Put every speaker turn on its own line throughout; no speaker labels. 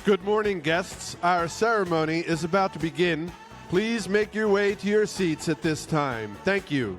Good morning, guests. Our ceremony is about to begin. Please make your way to your seats at this time. Thank you.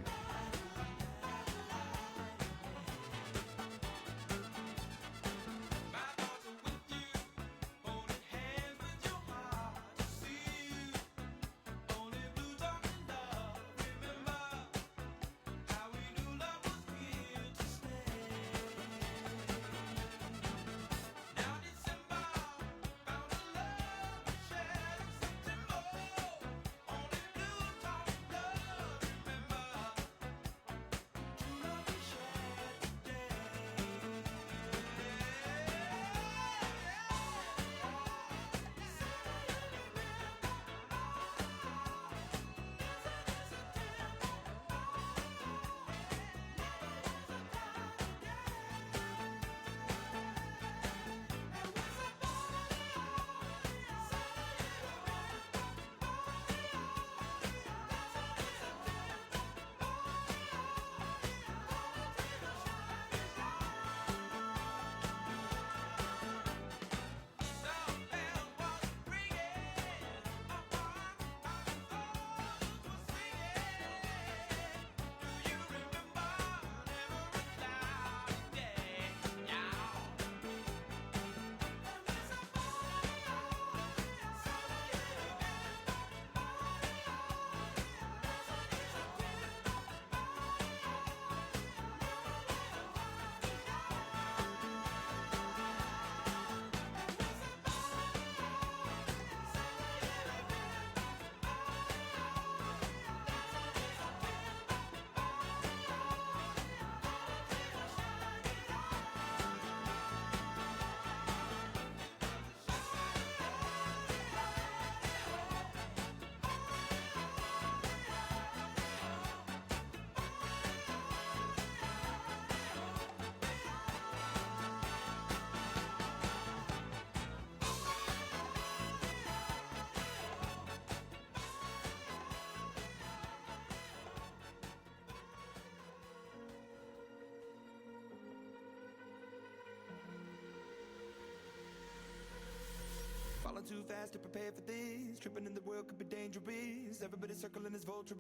Falling too fast to prepare for this. Tripping in the world could be dangerous. Everybody circling as vultures.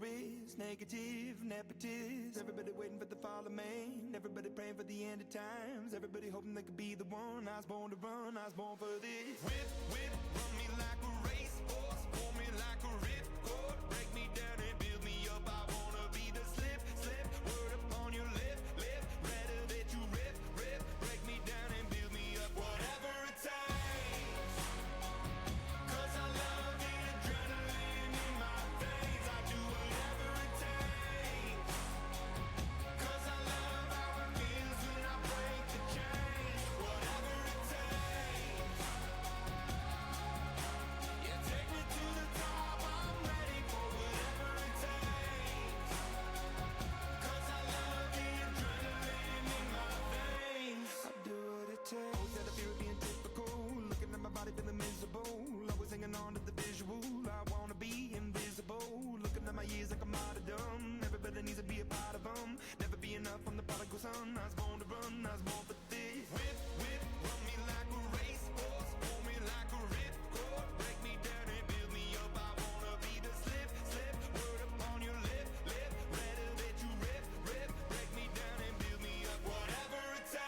Negative, nepotist. Everybody waiting for the fall of man. Everybody praying for the end of times. Everybody hoping they could be the one. I was born to run, I was born for this. Whip, whip, run me like a racehorse. Pull me like a ripcord. Break me down and build me up. I wanna be the slip, slip. Word upon your lip, lip. Rather that you rip, rip. Break me down and build me up. Whatever it takes. Always had a fear of being typical. Looking at my body feeling miserable. Always hanging on to the visual. I wanna be invisible. Looking at my years like a martyrdom. Everybody needs to be a part of them. Never be enough from the prodigal son. I was born to run, I was born for this. Whip, whip, run me like a racehorse. Pull me like a ripcord. Break me down and build me up. I wanna be the slip, slip. Word upon your lip, lip. Rather that you rip, rip. Break me down and build me up. Whatever it takes.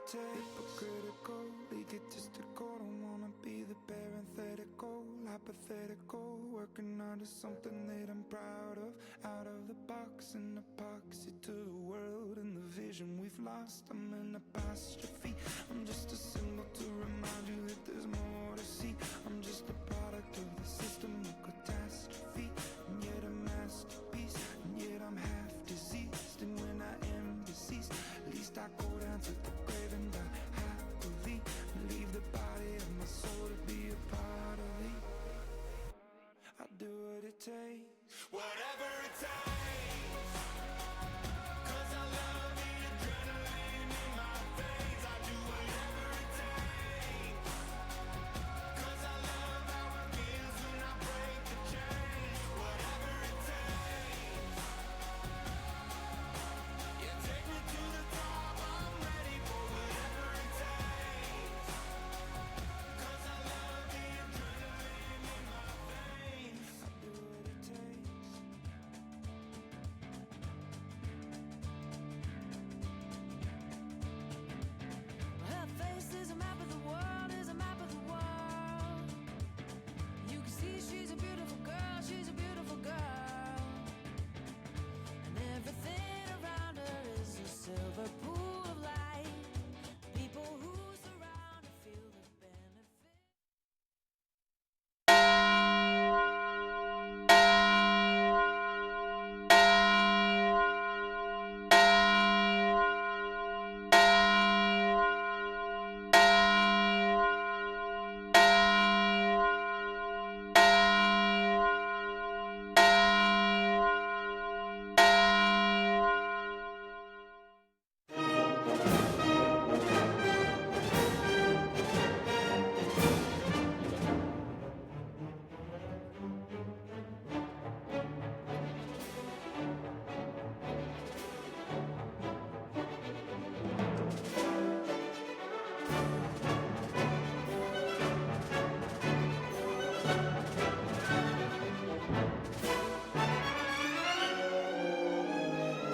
Hypocritical, egotistical. Don't wanna be the parenthetical, hypothetical. Working on to something that I'm proud of. Out of the box, an epoxy to the world and the vision we've lost. I'm an apostrophe. I'm just a symbol to remind you that there's more to see. I'm just a product of the system of catastrophe, and yet a masterpiece, and yet I'm half diseased. And when I am deceased, at least I go down to the grave and die happily, and leave the body of my soul to be a part of it.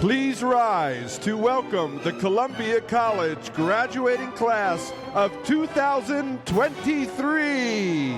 Please rise to welcome the Columbia College graduating class of 2023.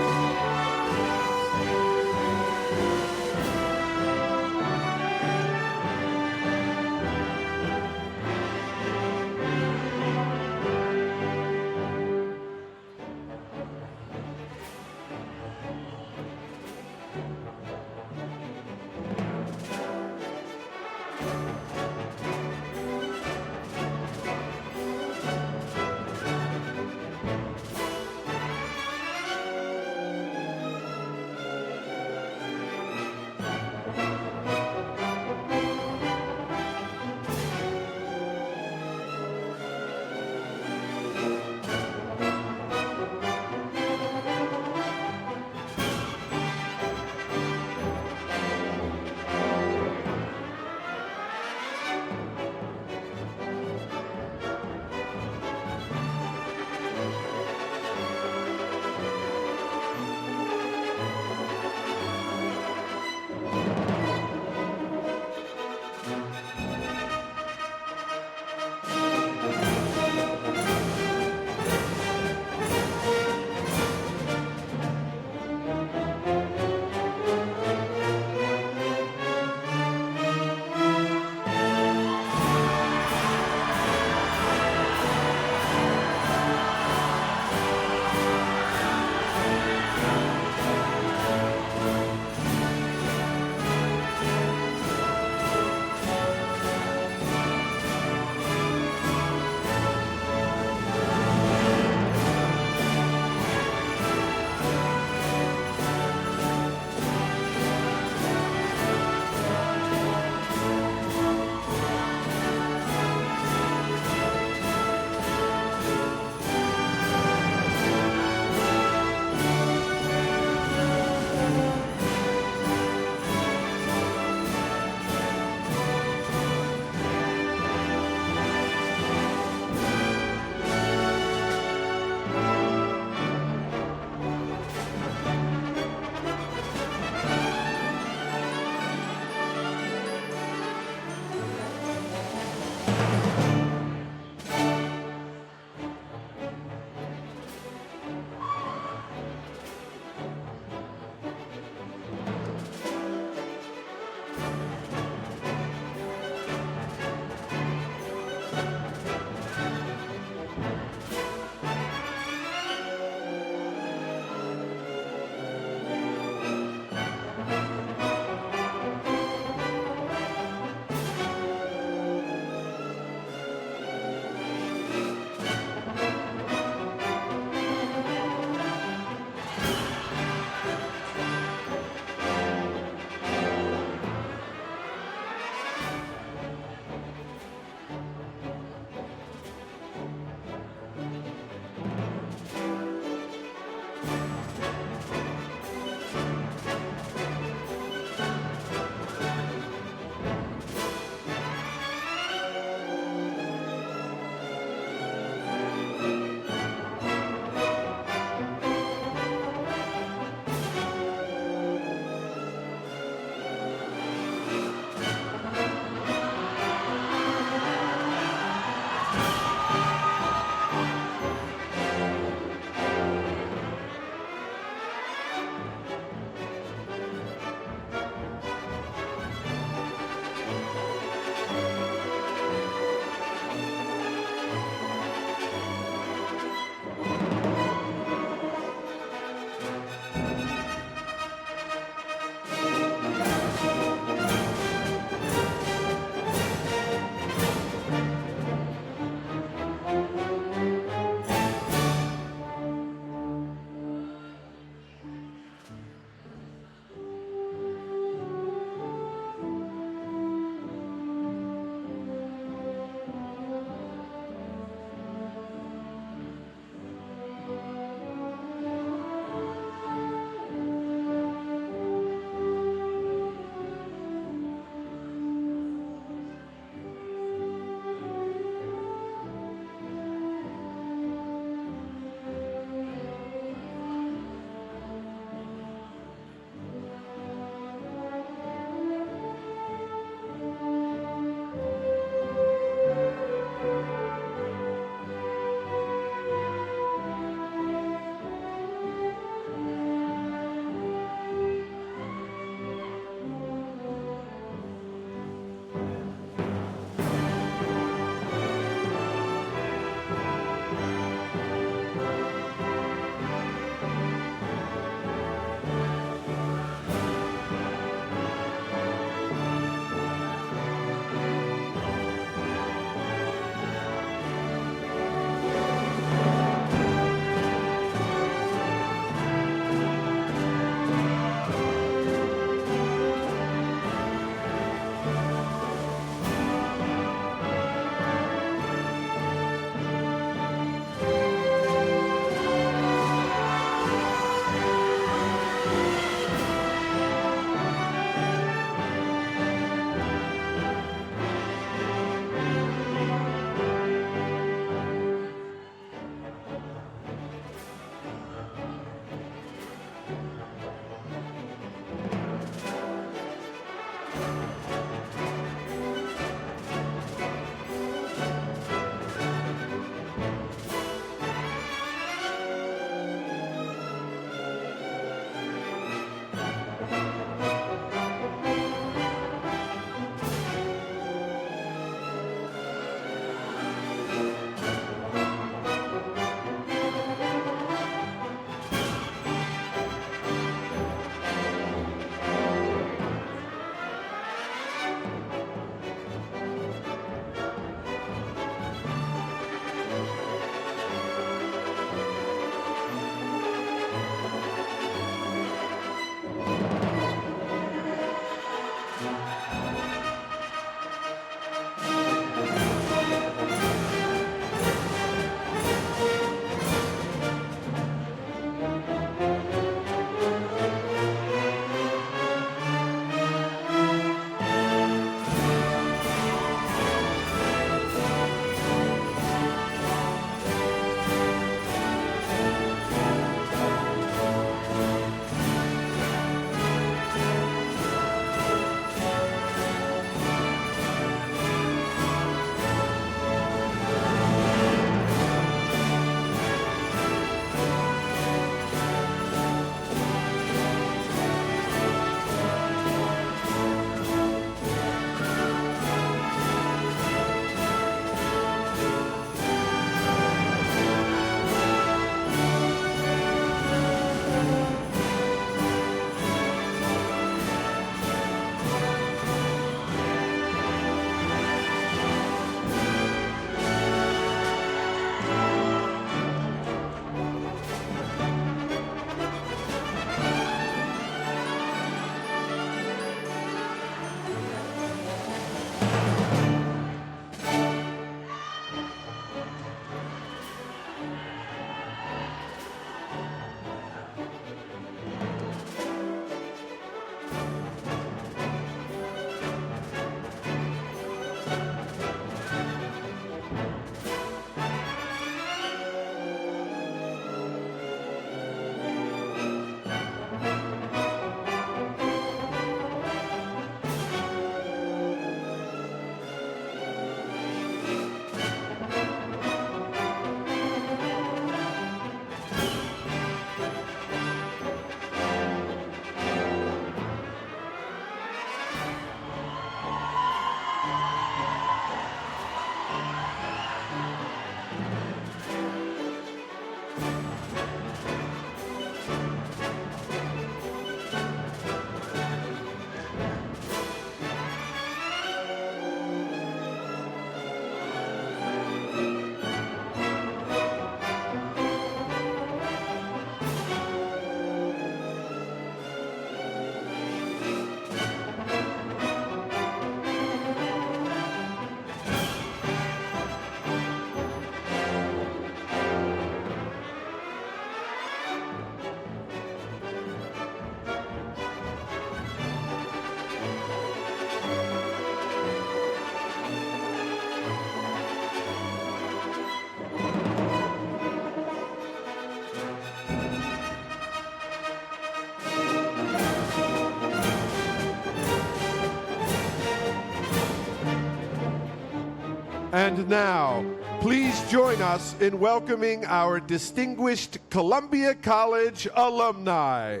And now, please join us in welcoming our distinguished Columbia College alumni.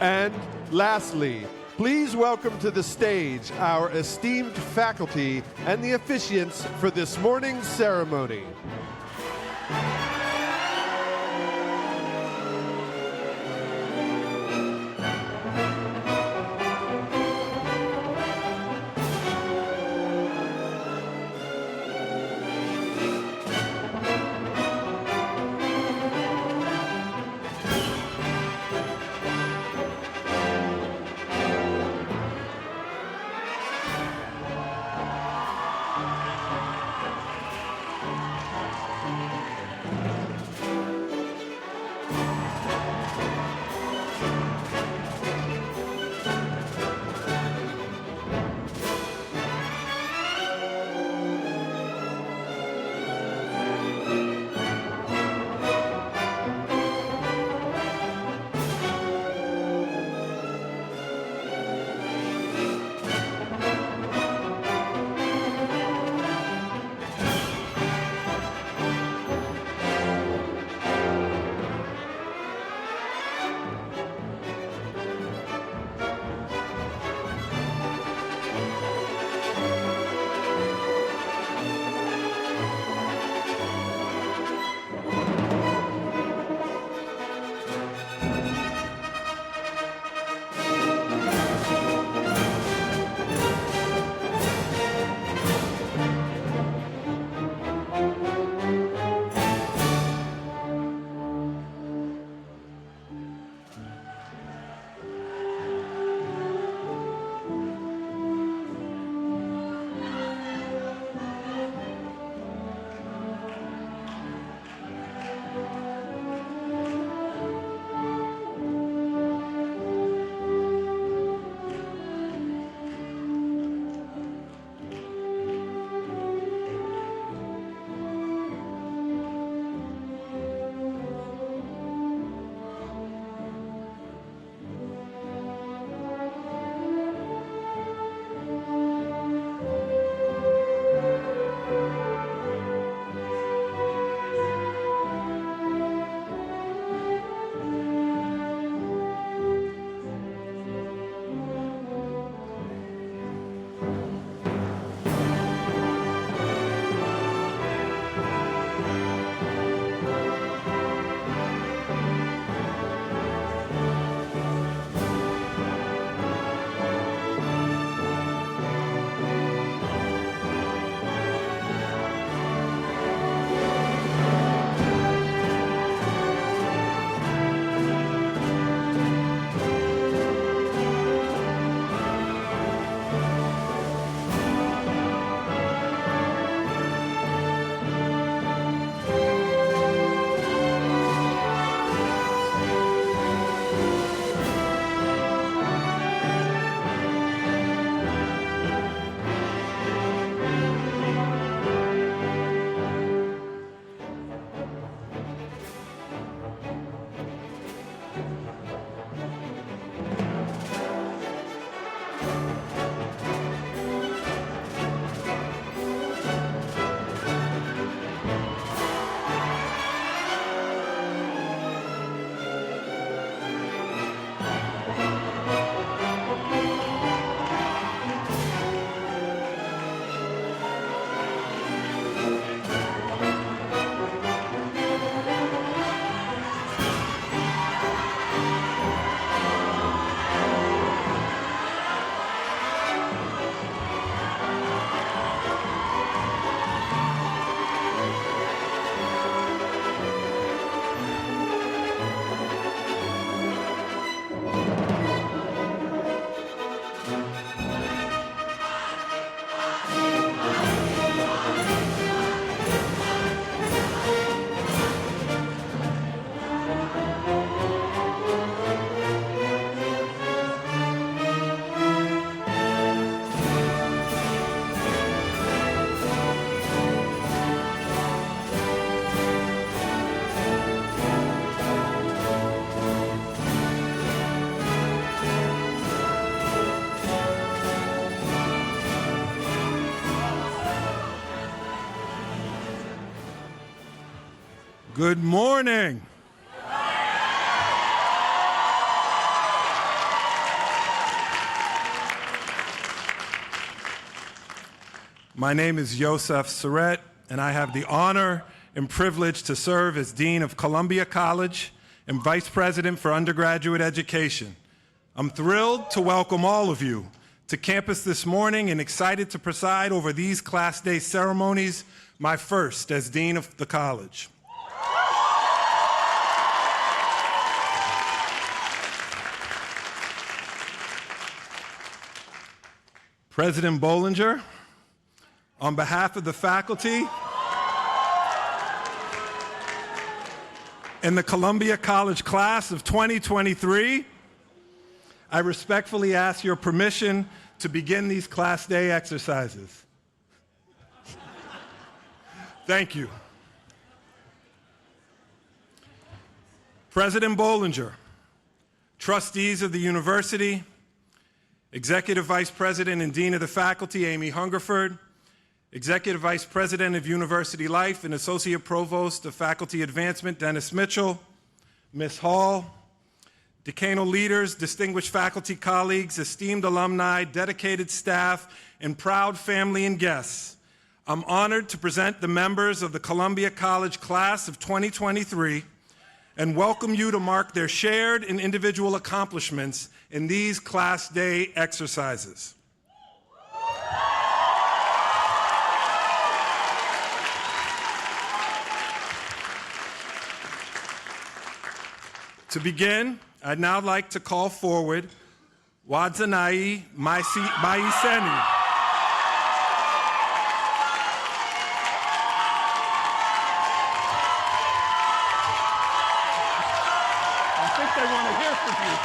And lastly, please welcome to the stage our esteemed faculty and the officiants for this morning's ceremony.
Good morning. My name is Yosef Surratt, and I have the honor and privilege to serve as Dean of Columbia College and Vice President for Undergraduate Education. I'm thrilled to welcome all of you to campus this morning and excited to preside over these Class Day ceremonies, my first as Dean of the college. President Bollinger, on behalf of the faculty and the Columbia College class of 2023, I respectfully ask your permission to begin these Class Day exercises. Thank you. President Bollinger, trustees of the university, Executive Vice President and Dean of the Faculty, Amy Hungerford, Executive Vice President of University Life and Associate Provost of Faculty Advancement, Dennis Mitchell, Ms. Hall, decanal leaders, distinguished faculty colleagues, esteemed alumni, dedicated staff, and proud family and guests. I'm honored to present the members of the Columbia College class of 2023 and welcome you to mark their shared and individual accomplishments in these Class Day exercises. To begin, I'd now like to call forward Wadzanai Maiseni. I think they want to hear from you.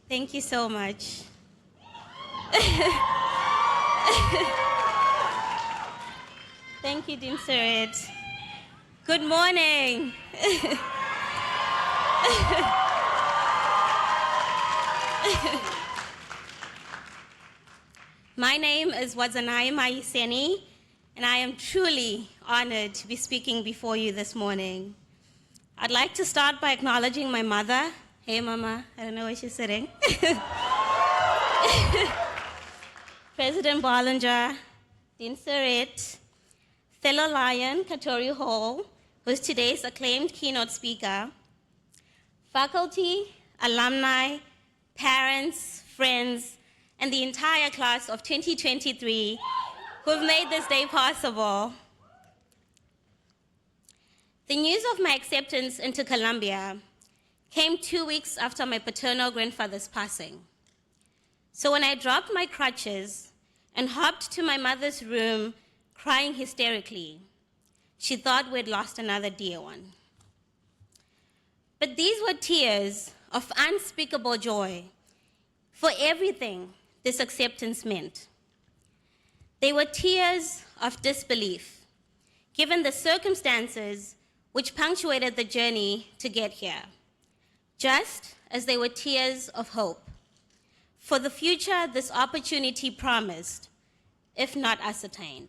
Thank you so much. Thank you, Dean Surratt. Good morning. My name is Wadzanai Maiseni, and I am truly honored to be speaking before you this morning. I'd like to start by acknowledging my mother. Hey, Mama. I don't know where she's sitting. President Bollinger, Dean Surratt, fellow Lion, Katori Hall, who is today's acclaimed keynote speaker, faculty, alumni, parents, friends, and the entire class of 2023 who have made this day possible. The news of my acceptance into Columbia came 2 weeks after my paternal grandfather's passing. So when I dropped my crutches and hopped to my mother's room crying hysterically, she thought we'd lost another dear one. But these were tears of unspeakable joy for everything this acceptance meant. They were tears of disbelief, given the circumstances which punctuated the journey to get here, just as they were tears of hope for the future this opportunity promised, if not ascertained.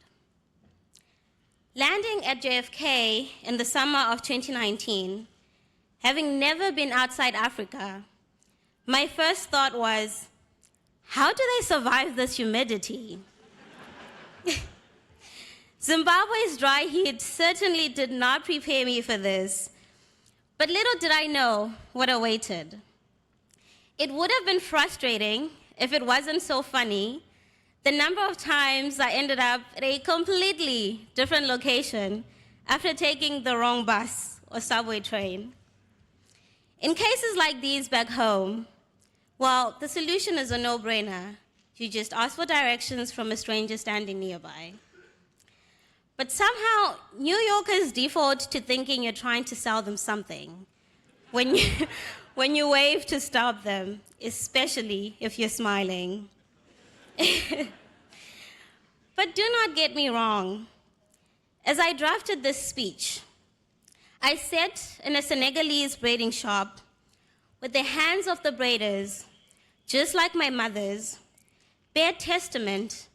Landing at JFK in the summer of 2019, having never been outside Africa, my first thought was, how do they survive this humidity? Zimbabwe's dry heat certainly did not prepare me for this, but little did I know what awaited. It would have been frustrating if it wasn't so funny, the number of times I ended up at a completely different location after taking the wrong bus or subway train. In cases like these back home, well, the solution is a no-brainer. You just ask for directions from a stranger standing nearby. But somehow, New Yorkers default to thinking you're trying to sell them something when you wave to stop them, especially if you're smiling. But do not get me wrong. As I drafted this speech, I sat in a Senegalese braiding shop with the hands of the braiders, just like my mother's, bear testament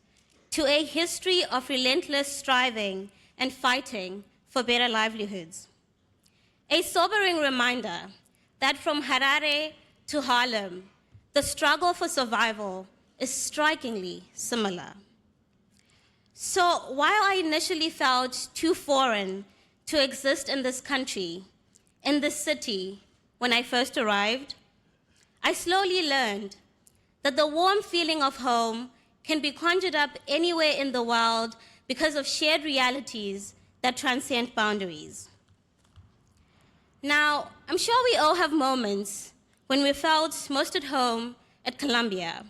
to a history of relentless striving and fighting for better livelihoods. A sobering reminder that from Harare to Harlem, the struggle for survival is strikingly similar. So while I initially felt too foreign to exist in this country, in this city, when I first arrived, I slowly learned that the warm feeling of home can be conjured up anywhere in the world because of shared realities that transcend boundaries. Now, I'm sure we all have moments when we felt most at home at Columbia.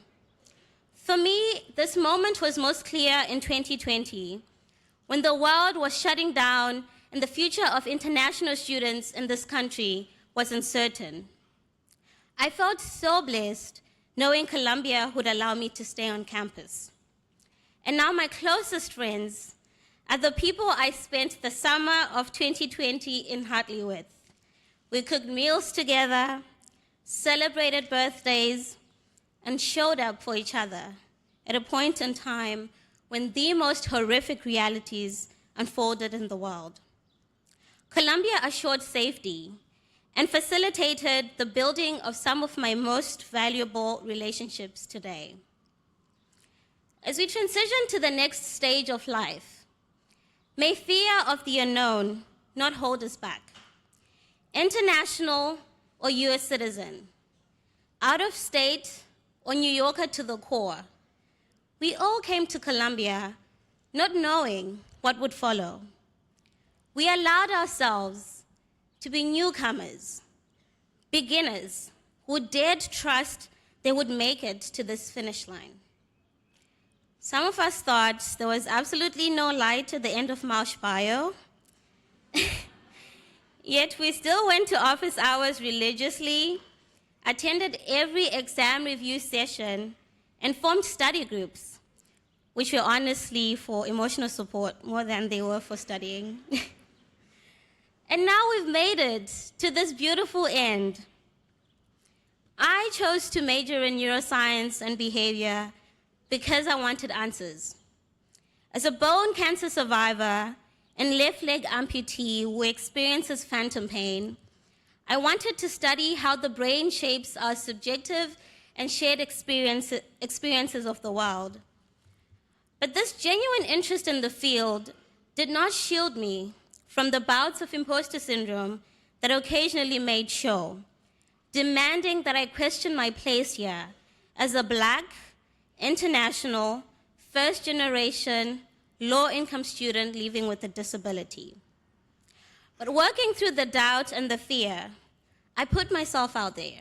For me, this moment was most clear in 2020, when the world was shutting down and the future of international students in this country was uncertain. I felt so blessed knowing Columbia would allow me to stay on campus. And now my closest friends are the people I spent the summer of 2020 in Hartley with. We cooked meals together, celebrated birthdays, and showed up for each other at a point in time when the most horrific realities unfolded in the world. Columbia assured safety and facilitated the building of some of my most valuable relationships today. As we transition to the next stage of life, may fear of the unknown not hold us back. International or US citizen, out of state or New Yorker to the core, we all came to Columbia not knowing what would follow. We allowed ourselves to be newcomers, beginners who dared trust they would make it to this finish line. Some of us thought there was absolutely no light at the end of Moush Bio, yet we still went to office hours religiously, attended every exam review session, and formed study groups, which were honestly for emotional support more than they were for studying. And now we've made it to this beautiful end. I chose to major in neuroscience and behavior because I wanted answers. As a bone cancer survivor and left leg amputee who experiences phantom pain, I wanted to study how the brain shapes our subjective and shared experiences of the world. But this genuine interest in the field did not shield me from the bouts of imposter syndrome that occasionally made show, demanding that I question my place here as a Black, international, first-generation, low-income student living with a disability. But working through the doubt and the fear, I put myself out there,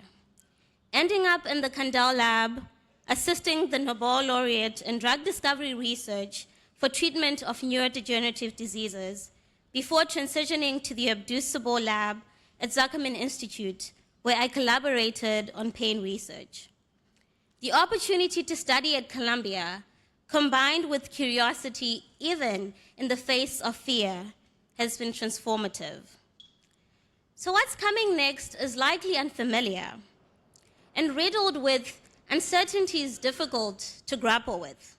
ending up in the Kandel lab, assisting the Nobel laureate in drug discovery research for treatment of neurodegenerative diseases, before transitioning to the Abdus Sabor lab at Zuckerman Institute, where I collaborated on pain research. The opportunity to study at Columbia, combined with curiosity even in the face of fear, has been transformative. So what's coming next is likely unfamiliar and riddled with uncertainties difficult to grapple with.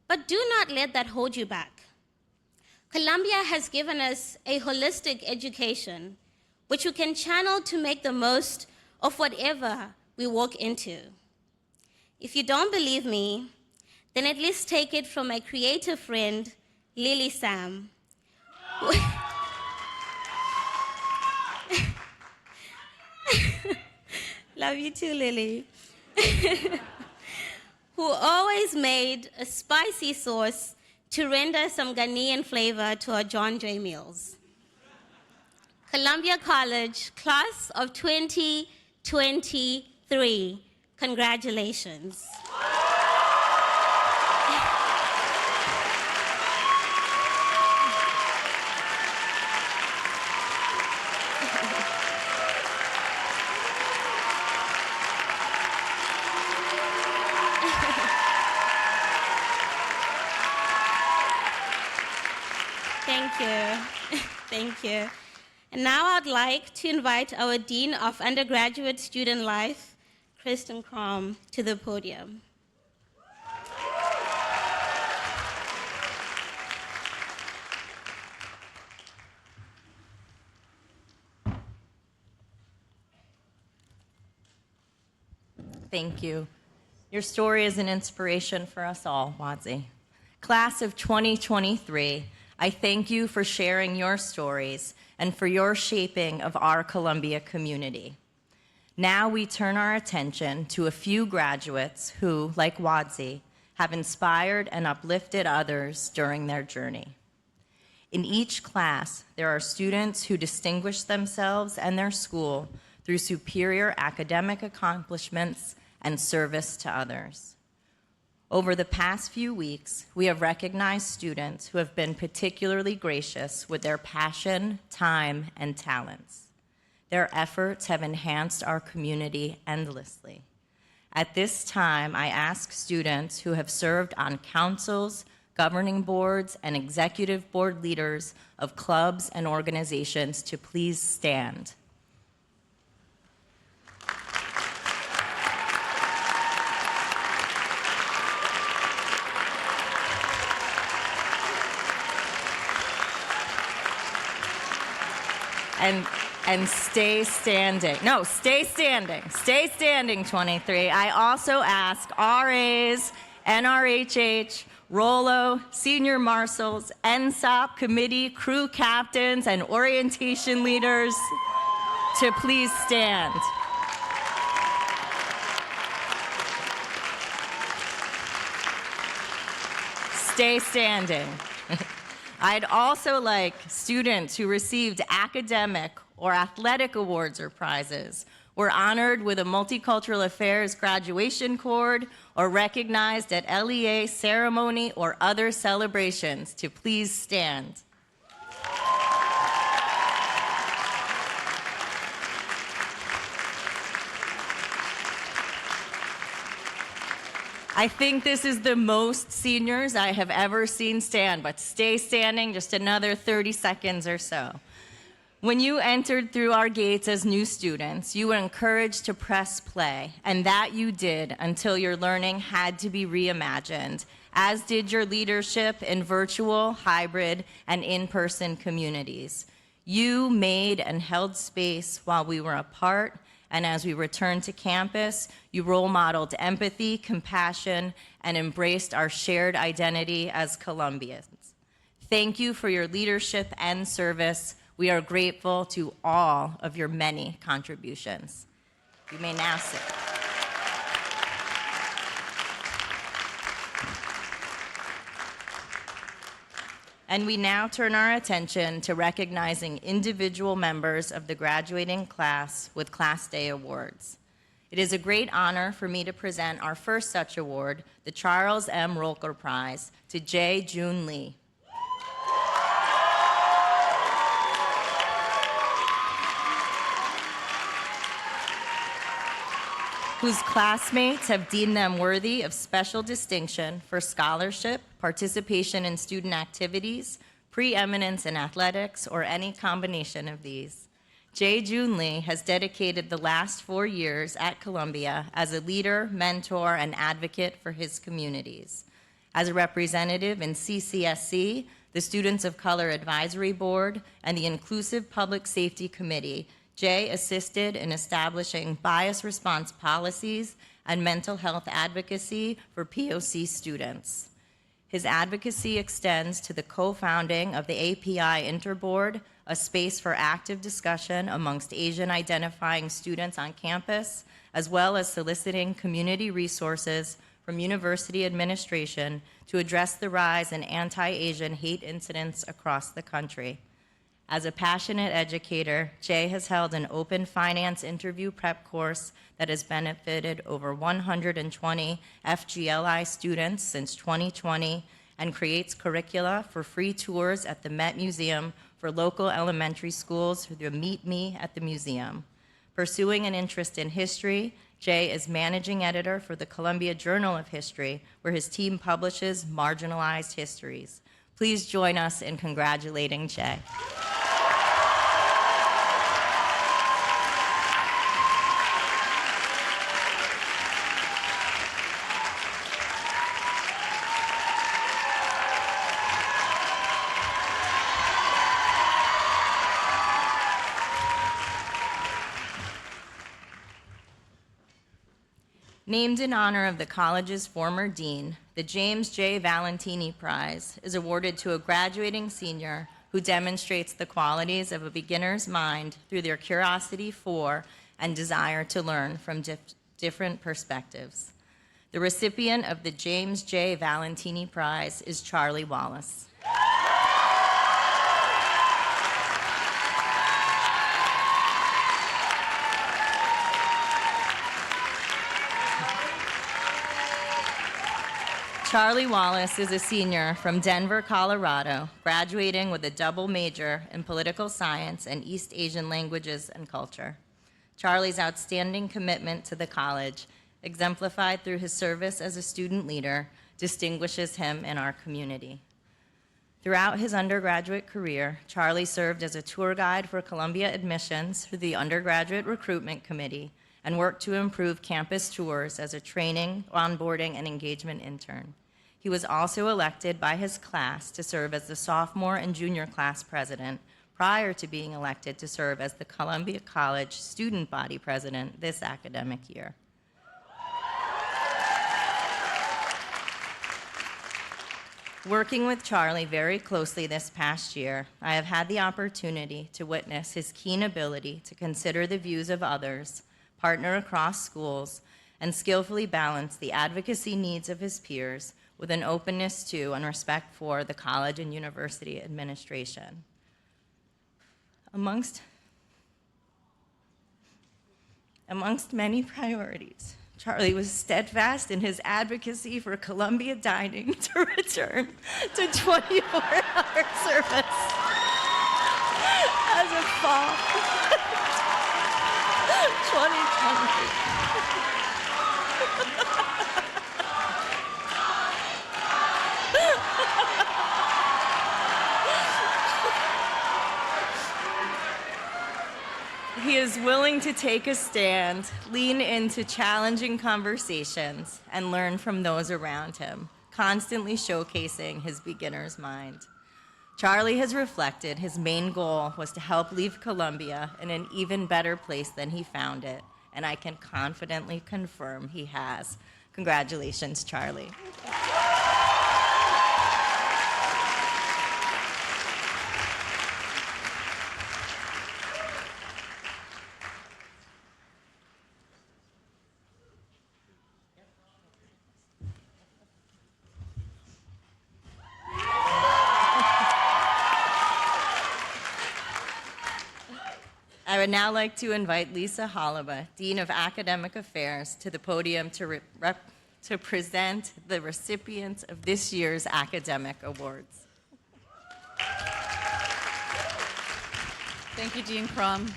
But do not let that hold you back. Columbia has given us a holistic education, which we can channel to make the most of whatever we walk into. If you don't believe me, then at least take it from my creative friend, Lily Sam. Love you too, Lily. Who always made a spicy sauce to render some Ghanaian flavor to our John Jay meals. Columbia College, class of 2023, congratulations. you. Thank you. And now I'd like to invite our Dean of Undergraduate Student Life, Kristen Crom, to the podium.
Thank you. Your story is an inspiration for us all, Wadzi. Class of 2023, I thank you for sharing your stories and for your shaping of our Columbia community. Now we turn our attention to a few graduates who, like Wadzi, have inspired and uplifted others during their journey. In each class, there are students who distinguish themselves and their school through superior academic accomplishments and service to others. Over the past few weeks, we have recognized students who have been particularly gracious with their passion, time, and talents. Their efforts have enhanced our community endlessly. At this time, I ask students who have served on councils, governing boards, and executive board leaders of clubs and organizations to please stand. And stay standing. No, stay standing. Stay standing, 23. I also ask RAs, NRHH, Rolo, senior marshals, NSOP committee, crew captains, and orientation leaders to please stand. Stay standing. I'd also like students who received academic or athletic awards or prizes, were honored with a Multicultural Affairs graduation cord, or recognized at LEA ceremony or other celebrations to please stand. I think this is the most seniors I have ever seen stand, but stay standing just another 30 seconds or so. When you entered through our gates as new students, you were encouraged to press play, and that you did until your learning had to be reimagined, as did your leadership in virtual, hybrid, and in-person communities. You made and held space while we were apart, and as we returned to campus, you role modeled empathy, compassion, and embraced our shared identity as Columbians. Thank you for your leadership and service. We are grateful to all of your many contributions. You may now sit. And we now turn our attention to recognizing individual members of the graduating class with Class Day awards. It is a great honor for me to present our first such award, the Charles M. Rolker Prize, to Jae Jun Lee. Whose classmates have deemed them worthy of special distinction for scholarship, participation in student activities, preeminence in athletics, or any combination of these. Jae Jun Lee has dedicated the last 4 years at Columbia as a leader, mentor, and advocate for his communities. As a representative in CCSC, the Students of Color Advisory Board, and the Inclusive Public Safety Committee, Jay assisted in establishing bias response policies and mental health advocacy for POC students. His advocacy extends to the co-founding of the API Interboard, a space for active discussion amongst Asian identifying students on campus, as well as soliciting community resources from university administration to address the rise in anti-Asian hate incidents across the country. As a passionate educator, Jay has held an open finance interview prep course that has benefited over 120 FGLI students since 2020 and creates curricula for free tours at the Met Museum for local elementary schools through the Meet Me at the Museum. Pursuing an interest in history, Jay is managing editor for the Columbia Journal of History, where his team publishes marginalized histories. Please join us in congratulating Jay. Named in honor of the college's former dean, the James J. Valentini Prize is awarded to a graduating senior who demonstrates the qualities of a beginner's mind through their curiosity for and desire to learn from different perspectives. The recipient of the James J. Valentini Prize is Charlie Wallace. Charlie Wallace is a senior from Denver, Colorado, graduating with a double major in political science and East Asian languages and culture. Charlie's outstanding commitment to the college, exemplified through his service as a student leader, distinguishes him in our community. Throughout his undergraduate career, Charlie served as a tour guide for Columbia admissions through the Undergraduate Recruitment Committee and worked to improve campus tours as a training, onboarding, and engagement intern. He was also elected by his class to serve as the sophomore and junior class president prior to being elected to serve as the Columbia College student body president this academic year. Working with Charlie very closely this past year, I have had the opportunity to witness his keen ability to consider the views of others, partner across schools, and skillfully balance the advocacy needs of his peers with an openness to and respect for the college and university administration. Amongst many priorities, Charlie was steadfast in his advocacy for Columbia Dining to return to 24-hour service as of fall 2020. He is willing to take a stand, lean into challenging conversations, and learn from those around him, constantly showcasing his beginner's mind. Charlie has reflected his main goal was to help leave Columbia in an even better place than he found it, and I can confidently confirm he has. Congratulations, Charlie. I would now like to invite Lisa Holliba, Dean of Academic Affairs, to the podium to present the recipients of this year's academic awards.
Thank you, Dean Crum.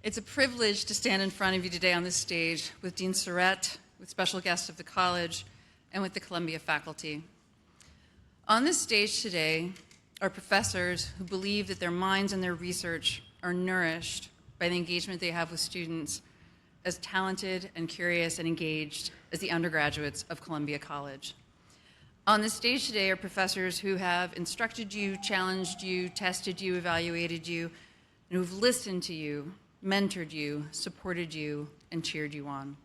It's a privilege to stand in front of you today on this stage with Dean Surratt, with special guests of the college, and with the Columbia faculty. On this stage today are professors who believe that their minds and their research are nourished by the engagement they have with students as talented and curious and engaged as the undergraduates of Columbia College. On this stage today are professors who have instructed you, challenged you, tested you, evaluated you, and who've listened to you, mentored you, supported you, and cheered you on.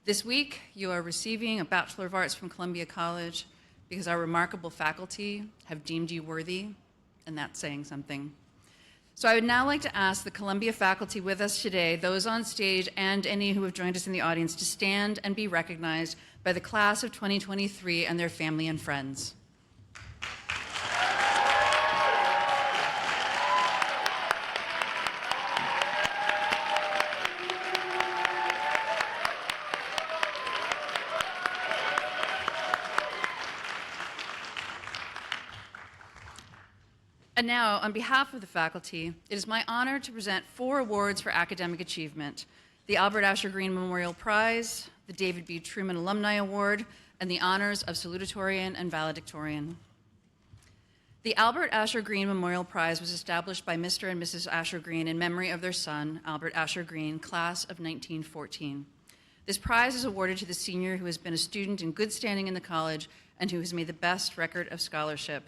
This week, you are receiving a Bachelor of Arts from Columbia College because our remarkable faculty have deemed you worthy, and that's saying something. So I would now like to ask the Columbia faculty with us today, those on stage and any who have joined us in the audience, to stand and be recognized by the class of 2023 and their family and friends. And now, on behalf of the faculty, it is my honor to present 4 awards for academic achievement: the Albert Asher Green Memorial Prize, the David B. Truman Alumni Award, and the honors of salutatorian and valedictorian. The Albert Asher Green Memorial Prize was established by Mr. and Mrs. Asher Green in memory of their son, Albert Asher Green, class of 1914. This prize is awarded to the senior who has been a student in good standing in the college and who has made the best record of scholarship.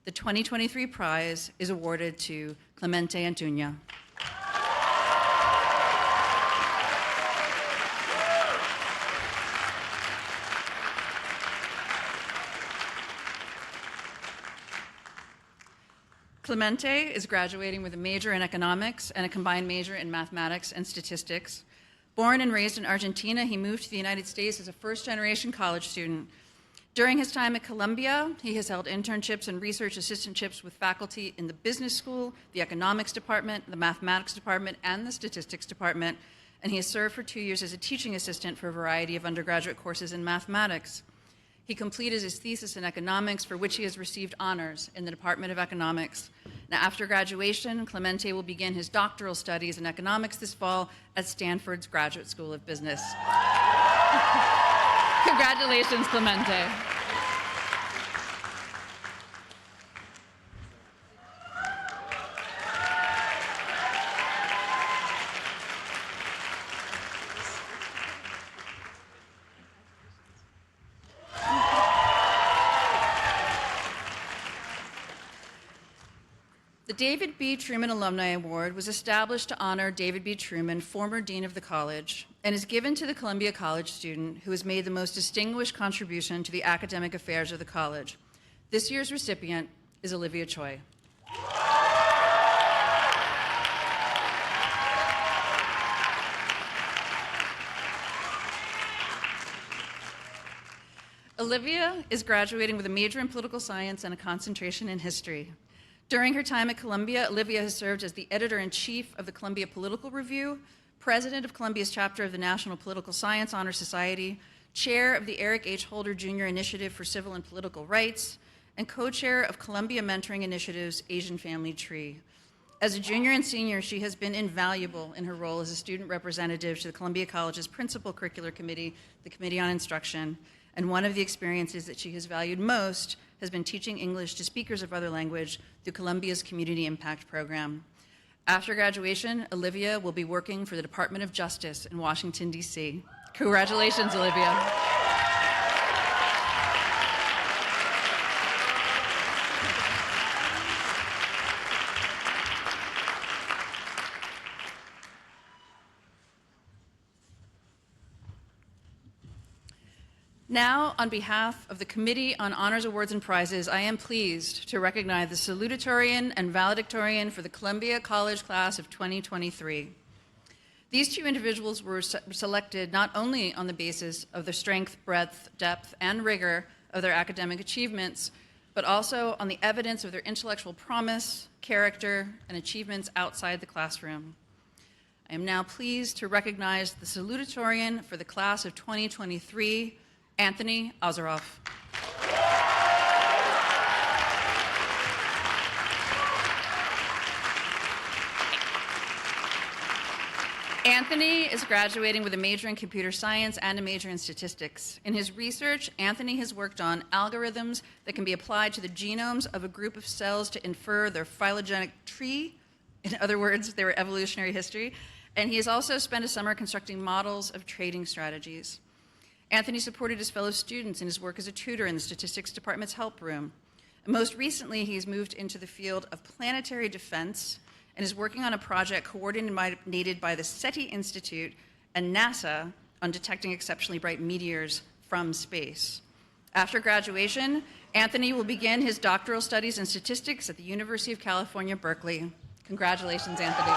The 2023 prize is awarded to Clemente Antuña. Clemente is graduating with a major in economics and a combined major in mathematics and statistics. Born and raised in Argentina, he moved to the United States as a first-generation college student. During his time at Columbia, he has held internships and research assistantships with faculty in the business school, the economics department, the mathematics department, and the statistics department, and he has served for 2 years as a teaching assistant for a variety of undergraduate courses in mathematics. He completed his thesis in economics, for which he has received honors in the Department of Economics. Now, after graduation, Clemente will begin his doctoral studies in economics this fall at Stanford's Graduate School of Business. Congratulations, Clemente. The David B. Truman Alumni Award was established to honor David B. Truman, former dean of the college, and is given to the Columbia College student who has made the most distinguished contribution to the academic affairs of the college. This year's recipient is Olivia Choi. Olivia is graduating with a major in political science and a concentration in history. During her time at Columbia, Olivia has served as the editor-in-chief of the Columbia Political Review, president of Columbia's chapter of the National Political Science Honor Society, chair of the Eric H. Holder Jr. Initiative for Civil and Political Rights, and co-chair of Columbia Mentoring Initiative's Asian Family Tree. As a junior and senior, she has been invaluable in her role as a student representative to the Columbia College's principal curricular committee, the Committee on Instruction, and one of the experiences that she has valued most has been teaching English to speakers of other language through Columbia's Community Impact Program. After graduation, Olivia will be working for the Department of Justice in Washington, D.C. Congratulations, Olivia. Now, on behalf of the Committee on Honors, Awards, and Prizes, I am pleased to recognize the salutatorian and valedictorian for the Columbia College Class of 2023. These two individuals were selected not only on the basis of the strength, breadth, depth, and rigor of their academic achievements, but also on the evidence of their intellectual promise, character, and achievements outside the classroom. I am now pleased to recognize the salutatorian for the Class of 2023, Anthony Azaroff. Anthony is graduating with a major in computer science and a major in statistics. In his research, Anthony has worked on algorithms that can be applied to the genomes of a group of cells to infer their phylogenetic tree, in other words, their evolutionary history, and he has also spent a summer constructing models of trading strategies. Anthony supported his fellow students in his work as a tutor in the statistics department's help room. And most recently, he's moved into the field of planetary defense and is working on a project coordinated by the SETI Institute and NASA on detecting exceptionally bright meteors from space. After graduation, Anthony will begin his doctoral studies in statistics at the University of California, Berkeley. Congratulations, Anthony.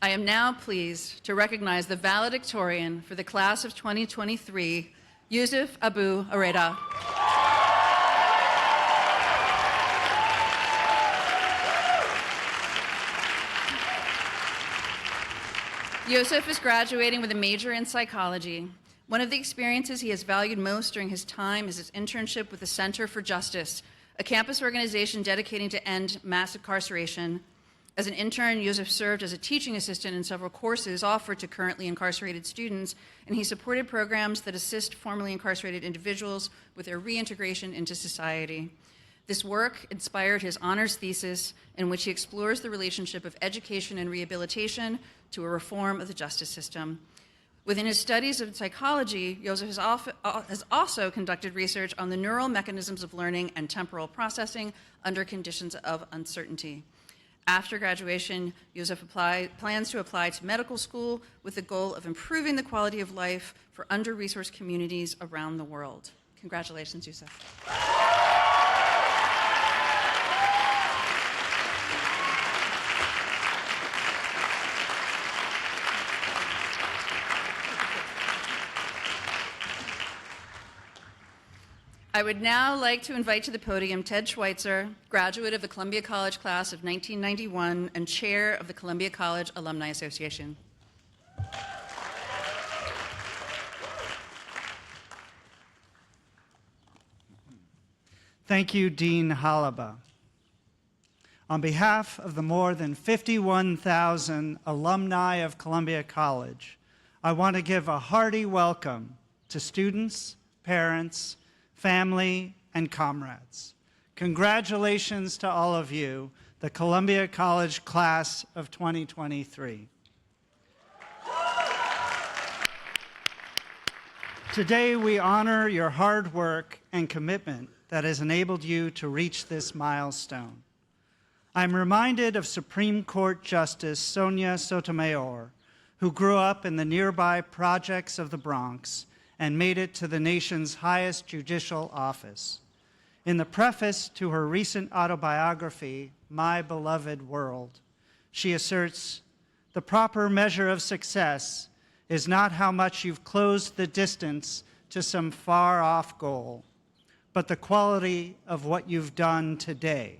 I am now pleased to recognize the valedictorian for the Class of 2023, Yusuf Abu Areda. Yusuf is graduating with a major in psychology. One of the experiences he has valued most during his time is his internship with the Center for Justice, a campus organization dedicating to end mass incarceration. As an intern, Joseph served as a teaching assistant in several courses offered to currently incarcerated students, and he supported programs that assist formerly incarcerated individuals with their reintegration into society. This work inspired his honors thesis, in which he explores the relationship of education and rehabilitation to a reform of the justice system. Within his studies of psychology, Joseph has also conducted research on the neural mechanisms of learning and temporal processing under conditions of uncertainty. After graduation, Joseph plans to apply to medical school with the goal of improving the quality of life for under-resourced communities around the world. Congratulations, Joseph. I would now like to invite to the podium Ted Schweitzer, graduate of the Columbia College class of 1991 and chair of the Columbia College Alumni Association.
Thank you, Dean Halaba. On behalf of the more than 51,000 alumni of Columbia College, I want to give a hearty welcome to students, parents, family, and comrades. Congratulations to all of you, the Columbia College class of 2023. Today, we honor your hard work and commitment that has enabled you to reach this milestone. I'm reminded of Supreme Court Justice Sonia Sotomayor, who grew up in the nearby projects of the Bronx and made it to the nation's highest judicial office. In the preface to her recent autobiography, My Beloved World, she asserts, "The proper measure of success is not how much you've closed the distance to some far-off goal, but the quality of what you've done today."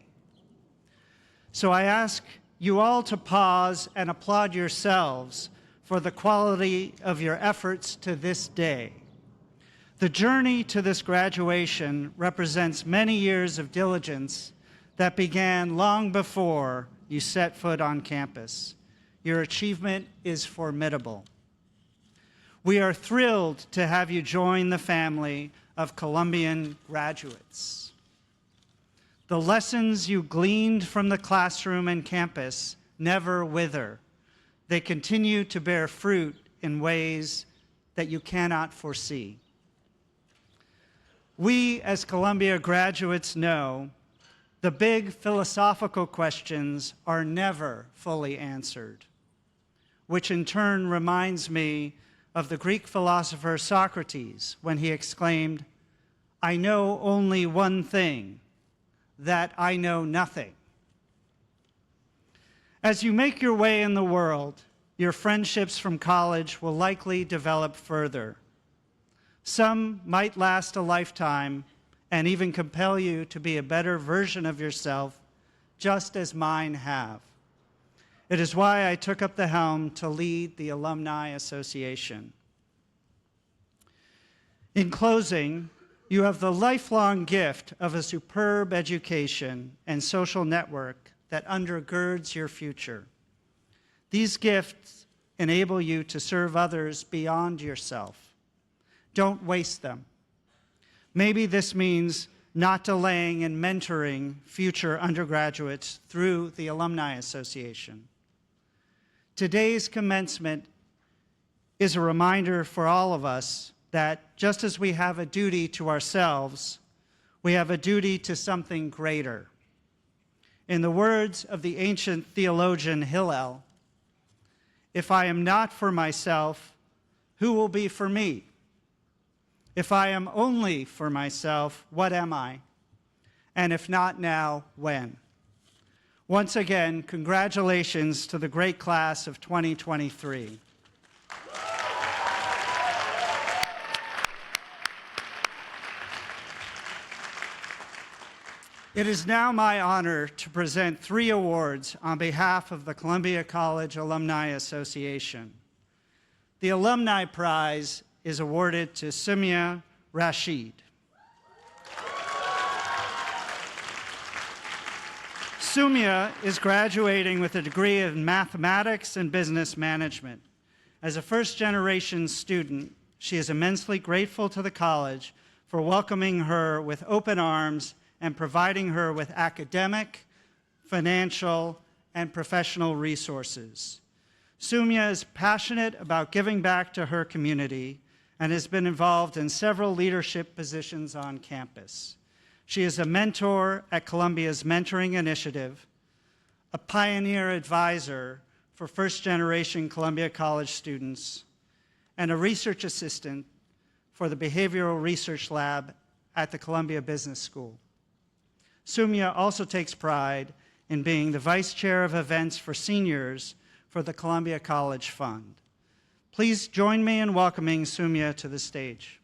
So I ask you all to pause and applaud yourselves for the quality of your efforts to this day. The journey to this graduation represents many years of diligence that began long before you set foot on campus. Your achievement is formidable. We are thrilled to have you join the family of Columbian graduates. The lessons you gleaned from the classroom and campus never wither. They continue to bear fruit in ways that you cannot foresee. We, as Columbia graduates, know the big philosophical questions are never fully answered, which in turn reminds me of the Greek philosopher Socrates when he exclaimed, "I know only one thing, that I know nothing." As you make your way in the world, your friendships from college will likely develop further. Some might last a lifetime and even compel you to be a better version of yourself, just as mine have. It is why I took up the helm to lead the Alumni Association. In closing, you have the lifelong gift of a superb education and social network that undergirds your future. These gifts enable you to serve others beyond yourself. Don't waste them. Maybe this means not delaying and mentoring future undergraduates through the Alumni Association. Today's commencement is a reminder for all of us that just as we have a duty to ourselves, we have a duty to something greater. In the words of the ancient theologian Hillel, "If I am not for myself, who will be for me? If I am only for myself, what am I? And if not now, when?" Once again, congratulations to the great class of 2023. It is now my honor to present 3 awards on behalf of the Columbia College Alumni Association. The Alumni Prize is awarded to Sumia Rashid. Sumia is graduating with a degree in mathematics and business management. As a first-generation student, she is immensely grateful to the college for welcoming her with open arms and providing her with academic, financial, and professional resources. Sumia is passionate about giving back to her community and has been involved in several leadership positions on campus. She is a mentor at Columbia's Mentoring Initiative, a pioneer advisor for first-generation Columbia College students, and a research assistant for the Behavioral Research Lab at the Columbia Business School. Sumia also takes pride in being the Vice Chair of Events for Seniors for the Columbia College Fund. Please join me in welcoming Sumia to the stage.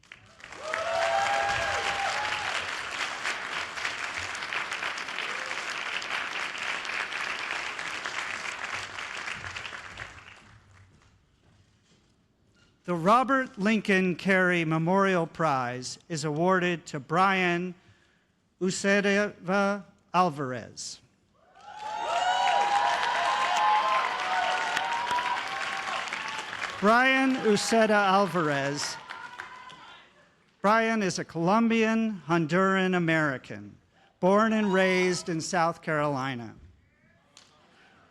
The Robert Lincoln Carey Memorial Prize is awarded to Brian Uceda Alvarez. Brian Uceda Alvarez. Brian is a Colombian Honduran American, born and raised in South Carolina.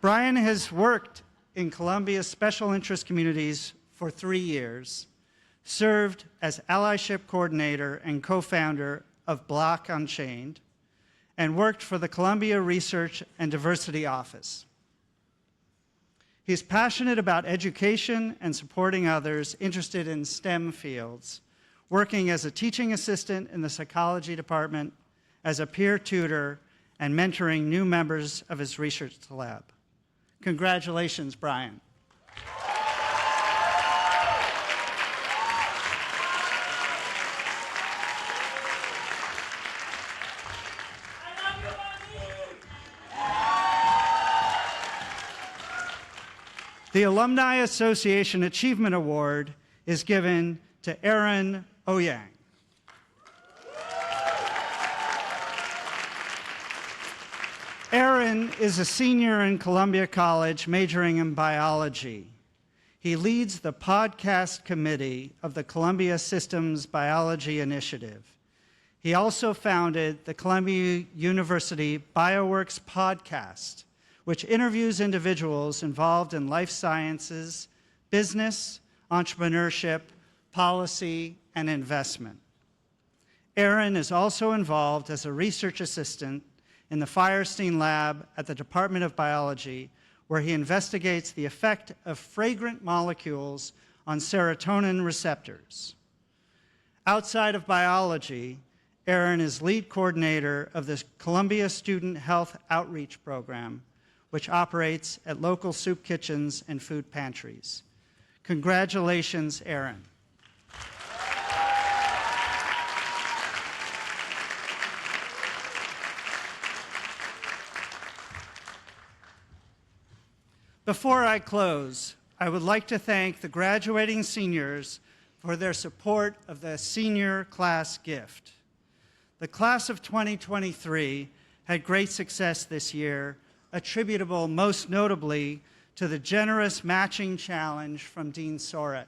Brian has worked in Columbia's special interest communities for 3 years, served as allyship coordinator and co-founder of Block Unchained, and worked for the Columbia Research and Diversity Office. He's passionate about education and supporting others interested in STEM fields, working as a teaching assistant in the psychology department, as a peer tutor, and mentoring new members of his research lab. Congratulations, Brian. The Alumni Association Achievement Award is given to Aaron Oyang. Aaron is a senior in Columbia College majoring in biology. He leads the podcast committee of the Columbia Systems Biology Initiative. He also founded the Columbia University BioWorks podcast, which interviews individuals involved in life sciences, business, entrepreneurship, policy, and investment. Aaron is also involved as a research assistant in the Firestein Lab at the Department of Biology, where he investigates the effect of fragrant molecules on serotonin receptors. Outside of biology, Aaron is lead coordinator of the Columbia Student Health Outreach Program, which operates at local soup kitchens and food pantries. Congratulations, Aaron. Before I close, I would like to thank the graduating seniors for their support of the senior class gift. The class of 2023 had great success this year, attributable most notably to the generous matching challenge from Dean Soret.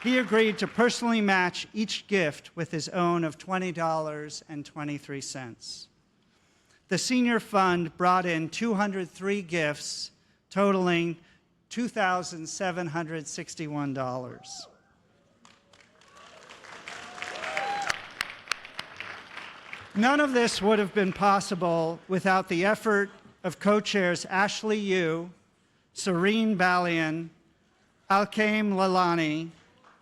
He agreed to personally match each gift with his own of $20.23. The Senior Fund brought in 203 gifts, totaling $2,761. None of this would have been possible without the effort of co-chairs Ashley Yu, Serene Balian, Alkaim Lalani,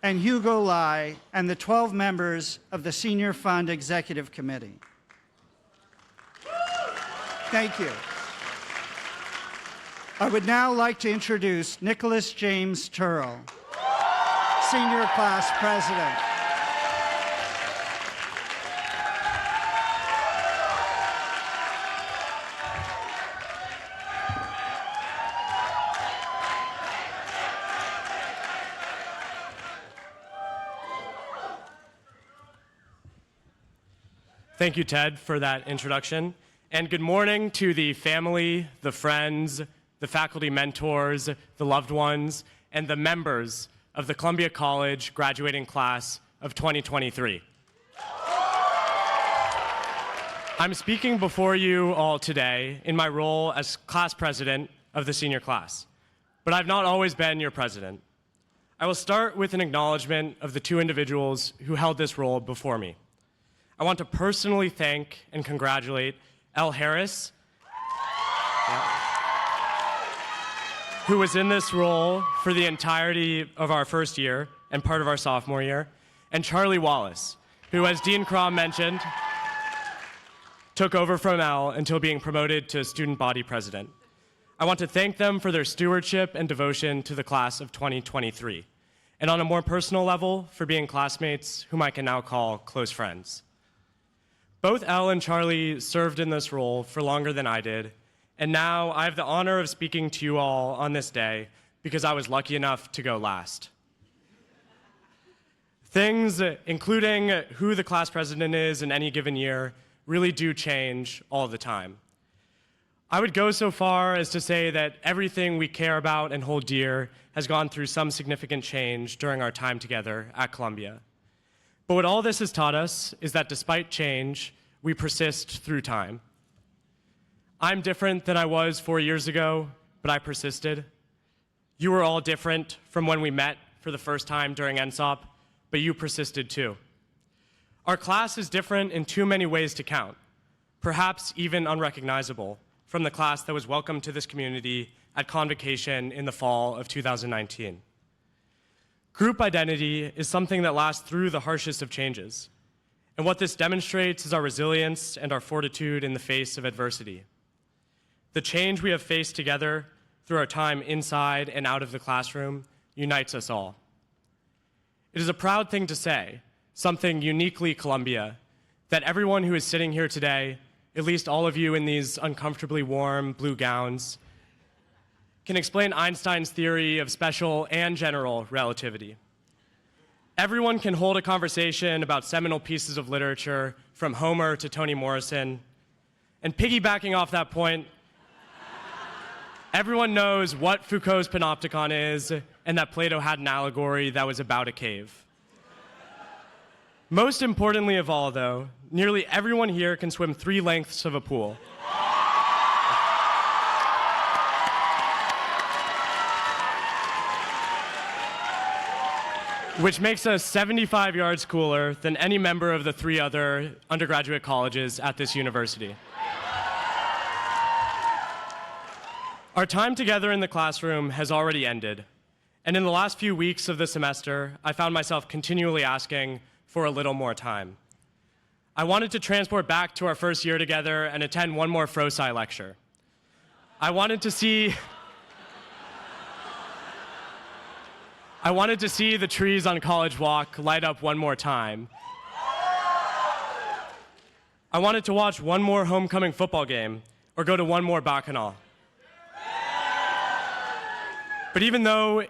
and Hugo Lai, and the 12 members of the Senior Fund Executive Committee. Thank you. I would now like to introduce Nicholas James Turrell, Senior Class President.
Thank you, Ted, for that introduction. And good morning to the family, the friends, the faculty mentors, the loved ones, and the members of the Columbia College graduating class of 2023. I'm speaking before you all today in my role as class president of the senior class, but I've not always been your president. I will start with an acknowledgement of the two individuals who held this role before me. I want to personally thank and congratulate Elle Harris, who was in this role for the entirety of our first year and part of our sophomore year, and Charlie Wallace, who, as Dean Crom mentioned, took over from Elle until being promoted to student body president. I want to thank them for their stewardship and devotion to the class of 2023, and on a more personal level, for being classmates whom I can now call close friends. Both Elle and Charlie served in this role for longer than I did, and now I have the honor of speaking to you all on this day because I was lucky enough to go last. Things, including who the class president is in any given year, really do change all the time. I would go so far as to say that everything we care about and hold dear has gone through some significant change during our time together at Columbia. But what all this has taught us is that despite change, we persist through time. I'm different than I was 4 years ago, but I persisted. You were all different from when we met for the first time during NSOP, but you persisted too. Our class is different in too many ways to count, perhaps even unrecognizable from the class that was welcomed to this community at Convocation in the fall of 2019. Group identity is something that lasts through the harshest of changes, and what this demonstrates is our resilience and our fortitude in the face of adversity. The change we have faced together through our time inside and out of the classroom unites us all. It is a proud thing to say, something uniquely Columbia, that everyone who is sitting here today, at least all of you in these uncomfortably warm blue gowns, can explain Einstein's theory of special and general relativity. Everyone can hold a conversation about seminal pieces of literature from Homer to Toni Morrison, and piggybacking off that point, everyone knows what Foucault's panopticon is and that Plato had an allegory that was about a cave. Most importantly of all, though, nearly everyone here can swim 3 lengths of a pool. Which makes us 75 yards cooler than any member of the 3 other undergraduate colleges at this university. Our time together in the classroom has already ended, and in the last few weeks of the semester, I found myself continually asking for a little more time. I wanted to transport back to our first year together and attend one more Froci lecture. I wanted to see the trees on College Walk light up one more time. I wanted to watch one more homecoming football game or go to one more bacchanal. But even though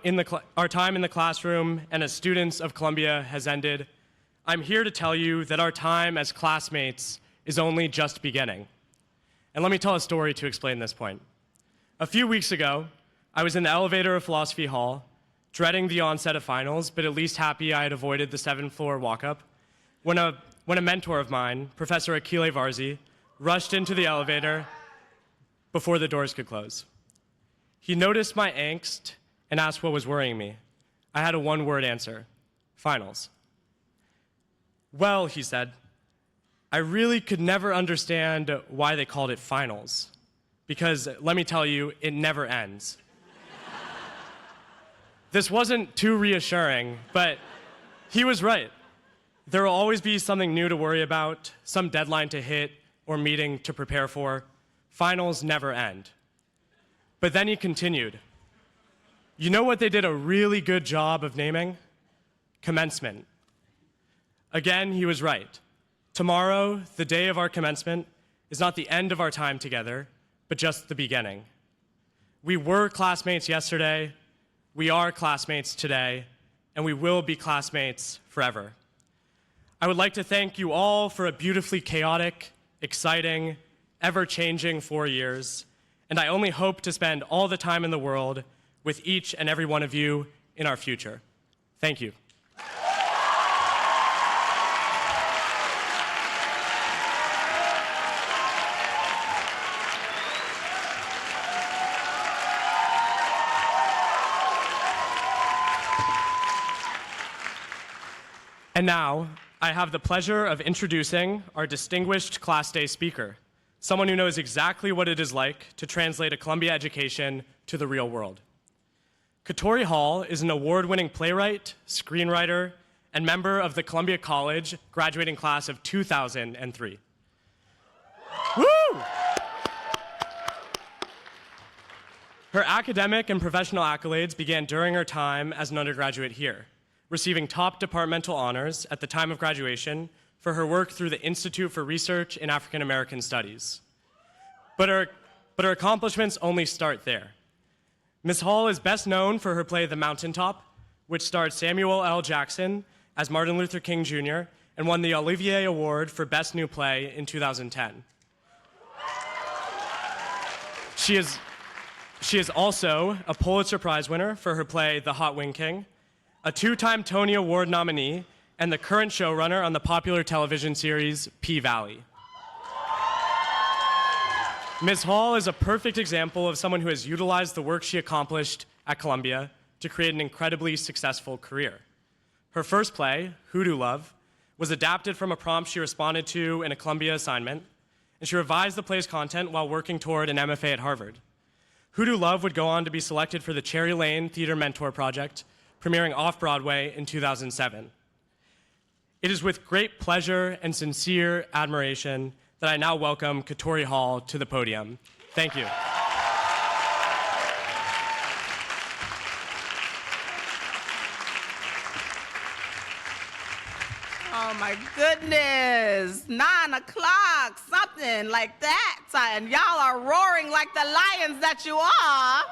our time in the classroom and as students of Columbia has ended, I'm here to tell you that our time as classmates is only just beginning. And let me tell a story to explain this point. A few weeks ago, I was in the elevator of Philosophy Hall, dreading the onset of finals, but at least happy I had avoided the 7th floor walk-up, when a mentor of mine, Professor Akile Varzi, rushed into the elevator before the doors could close. He noticed my angst and asked what was worrying me. I had a one-word answer: finals. Well, he said, I really could never understand why they called it finals, because let me tell you, it never ends. This wasn't too reassuring, but he was right. There will always be something new to worry about, some deadline to hit, or meeting to prepare for. Finals never end. But then he continued. You know what they did a really good job of naming? Commencement. Again, he was right. Tomorrow, the day of our commencement, is not the end of our time together, but just the beginning. We were classmates yesterday, we are classmates today, and we will be classmates forever. I would like to thank you all for a beautifully chaotic, exciting, ever-changing 4 years, and I only hope to spend all the time in the world with each and every one of you in our future. Thank you. And now, I have the pleasure of introducing our distinguished Class Day speaker, someone who knows exactly what it is like to translate a Columbia education to the real world. Katori Hall is an award-winning playwright, screenwriter, and member of the Columbia College graduating class of 2003. Woo! Her academic and professional accolades began during her time as an undergraduate here, receiving top departmental honors at the time of graduation for her work through the Institute for Research in African American Studies. But her accomplishments only start there. Ms. Hall is best known for her play The Mountaintop, which starred Samuel L. Jackson as Martin Luther King Jr. and won the Olivier Award for Best New Play in 2010. She is also a Pulitzer Prize winner for her play The Hot Wing King, a 2-time Tony Award nominee, and the current showrunner on the popular television series P-Valley. Ms. Hall is a perfect example of someone who has utilized the work she accomplished at Columbia to create an incredibly successful career. Her first play, Hoodoo Love, was adapted from a prompt she responded to in a Columbia assignment, and she revised the play's content while working toward an MFA at Harvard. Hoodoo Love would go on to be selected for the Cherry Lane Theater Mentor Project, premiering off-Broadway in 2007. It is with great pleasure and sincere admiration that I now welcome Katori Hall to the podium. Thank you.
Oh my goodness, 9 o'clock, something like that. And y'all are roaring like the lions that you are.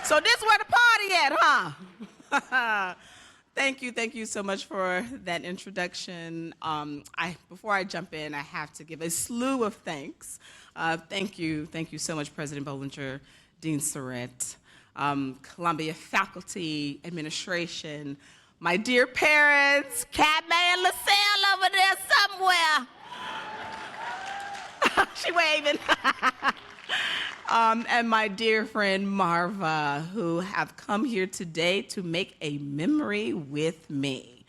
So this where the party at, huh? Thank you so much for that introduction. Before I jump in, I have to give a slew of thanks. Thank you so much, President Bollinger, Dean Surratt, Columbia faculty, administration, my dear parents, Catman LaSalle over there somewhere. She waving. And my dear friend Marva, who have come here today to make a memory with me.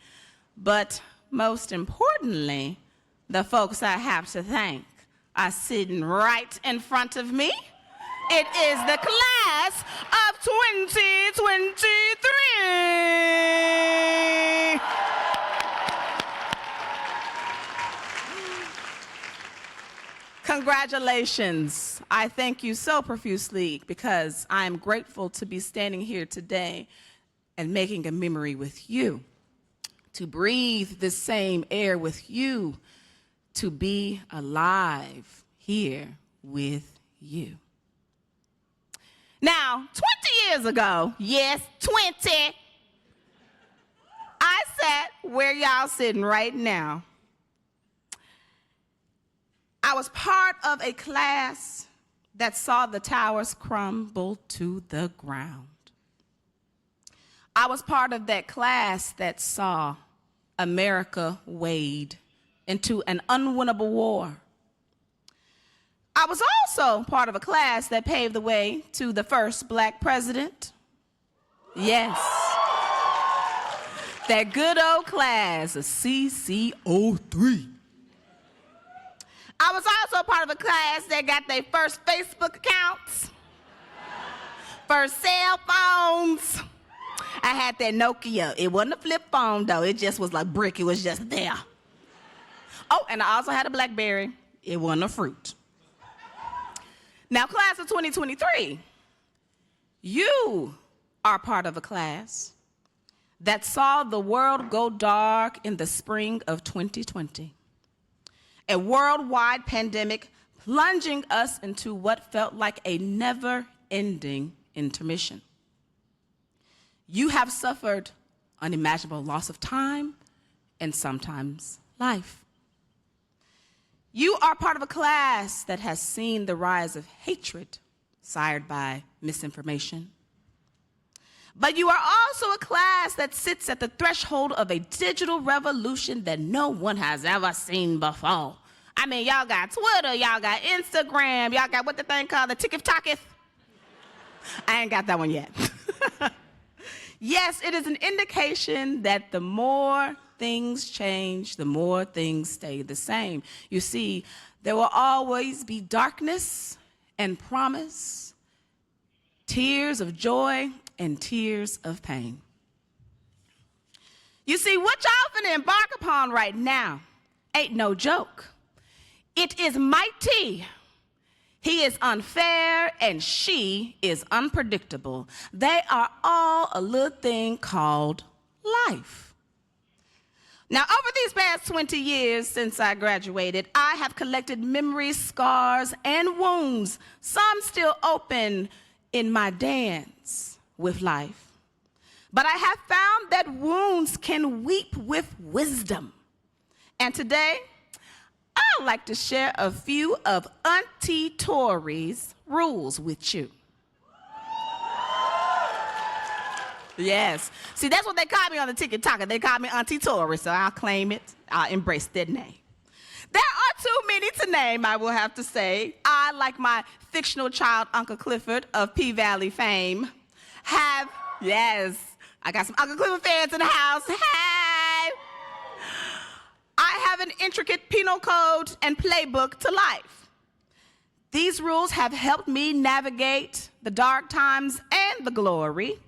But most importantly, the folks I have to thank are sitting right in front of me. It is the class of 2023. Congratulations. I thank you so profusely because I am grateful to be standing here today and making a memory with you, to breathe the same air with you, to be alive here with you. Now, 20 years ago, yes, 20, I sat where y'all sitting right now. I was part of a class that saw the towers crumble to the ground. I was part of that class that saw America wade into an unwinnable war. I was also part of a class that paved the way to the first black president. Yes. That good old class of CC03. I was also part of a class that got their first Facebook accounts, first cell phones. I had that Nokia. It wasn't a flip phone, though. It just was like brick. It was just there. Oh, and I also had a BlackBerry. It wasn't a fruit. Now, class of 2023, you are part of a class that saw the world go dark in the spring of 2020. A worldwide pandemic plunging us into what felt like a never-ending intermission. You have suffered unimaginable loss of time, and sometimes life. You are part of a class that has seen the rise of hatred sired by misinformation. But you are also a class that sits at the threshold of a digital revolution that no one has ever seen before. I mean, y'all got Twitter, y'all got Instagram, y'all got what the thing called, the TikToketh. I ain't got that one yet. Yes, it is an indication that the more things change, the more things stay the same. You see, there will always be darkness and promise, tears of joy and tears of pain. You see, what y'all finna embark upon right now ain't no joke. It is mighty. He is unfair and she is unpredictable. They are all a little thing called life. Now, over these past 20 years since I graduated, I have collected memories, scars, and wounds, some still open in my dance with life. But I have found that wounds can weep with wisdom. And today, I'd like to share a few of Auntie Tori's rules with you. Yes. See, that's what they call me on the TikTok. They call me Auntie Tori, so I'll claim it. I'll embrace that name. There are too many to name, I will have to say. I, like my fictional child, Uncle Clifford of P-Valley fame, have, yes, I got some Uncle Clifford fans in the house. Hey! I have an intricate penal code and playbook to life. These rules have helped me navigate the dark times and the glory.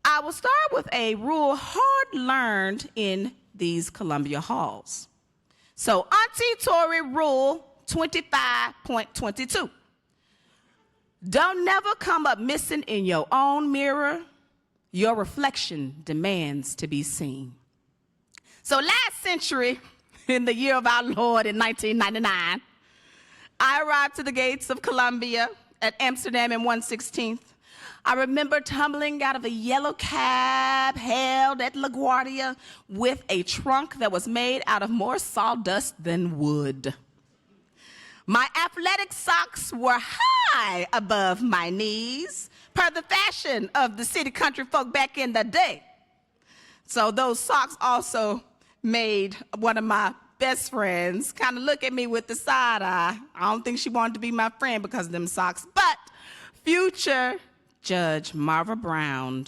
I will start with a rule hard learned in these Columbia halls. So, Auntie Tori rule 25.22. Don't never come up missing in your own mirror. Your reflection demands to be seen. So last century, in the year of our Lord in 1999, I arrived to the gates of Columbia at Amsterdam in 116th. I remember tumbling out of a yellow cab held at LaGuardia with a trunk that was made out of more sawdust than wood. My athletic socks were high above my knees, per the fashion of the city country folk back in the day. So those socks also made one of my best friends kind of look at me with the side eye. I don't think she wanted to be my friend because of them socks. But future Judge Marva Brown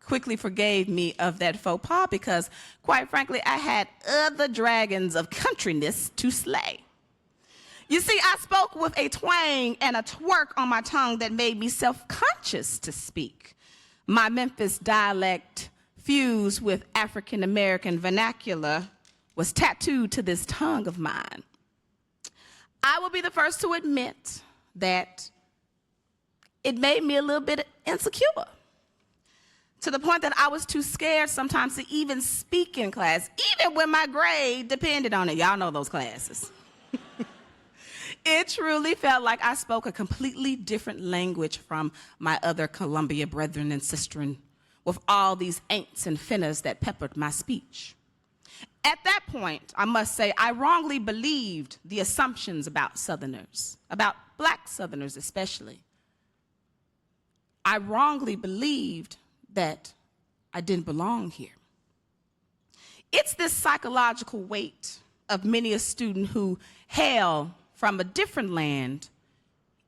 quickly forgave me of that faux pas because, quite frankly, I had other dragons of countryness to slay. You see, I spoke with a twang and a twerk on my tongue that made me self-conscious to speak. My Memphis dialect, fused with African-American vernacular, was tattooed to this tongue of mine. I will be the first to admit that it made me a little bit insecure, to the point that I was too scared sometimes to even speak in class, even when my grade depended on it. Y'all know those classes. It truly felt like I spoke a completely different language from my other Columbia brethren and sistren, with all these ain'ts and finnas that peppered my speech. At that point, I must say, I wrongly believed the assumptions about Southerners, about Black Southerners especially. I wrongly believed that I didn't belong here. It's this psychological weight of many a student who hail from a different land,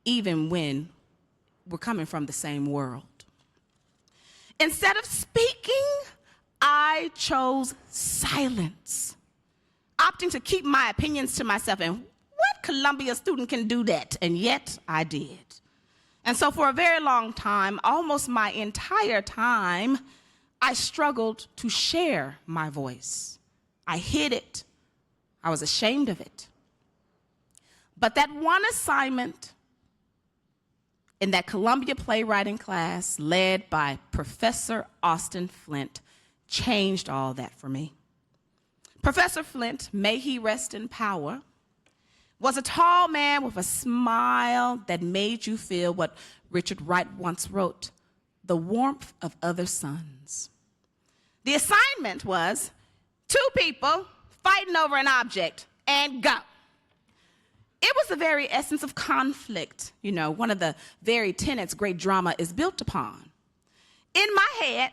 even when we're coming from the same world. Instead of speaking, I chose silence, opting to keep my opinions to myself. And what Columbia student can do that? And yet I did. And so for a very long time, almost my entire time, I struggled to share my voice. I hid it. I was ashamed of it. But that one assignment in that Columbia playwriting class led by Professor Austin Flint changed all that for me. Professor Flint, may he rest in power, was a tall man with a smile that made you feel what Richard Wright once wrote, the warmth of other suns. The assignment was 2 people fighting over an object, and go. It was the very essence of conflict, one of the very tenets great drama is built upon. In my head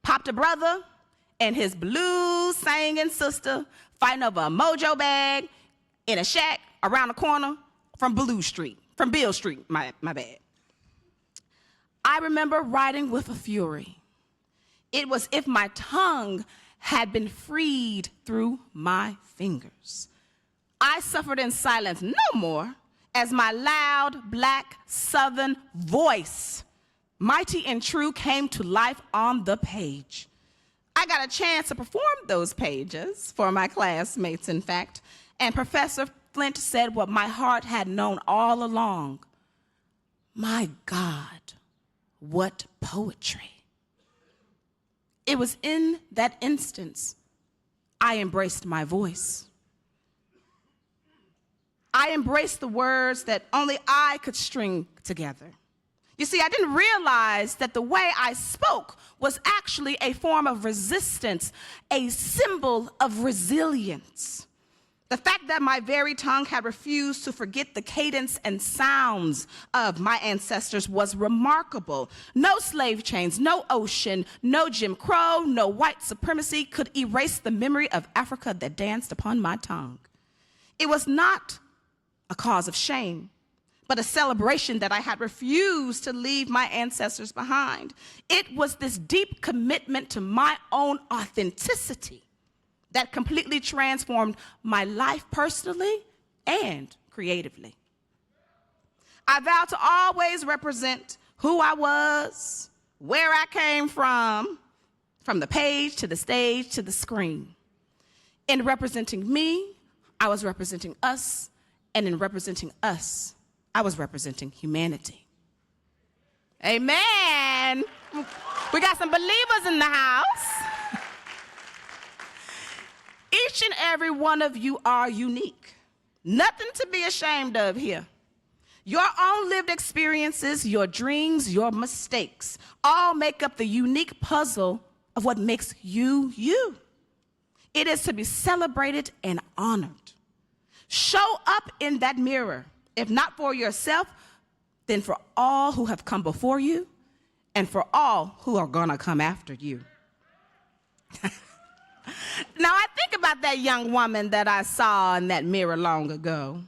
popped a brother and his blues singing sister fighting over a mojo bag in a shack around the corner from Beale Street, my bad. I remember writing with a fury. It was if my tongue had been freed through my fingers. I suffered in silence no more as my loud, black, southern voice, mighty and true, came to life on the page. I got a chance to perform those pages for my classmates, in fact, and Professor Flint said what my heart had known all along. My God, what poetry. It was in that instance I embraced my voice. I embraced the words that only I could string together. You see, I didn't realize that the way I spoke was actually a form of resistance, a symbol of resilience. The fact that my very tongue had refused to forget the cadence and sounds of my ancestors was remarkable. No slave chains, no ocean, no Jim Crow, no white supremacy could erase the memory of Africa that danced upon my tongue. It was not a cause of shame, but a celebration that I had refused to leave my ancestors behind. It was this deep commitment to my own authenticity that completely transformed my life personally and creatively. I vowed to always represent who I was, where I came from the page to the stage to the screen. In representing me, I was representing us, and in representing us, I was representing humanity. Amen. We got some believers in the house. Each and every one of you are unique. Nothing to be ashamed of here. Your own lived experiences, your dreams, your mistakes, all make up the unique puzzle of what makes you, you. It is to be celebrated and honored. Show up in that mirror, if not for yourself, then for all who have come before you and for all who are gonna come after you. Now, I think about that young woman that I saw in that mirror long ago.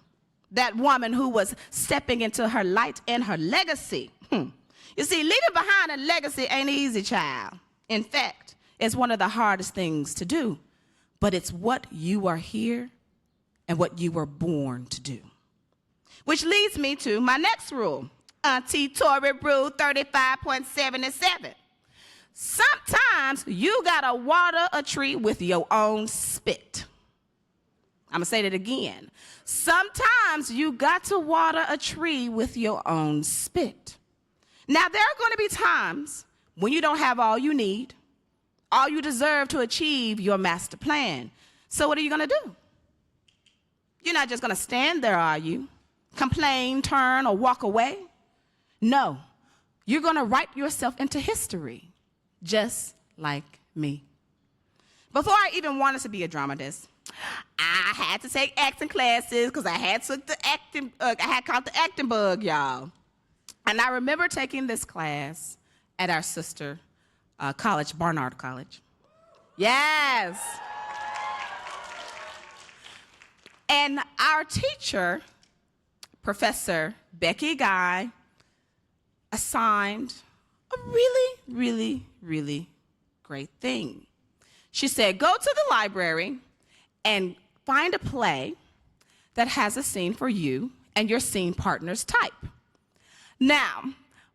That woman who was stepping into her light and her legacy. You see, leaving behind a legacy ain't easy, child. In fact, it's one of the hardest things to do. But it's what you are here and what you were born to do. Which leads me to my next rule, Auntie Tori Rule 35.77. Sometimes you gotta water a tree with your own spit. I'm gonna say that again. Sometimes you got to water a tree with your own spit. Now, there are gonna be times when you don't have all you need, all you deserve to achieve your master plan. So what are you gonna do? You're not just gonna stand there, are you? Complain, turn, or walk away? No, you're gonna write yourself into history, just like me. Before I even wanted to be a dramatist, I had to take acting classes because I had caught the acting bug, y'all. And I remember taking this class at our sister college, Barnard College. Yes. And our teacher, Professor Becky Guy, assigned a really, really, really great thing. She said, go to the library and find a play that has a scene for you and your scene partner's type. Now,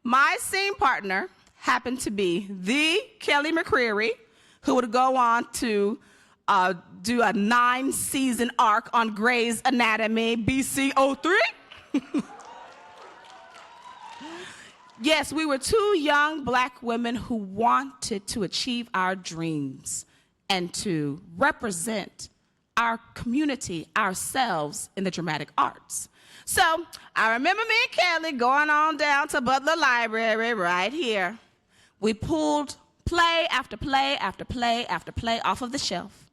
my scene partner happened to be the Kelly McCreary, who would go on to do a 9-season arc on Grey's Anatomy, BC03. Yes, we were 2 young black women who wanted to achieve our dreams and to represent our community, ourselves, in the dramatic arts. So I remember me and Kelly going on down to Butler Library right here. We pulled play after play after play after play off of the shelf,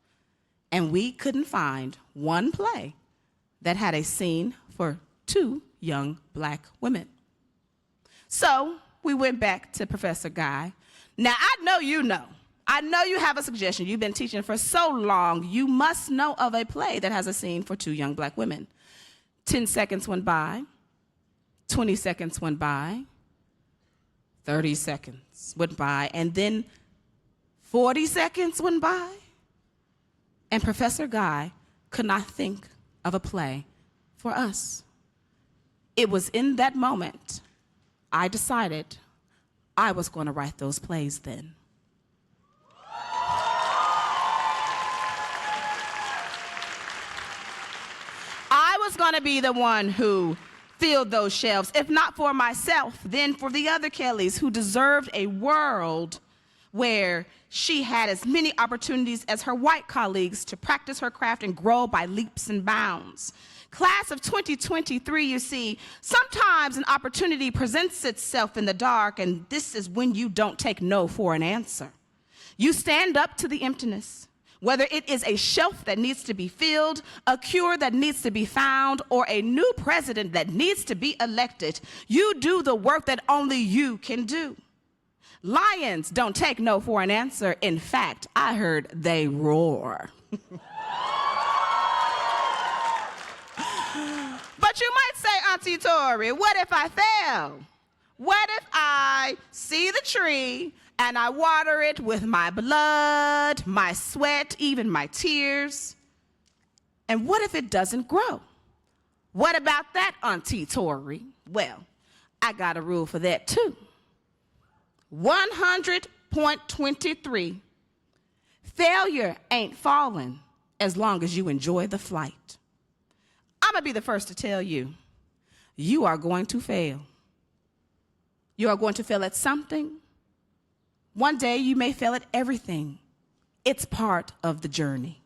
and we couldn't find one play that had a scene for 2 young black women. So we went back to Professor Guy. Now, I know you know. I know you have a suggestion. You've been teaching for so long. You must know of a play that has a scene for 2 young black women. 10 seconds went by. 20 seconds went by. 30 seconds went by. And then 40 seconds went by. And Professor Guy could not think of a play for us. It was in that moment I decided I was going to write those plays then. I was going to be the one who filled those shelves, if not for myself, then for the other Kellys who deserved a world where she had as many opportunities as her white colleagues to practice her craft and grow by leaps and bounds. Class of 2023, you see, sometimes an opportunity presents itself in the dark, and this is when you don't take no for an answer. You stand up to the emptiness, whether it is a shelf that needs to be filled, a cure that needs to be found, or a new president that needs to be elected. You do the work that only you can do. Lions don't take no for an answer. In fact, I heard they roar. But you might say, Auntie Tori, what if I fail? What if I see the tree and I water it with my blood, my sweat, even my tears? And what if it doesn't grow? What about that, Auntie Tori? Well, I got a rule for that too. 100.23. Failure ain't falling as long as you enjoy the flight. I'm gonna be the first to tell you, you are going to fail. You are going to fail at something. One day you may fail at everything. It's part of the journey.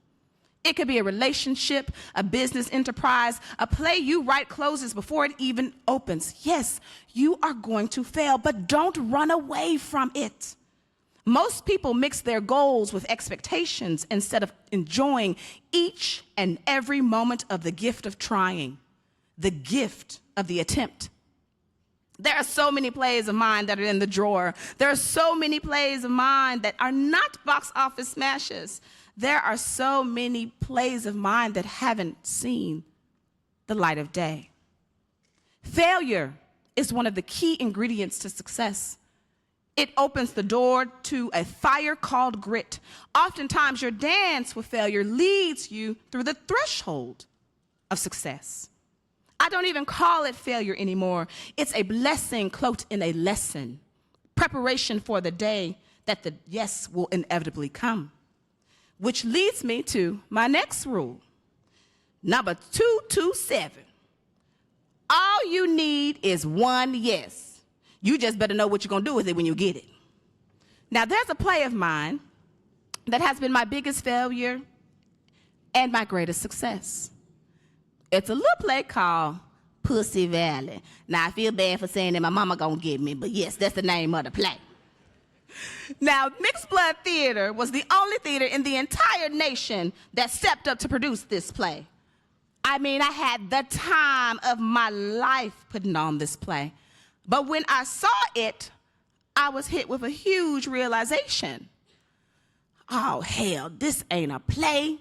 It could be a relationship, a business enterprise, a play you write closes before it even opens. Yes, you are going to fail, but don't run away from it. Most people mix their goals with expectations instead of enjoying each and every moment of the gift of trying, the gift of the attempt. There are so many plays of mine that are in the drawer. There are so many plays of mine that are not box office smashes. There are so many plays of mine that haven't seen the light of day. Failure is one of the key ingredients to success. It opens the door to a fire called grit. Oftentimes, your dance with failure leads you through the threshold of success. I don't even call it failure anymore. It's a blessing cloaked in a lesson, preparation for the day that the yes will inevitably come. Which leads me to my next rule, number 227. All you need is one yes. You just better know what you're going to do with it when you get it. Now, there's a play of mine that has been my biggest failure and my greatest success. It's a little play called Pussy Valley. Now, I feel bad for saying that my mama going to get me, but yes, that's the name of the play. Now, Mixed Blood Theater was the only theater in the entire nation that stepped up to produce this play. I mean, I had the time of my life putting on this play. But when I saw it, I was hit with a huge realization. Oh, hell, this ain't a play.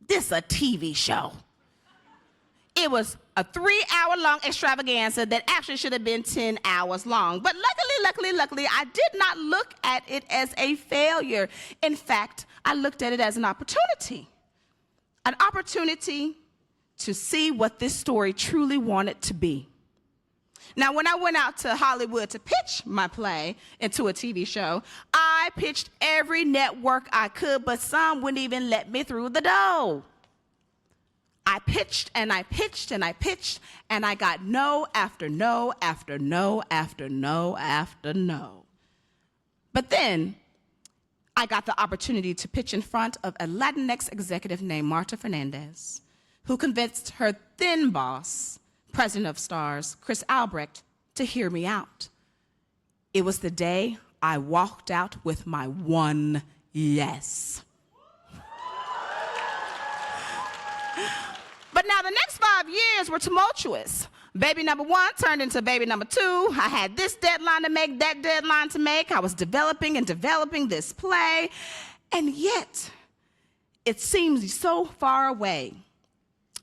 This a TV show. It was a 3-hour-long extravaganza that actually should have been 10 hours long. But luckily, I did not look at it as a failure. In fact, I looked at it as an opportunity to see what this story truly wanted to be. Now, when I went out to Hollywood to pitch my play into a TV show, I pitched every network I could, but some wouldn't even let me through the door. I pitched and I pitched and I pitched, and I got no after no after no after no after no. But then I got the opportunity to pitch in front of a Latinx executive named Marta Fernandez, who convinced her then boss, president of Stars, Chris Albrecht, to hear me out. It was the day I walked out with my one yes. But now the next 5 years were tumultuous. Baby number one turned into baby number two. I had this deadline to make, that deadline to make. I was developing and developing this play. And yet, it seems so far away.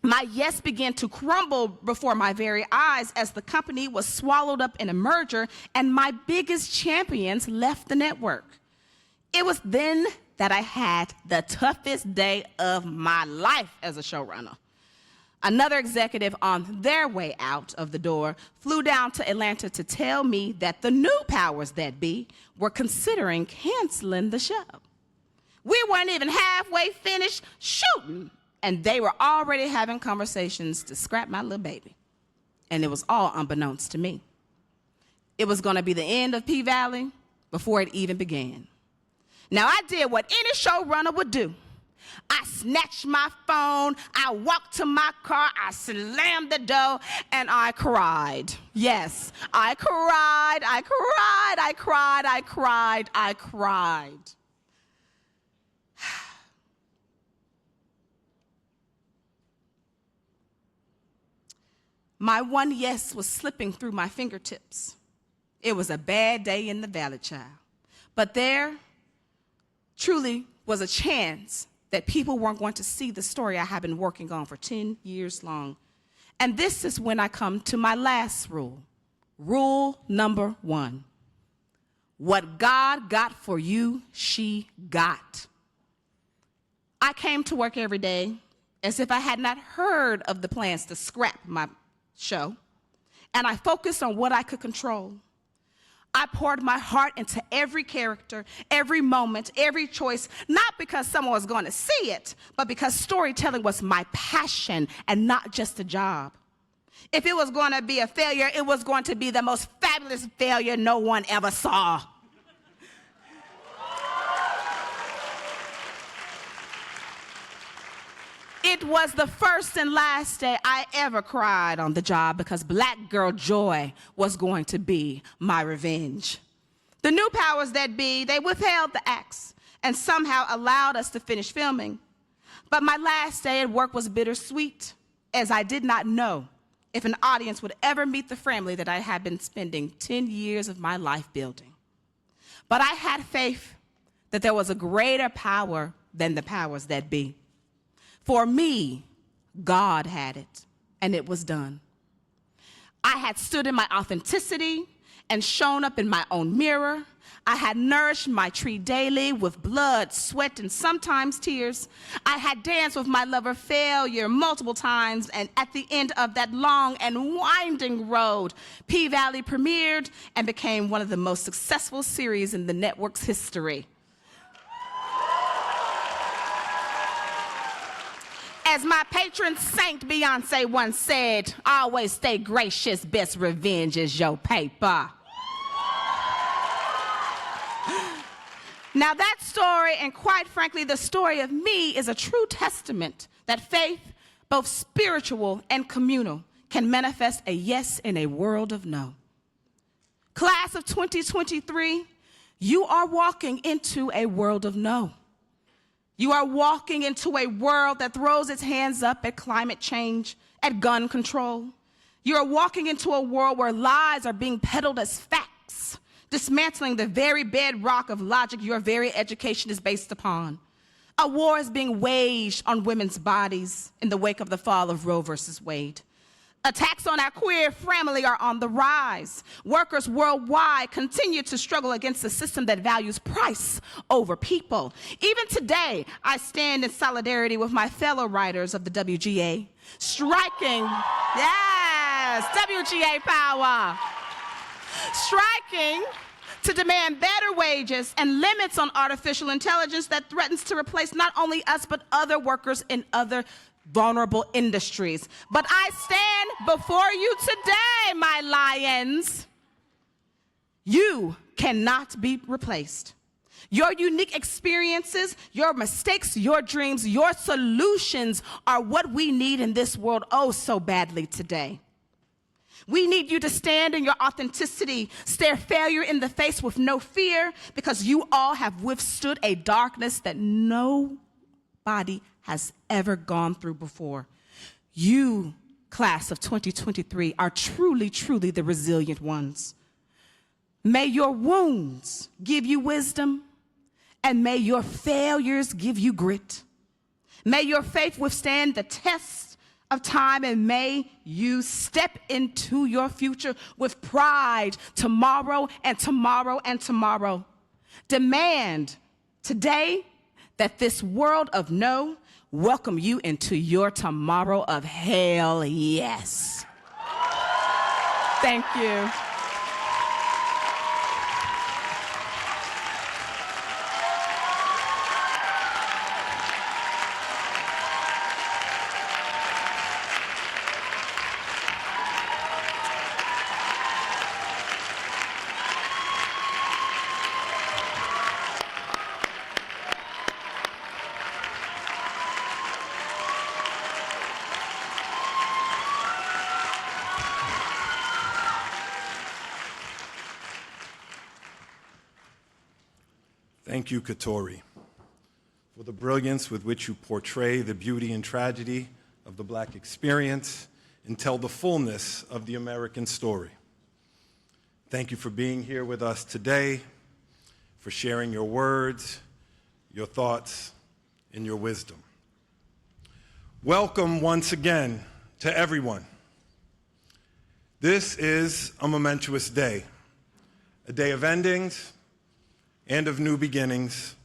My yes began to crumble before my very eyes as the company was swallowed up in a merger and my biggest champions left the network. It was then that I had the toughest day of my life as a showrunner. Another executive on their way out of the door flew down to Atlanta to tell me that the new powers that be were considering canceling the show. We weren't even halfway finished shooting, and they were already having conversations to scrap my little baby. And it was all unbeknownst to me. It was going to be the end of P-Valley before it even began. Now, I did what any showrunner would do. I snatched my phone, I walked to my car, I slammed the door, and I cried. Yes, I cried, I cried, I cried, I cried, I cried. My one yes was slipping through my fingertips. It was a bad day in the Valley, child. But there truly was a chance that people weren't going to see the story I have been working on for 10 years long. And this is when I come to my last rule. Rule number 1. What God got for you, she got. I came to work every day as if I had not heard of the plans to scrap my show, and I focused on what I could control. I poured my heart into every character, every moment, every choice, not because someone was going to see it, but because storytelling was my passion and not just a job. If it was going to be a failure, it was going to be the most fabulous failure no one ever saw. It was the first and last day I ever cried on the job because Black Girl Joy was going to be my revenge. The new powers that be, they withheld the axe and somehow allowed us to finish filming. But my last day at work was bittersweet, as I did not know if an audience would ever meet the family that I had been spending 10 years of my life building. But I had faith that there was a greater power than the powers that be. For me, God had it, and it was done. I had stood in my authenticity and shown up in my own mirror. I had nourished my tree daily with blood, sweat, and sometimes tears. I had danced with my lover failure multiple times, and at the end of that long and winding road, P-Valley premiered and became one of the most successful series in the network's history. As my patron saint Beyonce once said, always stay gracious, best revenge is your paper. Now that story, and quite frankly, the story of me, is a true testament that faith, both spiritual and communal, can manifest a yes in a world of no. Class of 2023, you are walking into a world of no. You are walking into a world that throws its hands up at climate change, at gun control. You are walking into a world where lies are being peddled as facts, dismantling the very bedrock of logic your very education is based upon. A war is being waged on women's bodies in the wake of the fall of Roe versus Wade. Attacks on our queer family are on the rise. Workers worldwide continue to struggle against a system that values price over people. Even today, I stand in solidarity with my fellow writers of the WGA, striking, yes, WGA power, striking to demand better wages and limits on artificial intelligence that threatens to replace not only us, but other workers in other vulnerable industries. But I stand before you today, my lions. You cannot be replaced. Your unique experiences, your mistakes, your dreams, your solutions are what we need in this world oh so badly today. We need you to stand in your authenticity, stare failure in the face with no fear, because you all have withstood a darkness that nobody has ever gone through before. You, class of 2023, are truly, truly the resilient ones. May your wounds give you wisdom, and may your failures give you grit. May your faith withstand the test of time, and may you step into your future with pride tomorrow and tomorrow and tomorrow. Demand today that this world of no welcome you into your tomorrow of hell yes. Thank you.
Thank you, Katori, for the brilliance with which you portray the beauty and tragedy of the Black experience and tell the fullness of the American story. Thank you for being here with us today, for sharing your words, your thoughts, and your wisdom. Welcome once again to everyone. This is a momentous day, a day of endings, and of new beginnings,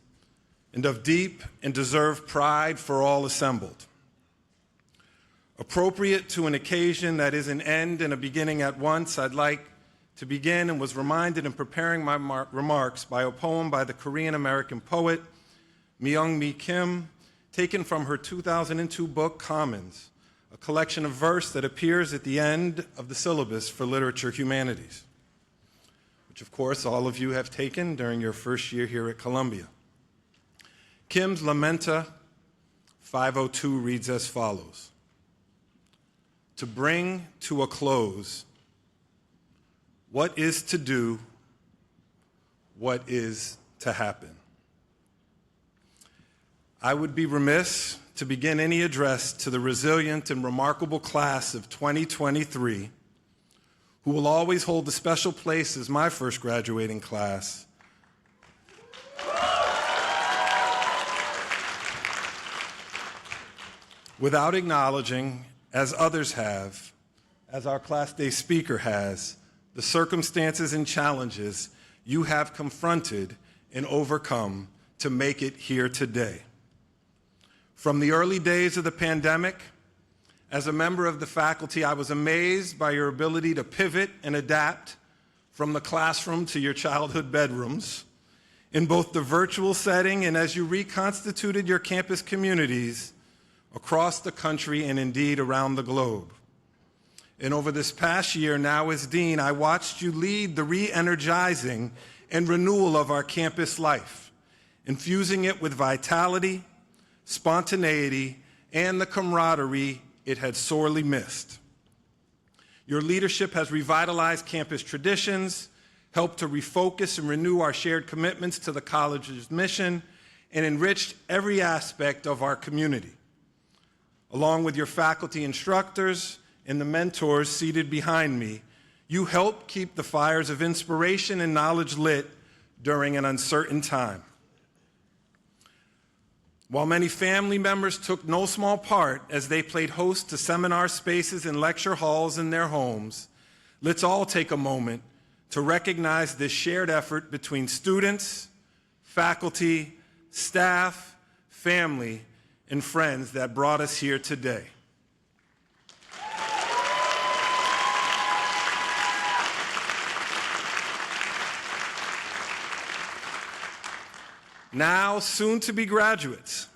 and of deep and deserved pride for all assembled. Appropriate to an occasion that is an end and a beginning at once, I'd like to begin and was reminded in preparing my remarks by a poem by the Korean-American poet Myung-Mi Kim, taken from her 2002 book, Commons, a collection of verse that appears at the end of the syllabus for literature humanities, which of course all of you have taken during your first year here at Columbia. Kim's Lamenta 502 reads as follows: to bring to a close what is to do, what is to happen. I would be remiss to begin any address to the resilient and remarkable class of 2023, who will always hold a special place as my first graduating class, without acknowledging, as others have, as our Class Day speaker has, the circumstances and challenges you have confronted and overcome to make it here today. From the early days of the pandemic, as a member of the faculty, I was amazed by your ability to pivot and adapt from the classroom to your childhood bedrooms in both the virtual setting and as you reconstituted your campus communities across the country and indeed around the globe. And over this past year, now as dean, I watched you lead the re-energizing and renewal of our campus life, infusing it with vitality, spontaneity, and the camaraderie it had sorely missed. Your leadership has revitalized campus traditions, helped to refocus and renew our shared commitments to the college's mission, and enriched every aspect of our community. Along with your faculty instructors and the mentors seated behind me, you helped keep the fires of inspiration and knowledge lit during an uncertain time. While many family members took no small part as they played host to seminar spaces and lecture halls in their homes, let's all take a moment to recognize this shared effort between students, faculty, staff, family, and friends that brought us here today. Now, soon-to-be graduates,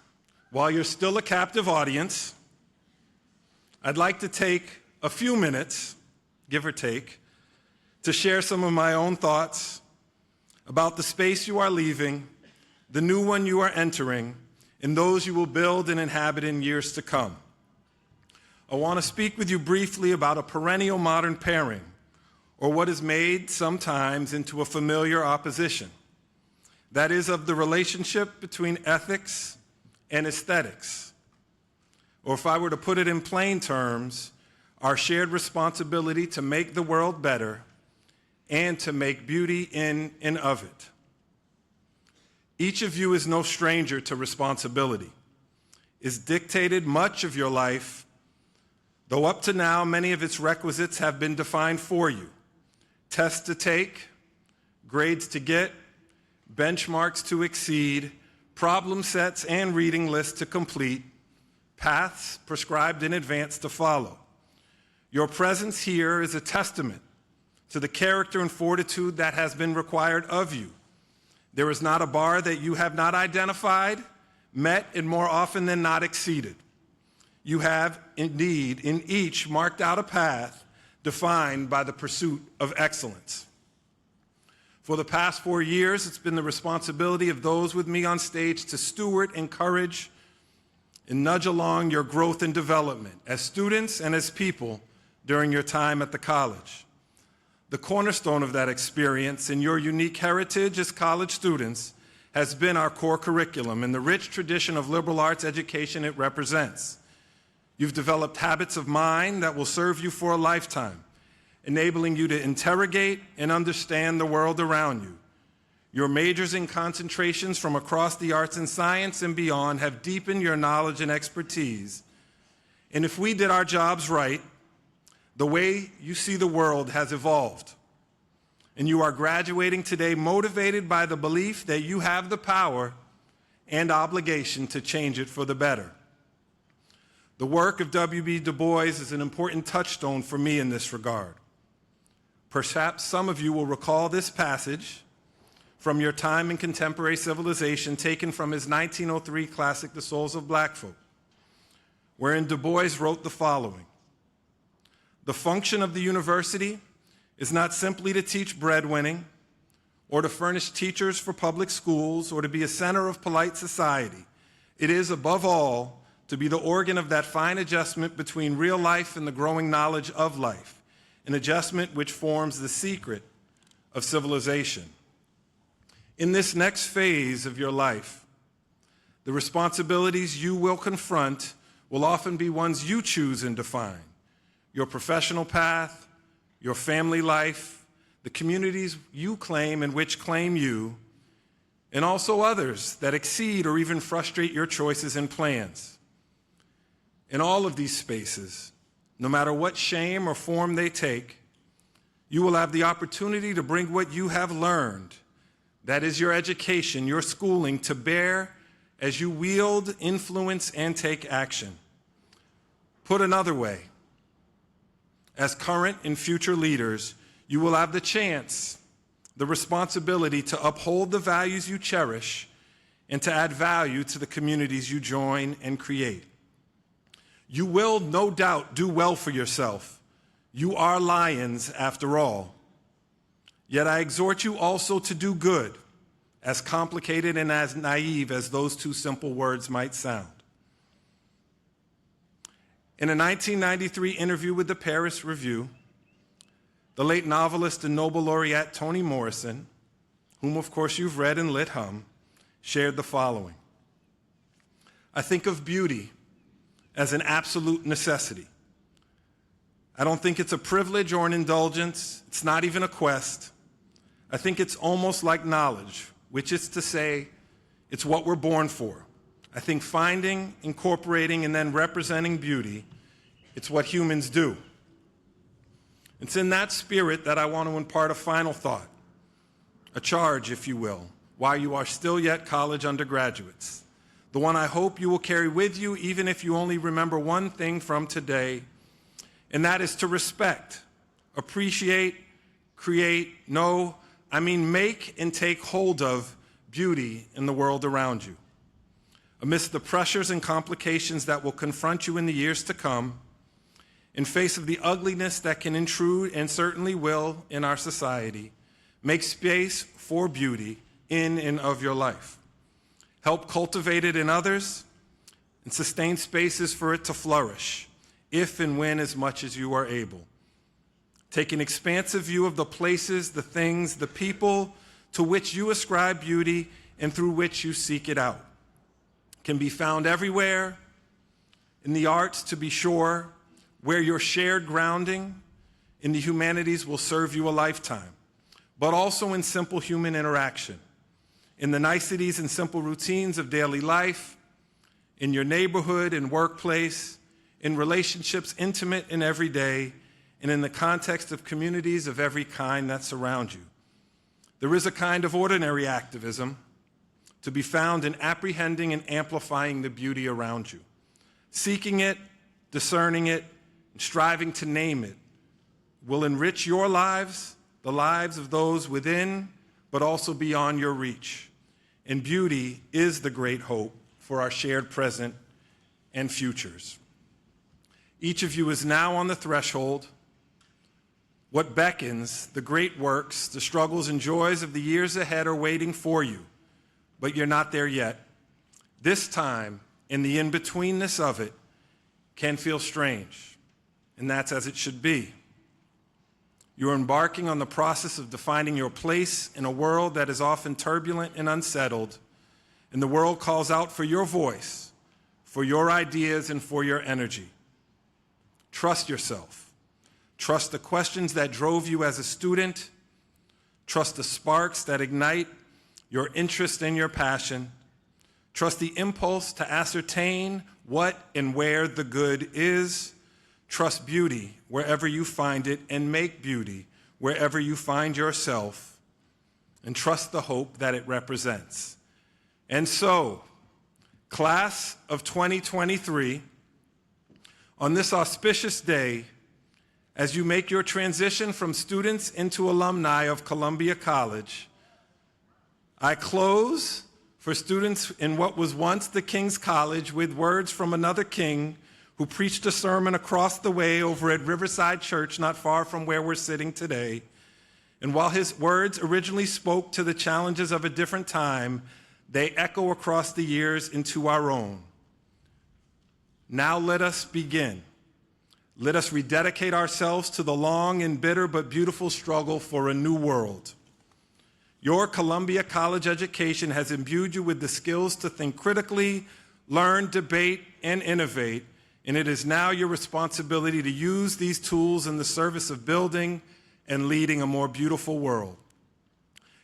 while you're still a captive audience, I'd like to take a few minutes, give or take, to share some of my own thoughts about the space you are leaving, the new one you are entering, and those you will build and inhabit in years to come. I want to speak with you briefly about a perennial modern pairing, or what is made sometimes into a familiar opposition. That is, of the relationship between ethics and aesthetics. Or if I were to put it in plain terms, our shared responsibility to make the world better and to make beauty in and of it. Each of you is no stranger to responsibility. It's dictated much of your life, though up to now many of its requisites have been defined for you. Tests to take, grades to get, benchmarks to exceed, problem sets and reading lists to complete, paths prescribed in advance to follow. Your presence here is a testament to the character and fortitude that has been required of you. There is not a bar that you have not identified, met, and more often than not exceeded. You have indeed in each marked out a path defined by the pursuit of excellence. For the past 4 years, it's been the responsibility of those with me on stage to steward, encourage, and nudge along your growth and development as students and as people during your time at the college. The cornerstone of that experience and your unique heritage as college students has been our core curriculum and the rich tradition of liberal arts education it represents. You've developed habits of mind that will serve you for a lifetime, enabling you to interrogate and understand the world around you. Your majors and concentrations from across the arts and science and beyond have deepened your knowledge and expertise. And if we did our jobs right, the way you see the world has evolved. And you are graduating today motivated by the belief that you have the power and obligation to change it for the better. The work of W.B. Du Bois is an important touchstone for me in this regard. Perhaps some of you will recall this passage from your time in contemporary civilization taken from his 1903 classic, The Souls of Black Folk, wherein Du Bois wrote the following: "The function of the university is not simply to teach breadwinning or to furnish teachers for public schools or to be a center of polite society. It is, above all, to be the organ of that fine adjustment between real life and the growing knowledge of life, an adjustment which forms the secret of civilization." In this next phase of your life, the responsibilities you will confront will often be ones you choose and define. Your professional path, your family life, the communities you claim and which claim you, and also others that exceed or even frustrate your choices and plans. In all of these spaces, no matter what shame or form they take, you will have the opportunity to bring what you have learned, that is your education, your schooling, to bear as you wield, influence, and take action. Put another way, as current and future leaders, you will have the chance, the responsibility to uphold the values you cherish and to add value to the communities you join and create. You will, no doubt, do well for yourself. You are lions, after all. Yet I exhort you also to do good, as complicated and as naive as those two simple words might sound. In a 1993 interview with the Paris Review, the late novelist and Nobel laureate Toni Morrison, whom of course you've read and lit hum, shared the following: "I think of beauty as an absolute necessity. I don't think it's a privilege or an indulgence. It's not even a quest. I think it's almost like knowledge, which is to say, it's what we're born for. I think finding, incorporating, and then representing beauty, it's what humans do." It's in that spirit that I want to impart a final thought, a charge, if you will, while you are still yet college undergraduates. The one I hope you will carry with you, even if you only remember one thing from today, and that is to respect, appreciate, create, make and take hold of beauty in the world around you. Amidst the pressures and complications that will confront you in the years to come, in face of the ugliness that can intrude and certainly will in our society, make space for beauty in and of your life. Help cultivate it in others and sustain spaces for it to flourish if and when as much as you are able. Take an expansive view of the places, the things, the people to which you ascribe beauty and through which you seek it out. It can be found everywhere, in the arts to be sure, where your shared grounding in the humanities will serve you a lifetime, but also in simple human interaction, in the niceties and simple routines of daily life, in your neighborhood and workplace, in relationships intimate and everyday, and in the context of communities of every kind that surround you. There is a kind of ordinary activism to be found in apprehending and amplifying the beauty around you, seeking it, discerning it, and striving to name it will enrich your lives, the lives of those within, but also beyond your reach. And beauty is the great hope for our shared present and futures. Each of you is now on the threshold. What beckons, the great works, the struggles and joys of the years ahead are waiting for you, but you're not there yet. This time, and the in-betweenness of it, can feel strange, and that's as it should be. You're embarking on the process of defining your place in a world that is often turbulent and unsettled, and the world calls out for your voice, for your ideas, and for your energy. Trust yourself. Trust the questions that drove you as a student. Trust the sparks that ignite your interest and your passion. Trust the impulse to ascertain what and where the good is. Trust beauty wherever you find it, and make beauty wherever you find yourself. And trust the hope that it represents. And so, class of 2023, on this auspicious day, as you make your transition from students into alumni of Columbia College, I close for students in what was once the King's College with words from another king who preached a sermon across the way over at Riverside Church, not far from where we're sitting today. And while his words originally spoke to the challenges of a different time, they echo across the years into our own. Now let us begin. Let us rededicate ourselves to the long and bitter but beautiful struggle for a new world. Your Columbia College education has imbued you with the skills to think critically, learn, debate, and innovate, and it is now your responsibility to use these tools in the service of building and leading a more beautiful world.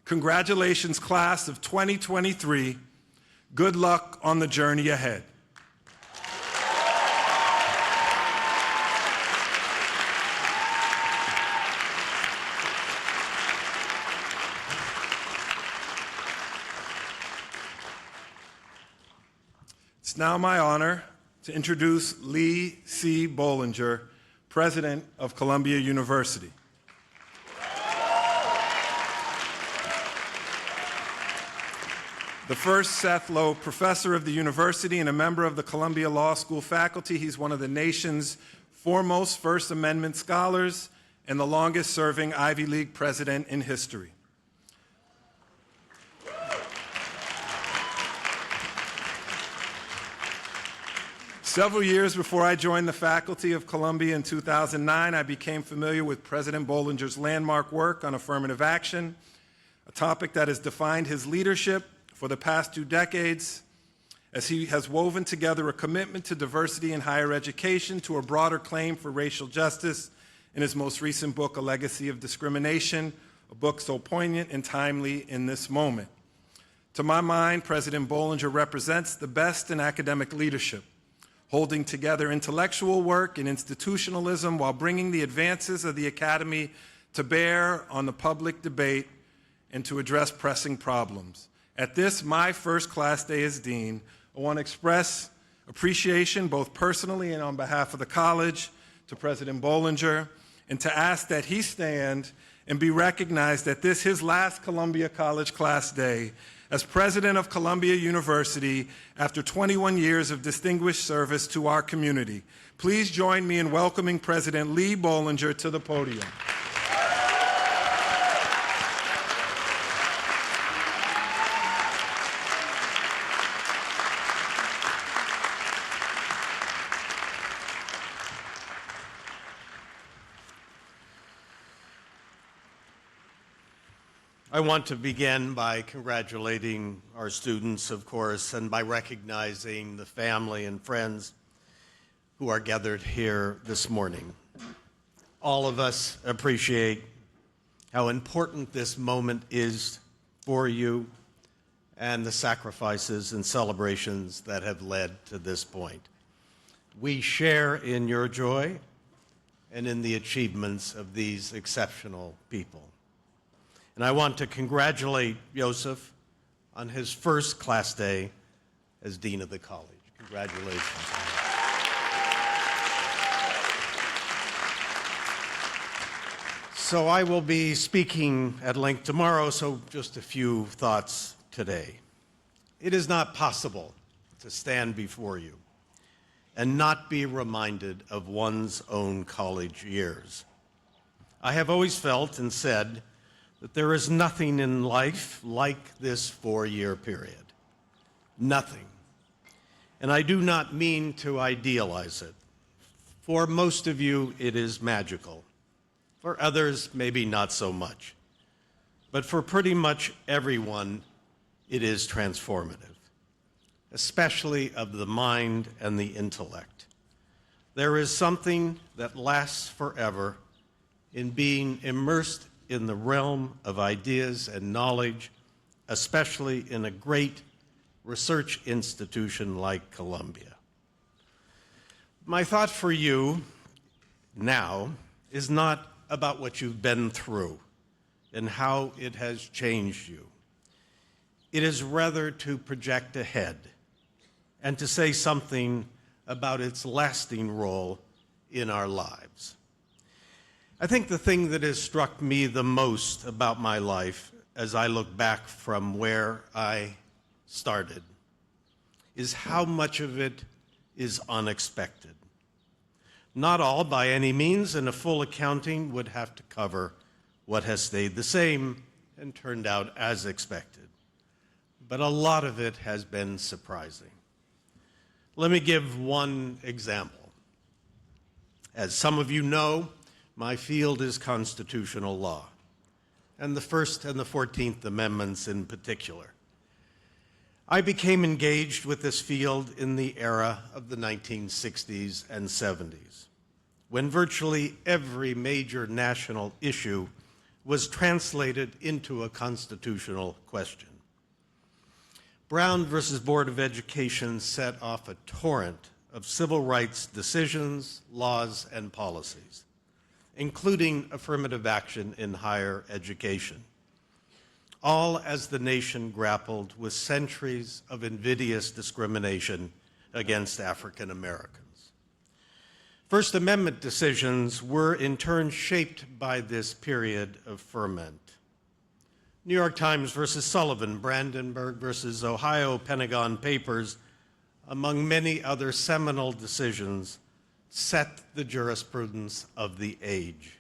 Congratulations, class of 2023. Good luck on the journey ahead. It's now my honor to introduce Lee C. Bollinger, President of Columbia University. The first Seth Lowe Professor of the university and a member of the Columbia Law School faculty, he's one of the nation's foremost First Amendment scholars and the longest-serving Ivy League president in history. Several years before I joined the faculty of Columbia in 2009, I became familiar with President Bollinger's landmark work on affirmative action, a topic that has defined his leadership for the past 2 decades, as he has woven together a commitment to diversity in higher education to a broader claim for racial justice in his most recent book, A Legacy of Discrimination, a book so poignant and timely in this moment. To my mind, President Bollinger represents the best in academic leadership, holding together intellectual work and institutionalism while bringing the advances of the academy to bear on the public debate and to address pressing problems. At this, my first class day as dean, I want to express appreciation both personally and on behalf of the college to President Bollinger, and to ask that he stand and be recognized at this, his last Columbia College class day, as president of Columbia University after 21 years of distinguished service to our community. Please join me in welcoming President Lee Bollinger to the podium.
I want to begin by congratulating our students, of course, and by recognizing the family and friends who are gathered here this morning. All of us appreciate how important this moment is for you and the sacrifices and celebrations that have led to this point. We share in your joy and in the achievements of these exceptional people. And I want to congratulate Joseph on his first class day as Dean of the College. Congratulations. So I will be speaking at length tomorrow, so just a few thoughts today. It is not possible to stand before you and not be reminded of one's own college years. I have always felt and said that there is nothing in life like this 4-year period. Nothing. And I do not mean to idealize it. For most of you, it is magical. For others, maybe not so much. But for pretty much everyone, it is transformative, especially of the mind and the intellect. There is something that lasts forever in being immersed in the realm of ideas and knowledge, especially in a great research institution like Columbia. My thought for you now is not about what you've been through and how it has changed you. It is rather to project ahead and to say something about its lasting role in our lives. I think the thing that has struck me the most about my life as I look back from where I started is how much of it is unexpected. Not all by any means, and a full accounting would have to cover what has stayed the same and turned out as expected. But a lot of it has been surprising. Let me give one example. As some of you know, my field is constitutional law, and the First and the 14th Amendments in particular. I became engaged with this field in the era of the 1960s and 70s, when virtually every major national issue was translated into a constitutional question. Brown versus Board of Education set off a torrent of civil rights decisions, laws, and policies, including affirmative action in higher education, all as the nation grappled with centuries of invidious discrimination against African Americans. First Amendment decisions were in turn shaped by this period of ferment. New York Times versus Sullivan, Brandenburg versus Ohio Pentagon Papers, among many other seminal decisions, set the jurisprudence of the age.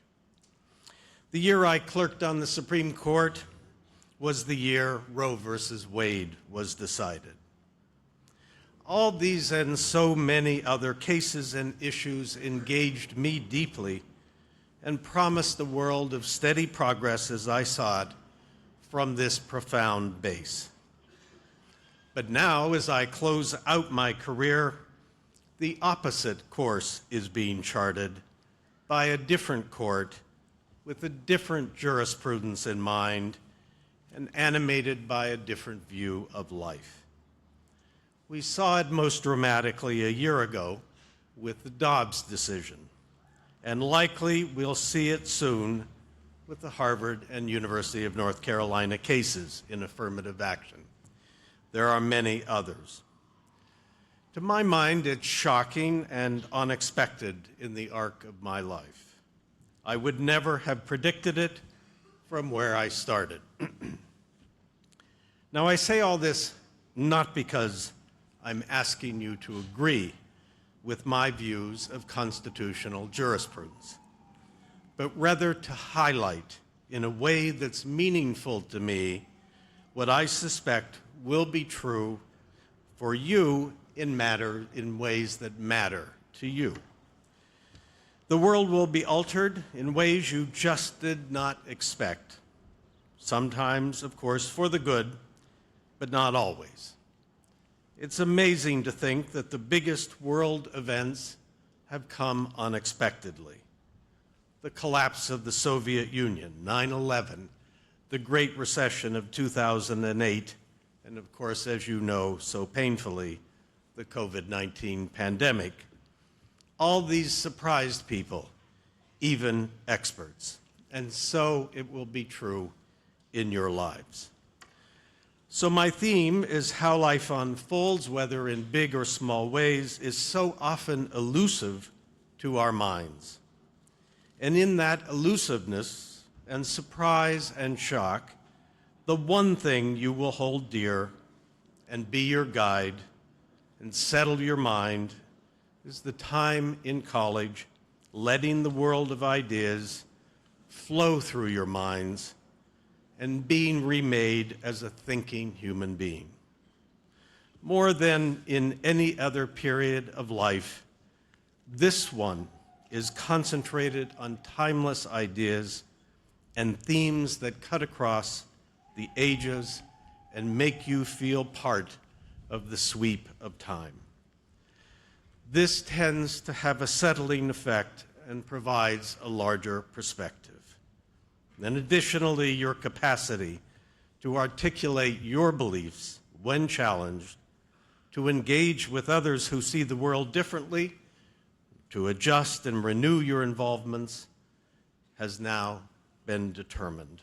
The year I clerked on the Supreme Court was the year Roe versus Wade was decided. All these and so many other cases and issues engaged me deeply and promised a world of steady progress as I saw it from this profound base. But now, as I close out my career, the opposite course is being charted by a different court with a different jurisprudence in mind and animated by a different view of life. We saw it most dramatically a year ago with the Dobbs decision, and likely we'll see it soon with the Harvard and University of North Carolina cases in affirmative action. There are many others. To my mind, it's shocking and unexpected in the arc of my life. I would never have predicted it from where I started. Now, I say all this not because I'm asking you to agree with my views of constitutional jurisprudence, but rather to highlight in a way that's meaningful to me what I suspect will be true for you in ways that matter to you. The world will be altered in ways you just did not expect. sometimes, of course, for the good, but not always. It's amazing to think that the biggest world events have come unexpectedly. The collapse of the Soviet Union, 9/11, the Great Recession of 2008, and of course, as you know so painfully, the COVID-19 pandemic. All these surprised people, even experts, and so it will be true in your lives. So my theme is how life unfolds, whether in big or small ways, is so often elusive to our minds. And in that elusiveness and surprise and shock, the one thing you will hold dear and be your guide and settle your mind is the time in college, letting the world of ideas flow through your minds and being remade as a thinking human being. More than in any other period of life, this one is concentrated on timeless ideas and themes that cut across the ages and make you feel part of the sweep of time. This tends to have a settling effect and provides a larger perspective. And additionally, your capacity to articulate your beliefs when challenged, to engage with others who see the world differently, to adjust and renew your involvements, has now been determined.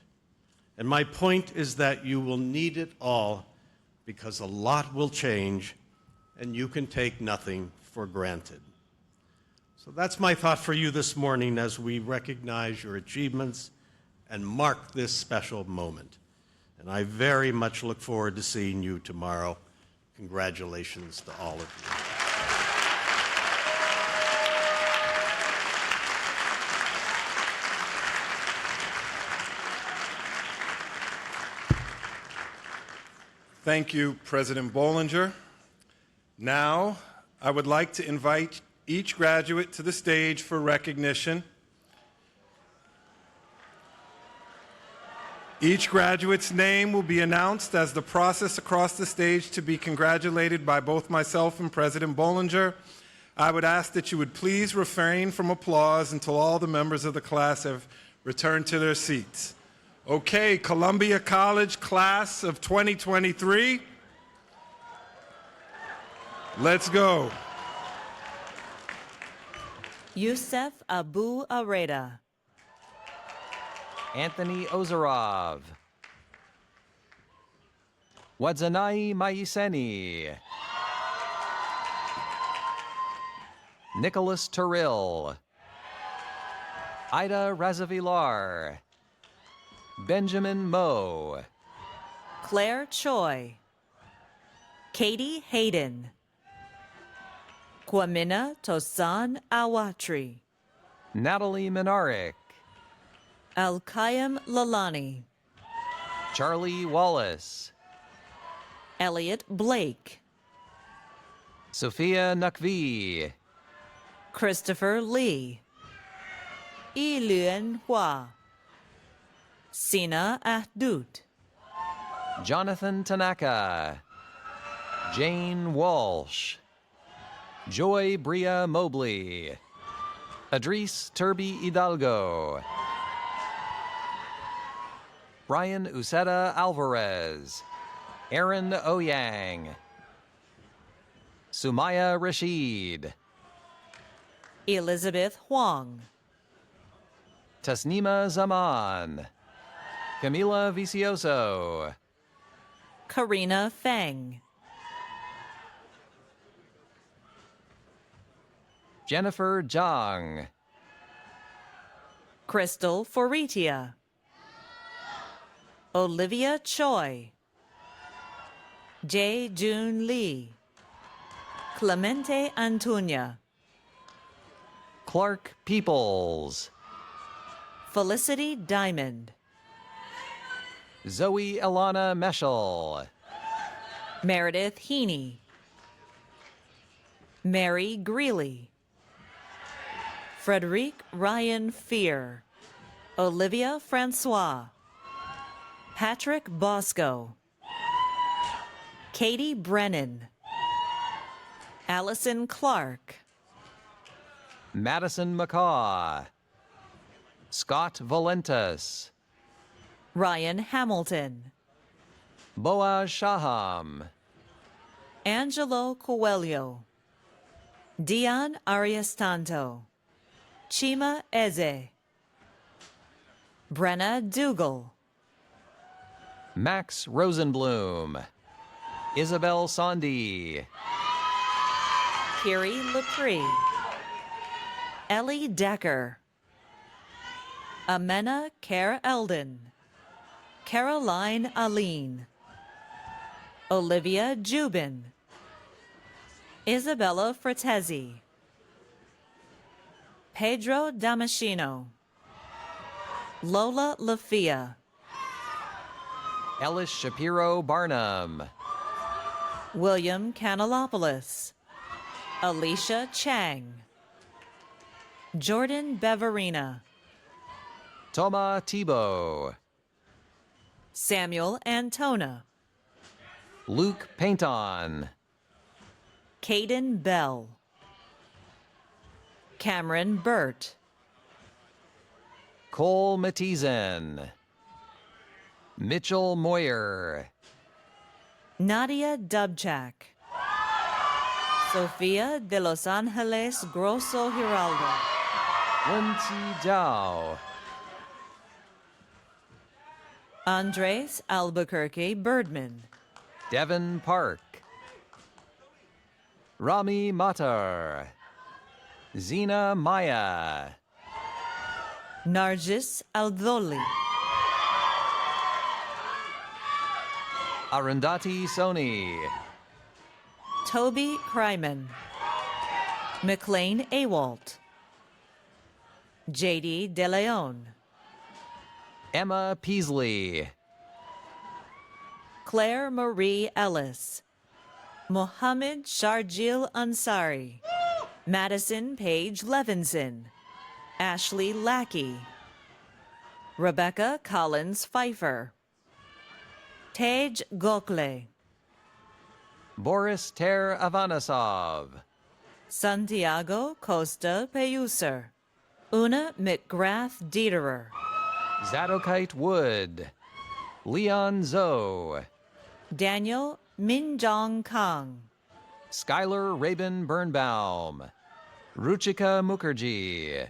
And my point is that you will need it all because a lot will change and you can take nothing for granted. So that's my thought for you this morning as we recognize your achievements and mark this special moment. And I very much look forward to seeing you tomorrow. Congratulations to all of you.
Thank you, President Bollinger. Now, I would like to invite each graduate to the stage for recognition. Each graduate's name will be announced as the process across the stage to be congratulated by both myself and President Bollinger. I would ask that you would please refrain from applause until all the members of the class have returned to their seats. Okay, Columbia College class of 2023. Let's go.
Yusef Abu Areda.
Anthony Ozarov. Wadzanai Maiseni. Nicholas Turrill. Ida Razavilar. Benjamin Moe.
Claire Choi. Katie Hayden. Kwamina Tosan Awatri.
Natalie Minarik.
Al-Qayyum Lalani.
Charlie Wallace.
Elliot Blake.
Sophia Nakvi.
Christopher Lee. Yilun Hua. Sina Ahdut.
Jonathan Tanaka. Jane Walsh. Joy Bria Mobley. Adris Turbi Hidalgo. Brian Uceda Alvarez. Aaron Oyang. Sumaya Rashid.
Elizabeth Huang.
Tasnima Zaman. Camila Vicioso.
Karina Feng.
Jennifer Zhang.
Crystal Foritia. Olivia Choi. Jae Jun Lee. Clemente Antuña.
Clark Peoples.
Felicity Diamond.
Zoe Elana Meschel.
Meredith Heaney. Mary Greeley. Frederic Ryan Fear. Olivia Francois. Patrick Bosco, Katie Brennan, Allison Clark,
Madison McCaw, Scott Valentis,
Ryan Hamilton,
Boaz Shaham,
Angelo Coelho, Dion Ariastanto, Chima Eze, Brenna Dougal,
Max Rosenblum, Isabel Sondi,
Kiri Lepre, Ellie Decker, Amena Kerr Eldon, Caroline Aline, Olivia Jubin, Isabella Fratesi, Pedro Damasceno, Lola Lafia,
Ellis Shapiro Barnum,
William Canelopoulos, Alicia Chang, Jordan Beverina,
Toma Tebow,
Samuel Antona,
Luke Painton,
Caden Bell, Cameron Burt,
Cole Matisen, Mitchell Moyer,
Nadia Dubchak, Sofia de Los Angeles Grosso Giraldo,
Wenqi Zhao,
Andres Albuquerque Birdman,
Devin Park, Rami Matar, Zena Maya,
Nargis Aldoli,
Arundhati Soni,
Toby Kryman, McLean Awalt, JD De Leon,
Emma Peasley,
Claire Marie Ellis, Mohammed Sharjil Ansari, Madison Paige Levinson, Ashley Lackey, Rebecca Collins Pfeiffer, Tej Gokle,
Boris Ter Avanasov,
Santiago Costa Peuser, Una McGrath Dieterer,
Zadokite Wood, Leon Zoe,
Daniel Minjong Kang,
Skylar Rabin Birnbaum, Ruchika Mukherjee,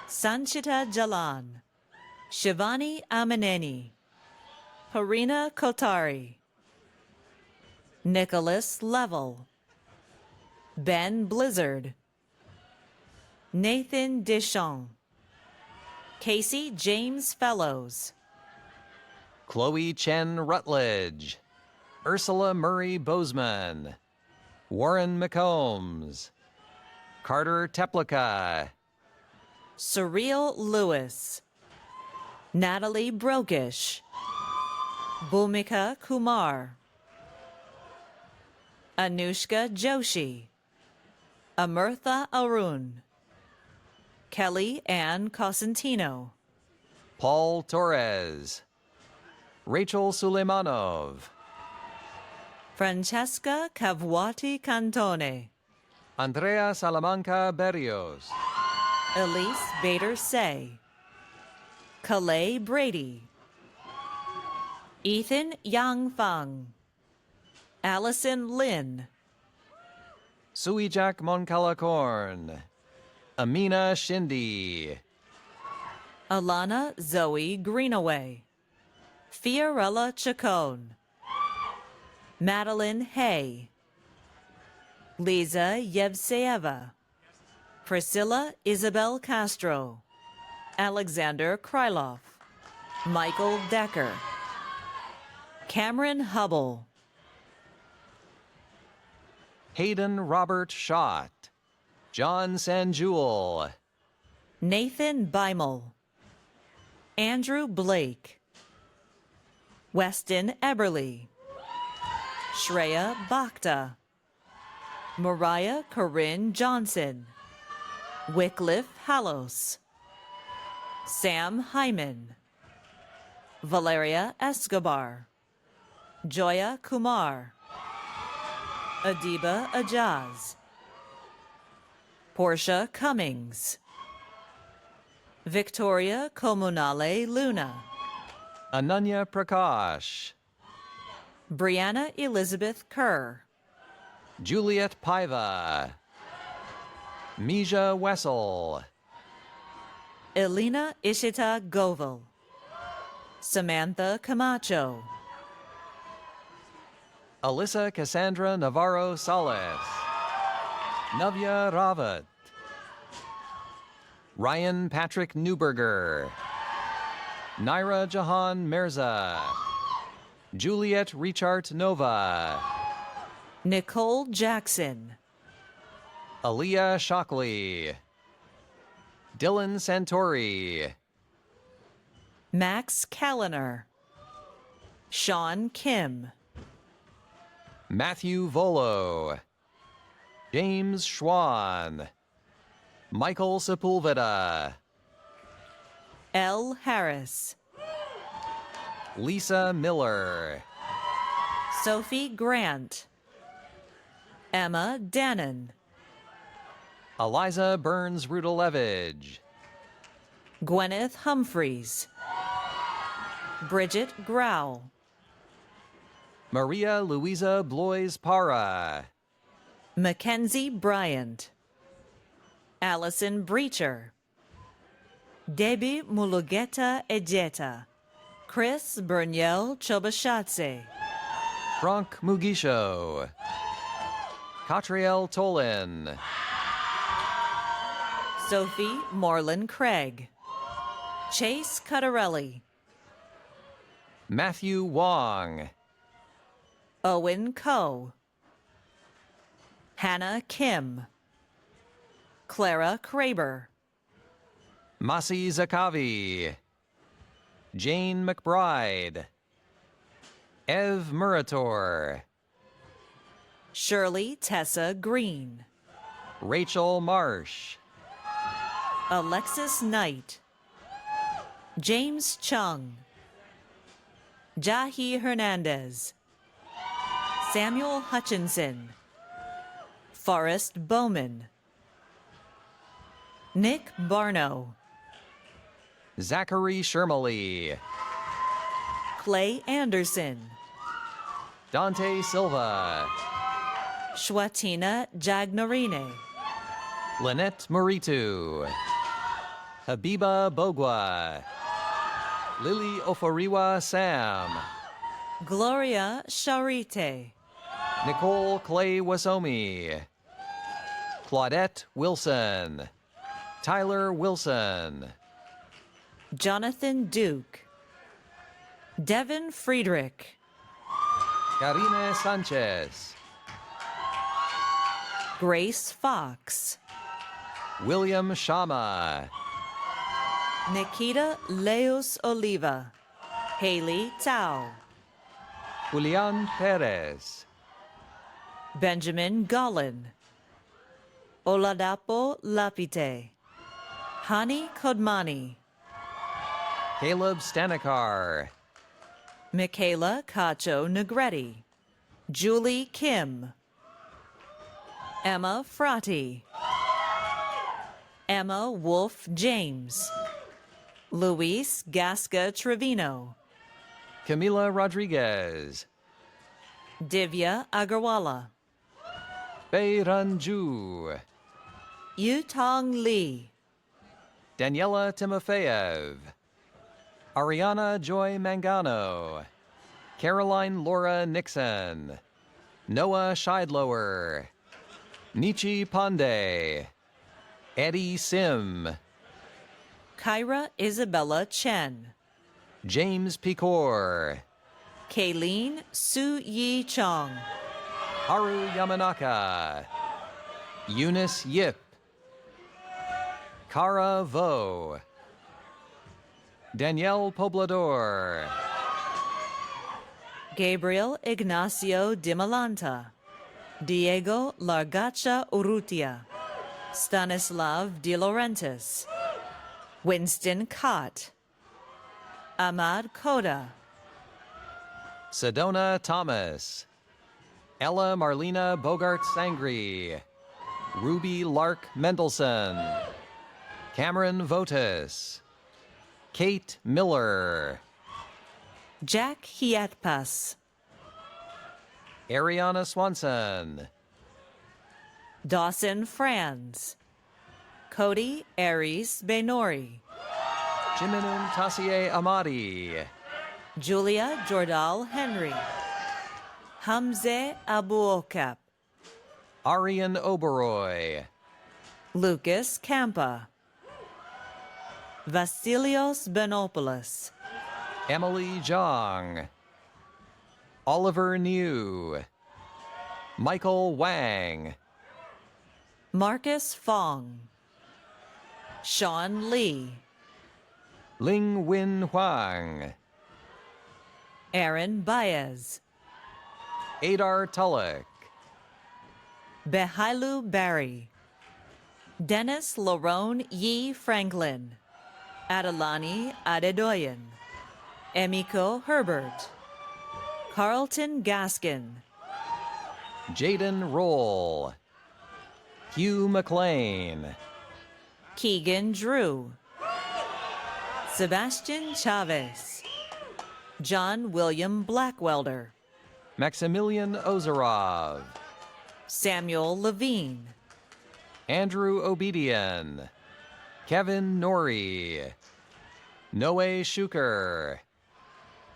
Sanchita Jalan, Shivani Amaneni, Parina Kotari, Nicholas Level, Ben Blizzard, Nathan Deschamps, Casey James Fellows,
Chloe Chen Rutledge, Ursula Murray Bozeman, Warren McCombs, Carter Teplica,
Surreal Lewis, Natalie Brokish, Bhumika Kumar, Anushka Joshi, Amurtha Arun, Kelly Ann Cosentino,
Paul Torres, Rachel Suleimanov,
Francesca Cavwati Cantone,
Andrea Salamanca Berrios,
Elise Bader Say, Calais Brady, Ethan Yang Fang, Allison Lin,
Suijak Moncalacorn, Amina Shindi,
Alana Zoe Greenaway, Fiorella Chacon, Madeline Hay, Liza Yevseyeva, Priscilla Isabel Castro, Alexander Krylov, Michael Decker, Cameron Hubble,
Hayden Robert Schott, John Sanjewel,
Nathan Beimel, Andrew Blake, Weston Eberly, Shreya Bhakta, Mariah Corinne Johnson, Wycliffe Hallos, Sam Hyman, Valeria Escobar, Joya Kumar, Adiba Ajaz, Portia Cummings, Victoria Comunale Luna,
Ananya Prakash,
Brianna Elizabeth Kerr,
Juliet Paiva, Mija Wessel,
Elena Ishita Goval, Samantha Camacho,
Alyssa Cassandra Navarro Salas, Navya Ravat, Ryan Patrick Newberger, Naira Jahan Mirza, Juliet Richard Nova,
Nicole Jackson,
Aaliyah Shockley, Dylan Santori,
Max Calliner, Sean Kim,
Matthew Volo, James Schwan, Michael Sepulveda,
L. Harris,
Lisa Miller,
Sophie Grant, Emma Dannon,
Eliza Burns Rudolevich,
Gwyneth Humphreys, Bridget Grau,
Maria Luisa Blois Para,
Mackenzie Bryant, Allison Breacher, Debbie Mulugeta Ejeta, Chris Bernal Chobashatse,
Frank Mugisho, Catriel Tolan,
Sophie Moreland Craig, Chase Cottarelli,
Matthew Wong,
Owen Coe, Hannah Kim, Clara Kraber,
Masi Zakavi, Jane McBride, Ev Murator,
Shirley Tessa Green,
Rachel Marsh,
Alexis Knight, James Chung, Jahi Hernandez, Samuel Hutchinson, Forrest Bowman, Nick Barno,
Zachary Shermally,
Clay Anderson,
Dante Silva,
Shwatina Jagnarine,
Lynette Moritu, Habiba Bogwa, Lily Oforiwa Sam,
Gloria Sharite,
Nicole Clay Wasomi, Claudette Wilson, Tyler Wilson,
Jonathan Duke, Devin Friedrich,
Karine Sanchez,
Grace Fox,
William Shama,
Nikita Leos Oliva, Haley Tao,
Julian Perez,
Benjamin Gollin, Oladapo Lapite, Hani Kodmani,
Caleb Stanikar,
Michaela Cacho Negretti, Julie Kim, Emma Frati, Emma Wolf James, Luis Gasca Trevino,
Camila Rodriguez,
Divya Agarwala,
Bei Ranju,
Yutong Lee,
Daniela Timofeyev, Ariana Joy Mangano, Caroline Laura Nixon, Noah Scheidlower, Nietzsche Pandey, Eddie Sim,
Kyra Isabella Chen,
James Picor,
Kayleen Su Yi Chong,
Haru Yamanaka, Eunice Yip, Kara Vo, Danielle Poblador,
Gabriel Ignacio Dimalanta, Diego Largacha Urrutia, Stanislav De Laurentiis, Winston Cott, Ahmad Koda,
Sedona Thomas, Ella Marlena Bogart Sangri, Ruby Lark Mendelson, Cameron Votis, Kate Miller,
Jack Hietpas,
Ariana Swanson,
Dawson Franz, Cody Aries Benori,
Jiminun Tassier Amadi,
Julia Jordal Henry, Hamze Abuokap,
Arian Oberoi,
Lucas Campa, Vasilios Benopoulos,
Emily Zhang, Oliver New, Michael Wang,
Marcus Fong, Sean Lee,
Ling Win Huang,
Aaron Baez,
Adar Tulloch,
Behailu Barry, Dennis Larone Yi Franklin, Adelani Adedoyan, Emiko Herbert, Carlton Gaskin,
Jaden Roll, Hugh McLean,
Keegan Drew, Sebastian Chavez, John William Blackwelder,
Maximilian Ozerov,
Samuel Levine,
Andrew Obedian, Kevin Norrie, Noe Shuker,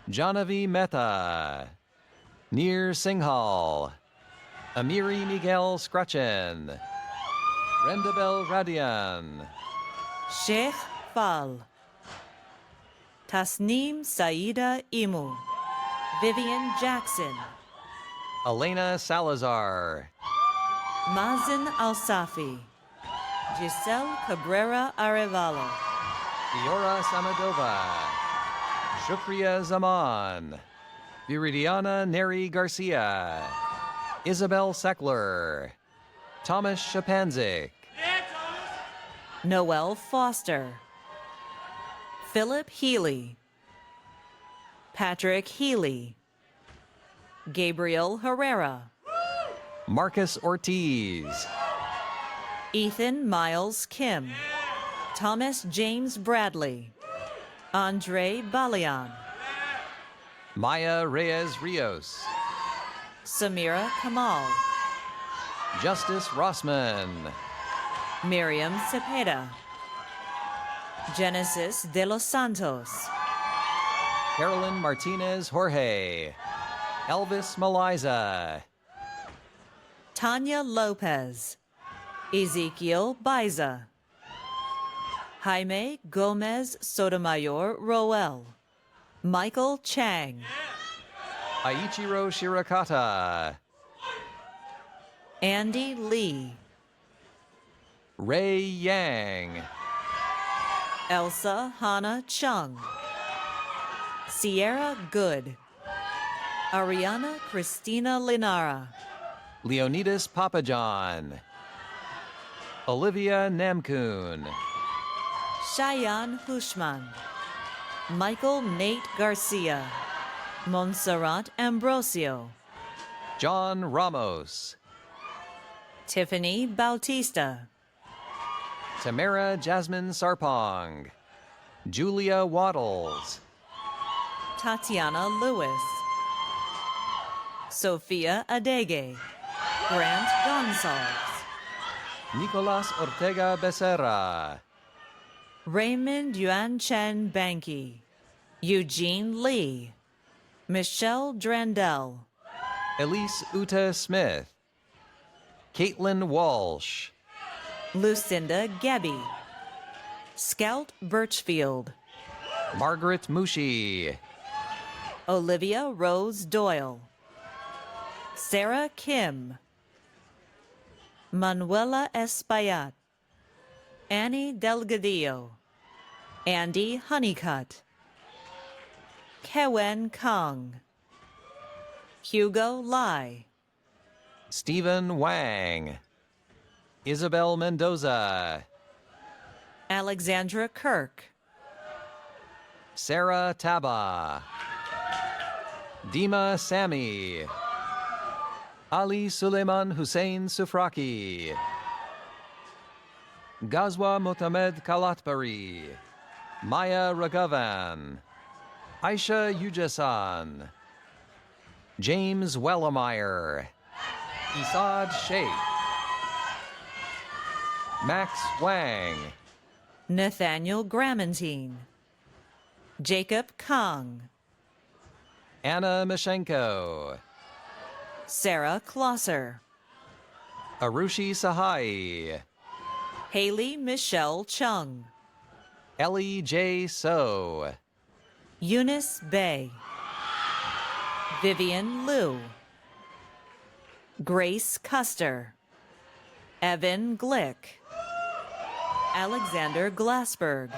Janavi Mehta, Nir Singhal, Amiri Miguel Scrutchen, Rendabel Radian,
Sheikh Fal, Tasneem Saida Imu, Vivian Jackson,
Elena Salazar,
Mazen Alsafi, Giselle Cabrera Arevalo,
Fiora Samadova, Shukriya Zaman, Viridiana Neri Garcia, Isabel Seckler, Thomas Shapanzik,
Noel Foster, Philip Healy, Patrick Healy, Gabriel Herrera,
Marcus Ortiz,
Ethan Miles Kim, Thomas James Bradley, Andre Balian,
Maya Reyes Rios,
Samira Kamal,
Justice Rossman,
Miriam Cepeda, Genesis de los Santos,
Carolyn Martinez Jorge, Elvis Maliza,
Tanya Lopez, Ezekiel Baiza, Jaime Gomez Sotomayor Roel, Michael Chang,
Aichiro Shirakata,
Andy Lee,
Ray Yang,
Elsa Hannah Chung, Sierra Good, Ariana Christina Linara,
Leonidas Papajohn, Olivia Namkoon,
Cheyenne Hushman, Michael Nate Garcia, Montserrat Ambrosio,
John Ramos,
Tiffany Bautista,
Tamara Jasmine Sarpong, Julia Waddles,
Tatiana Lewis, Sophia Adege, Grant Gonzalez,
Nicolas Ortega Becerra,
Raymond Yuan Chen Banky, Eugene Lee, Michelle Drandell,
Elise Uta Smith, Caitlin Walsh,
Lucinda Gebby, Scout Birchfield,
Margaret Mushi,
Olivia Rose Doyle, Sarah Kim, Manuela Espaillat, Annie Delgadillo, Andy Honeycutt, Kewen Kong, Hugo Lai,
Stephen Wang, Isabel Mendoza,
Alexandra Kirk,
Sarah Taba. Dima Sami. Ali Suleiman Hussein Sufraki. Gazwa Motamed Kalatbari. Maya Raghavan. Aisha Yujasan. James Wellemeyer. Isad Sheikh. Max Wang.
Nathaniel Gramantine. Jacob Kong.
Anna Mishenko.
Sarah Klosser.
Arushi Sahai.
Haley Michelle Chung.
Ellie J. So.
Eunice Bay. Vivian Liu. Grace Custer. Evan Glick. Alexander Glassberg.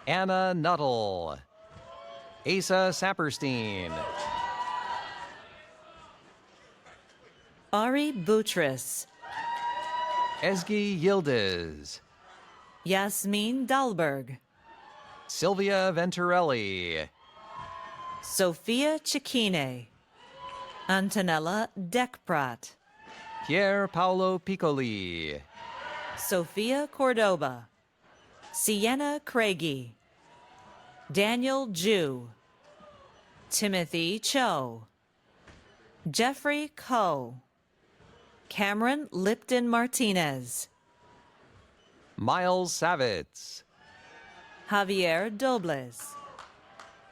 Anna Nuttall. Asa Saperstein.
Ari Boutros.
Ezgi Yildiz.
Yasmin Dahlberg.
Sylvia Venturelli.
Sophia Cicchine. Antonella Deckprat.
Pier Paolo Piccoli.
Sophia Cordoba. Sienna Craigie. Daniel Jew. Timothy Cho. Jeffrey Coe. Cameron Lipton Martinez.
Miles Savitz.
Javier Dobles.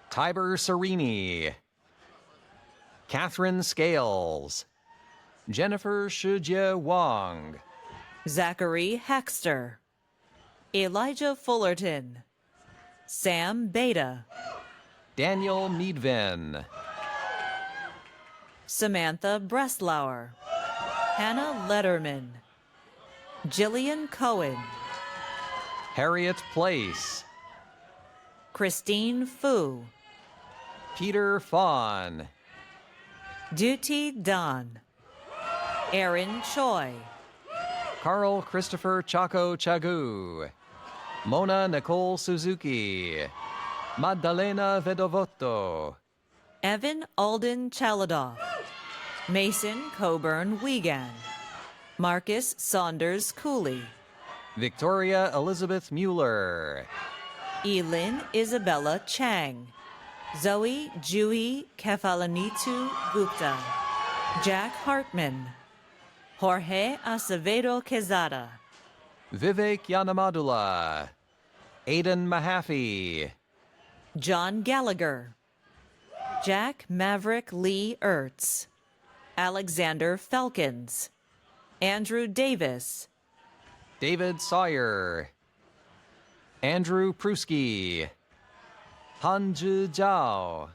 Tiber Serini. Catherine Scales. Jennifer Shujia Wong.
Zachary Hexter. Elijah Fullerton. Sam Beta.
Daniel Meadvin.
Samantha Breslauer. Hannah Letterman. Jillian Cohen.
Harriet Place.
Christine Fu.
Peter Fawn.
Duty Don. Aaron Choi.
Carl Christopher Chaco Chagu. Mona Nicole Suzuki. Maddalena Vedovoto.
Evan Alden Chaladoff. Mason Coburn Wiegand. Marcus Saunders Cooley.
Victoria Elizabeth Mueller.
Elin Isabella Chang. Zoe Jui Kefalanitu Gupta. Jack Hartman. Jorge Acevedo Quezada.
Vivek Yanamadula. Aidan Mahaffey.
John Gallagher. Jack Maverick Lee Ertz. Alexander Felkins. Andrew Davis.
David Sawyer. Andrew Pruski. Hanju Zhao.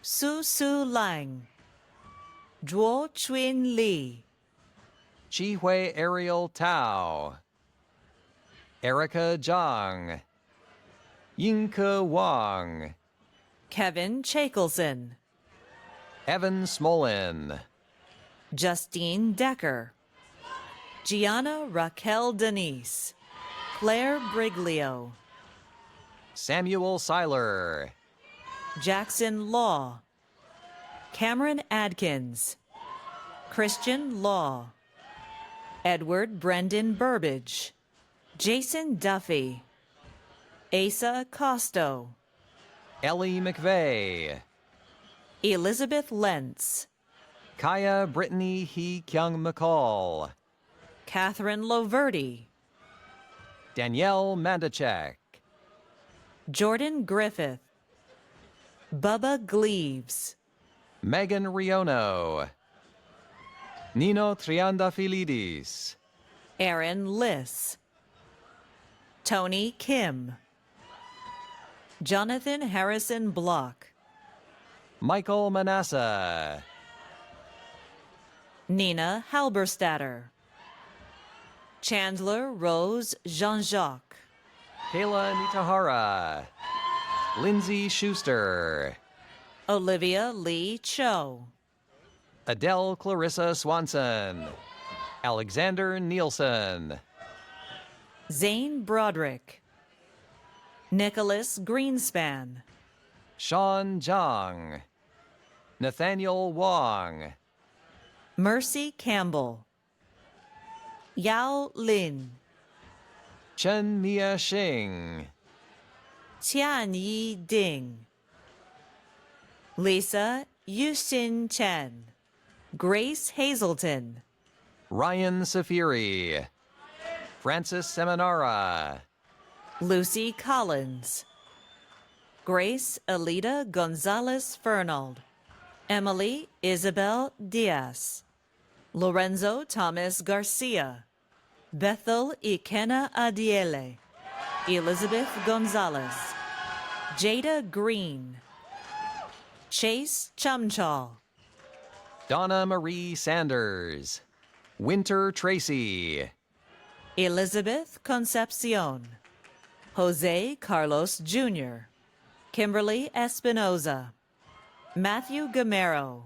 Su Su Lang. Zhuo Chuin Lee.
Chihui Ariel Tao. Erica Zhang. Yinke Wang.
Kevin Chakelson.
Evan Smolin.
Justine Decker. Gianna Raquel Denise. Claire Briglio.
Samuel Seiler.
Jackson Law. Cameron Adkins. Christian Law. Edward Brendan Burbage. Jason Duffy. Asa Costo.
Ellie McVeigh.
Elizabeth Lentz.
Kaya Brittany Hee Kyung McCall.
Catherine Loverty.
Danielle Mandachek.
Jordan Griffith. Bubba Gleaves.
Megan Riono. Nino Triandafilidis.
Aaron Liss. Tony Kim. Jonathan Harrison Block.
Michael Manasseh.
Nina Halberstatter. Chandler Rose Jean-Jacques.
Kayla Nitahara. Lindsay Schuster.
Olivia Lee Cho.
Adele Clarissa Swanson. Alexander Nielsen.
Zane Broderick. Nicholas Greenspan,
Sean Zhang, Nathaniel Wong,
Mercy Campbell, Yao Lin,
Chen Mia Xing,
Tian Yi Ding, Lisa Yuxin Chen, Grace Hazelton,
Ryan Safiri, Francis Seminara,
Lucy Collins, Grace Alida Gonzalez Fernald, Emily Isabel Diaz, Lorenzo Thomas Garcia, Bethel Ikena Adiele, Elizabeth Gonzalez, Jada Green, Chase Chumchall,
Donna Marie Sanders, Winter Tracy,
Elizabeth Concepcion, Jose Carlos Jr., Kimberly Espinoza, Matthew Gamero,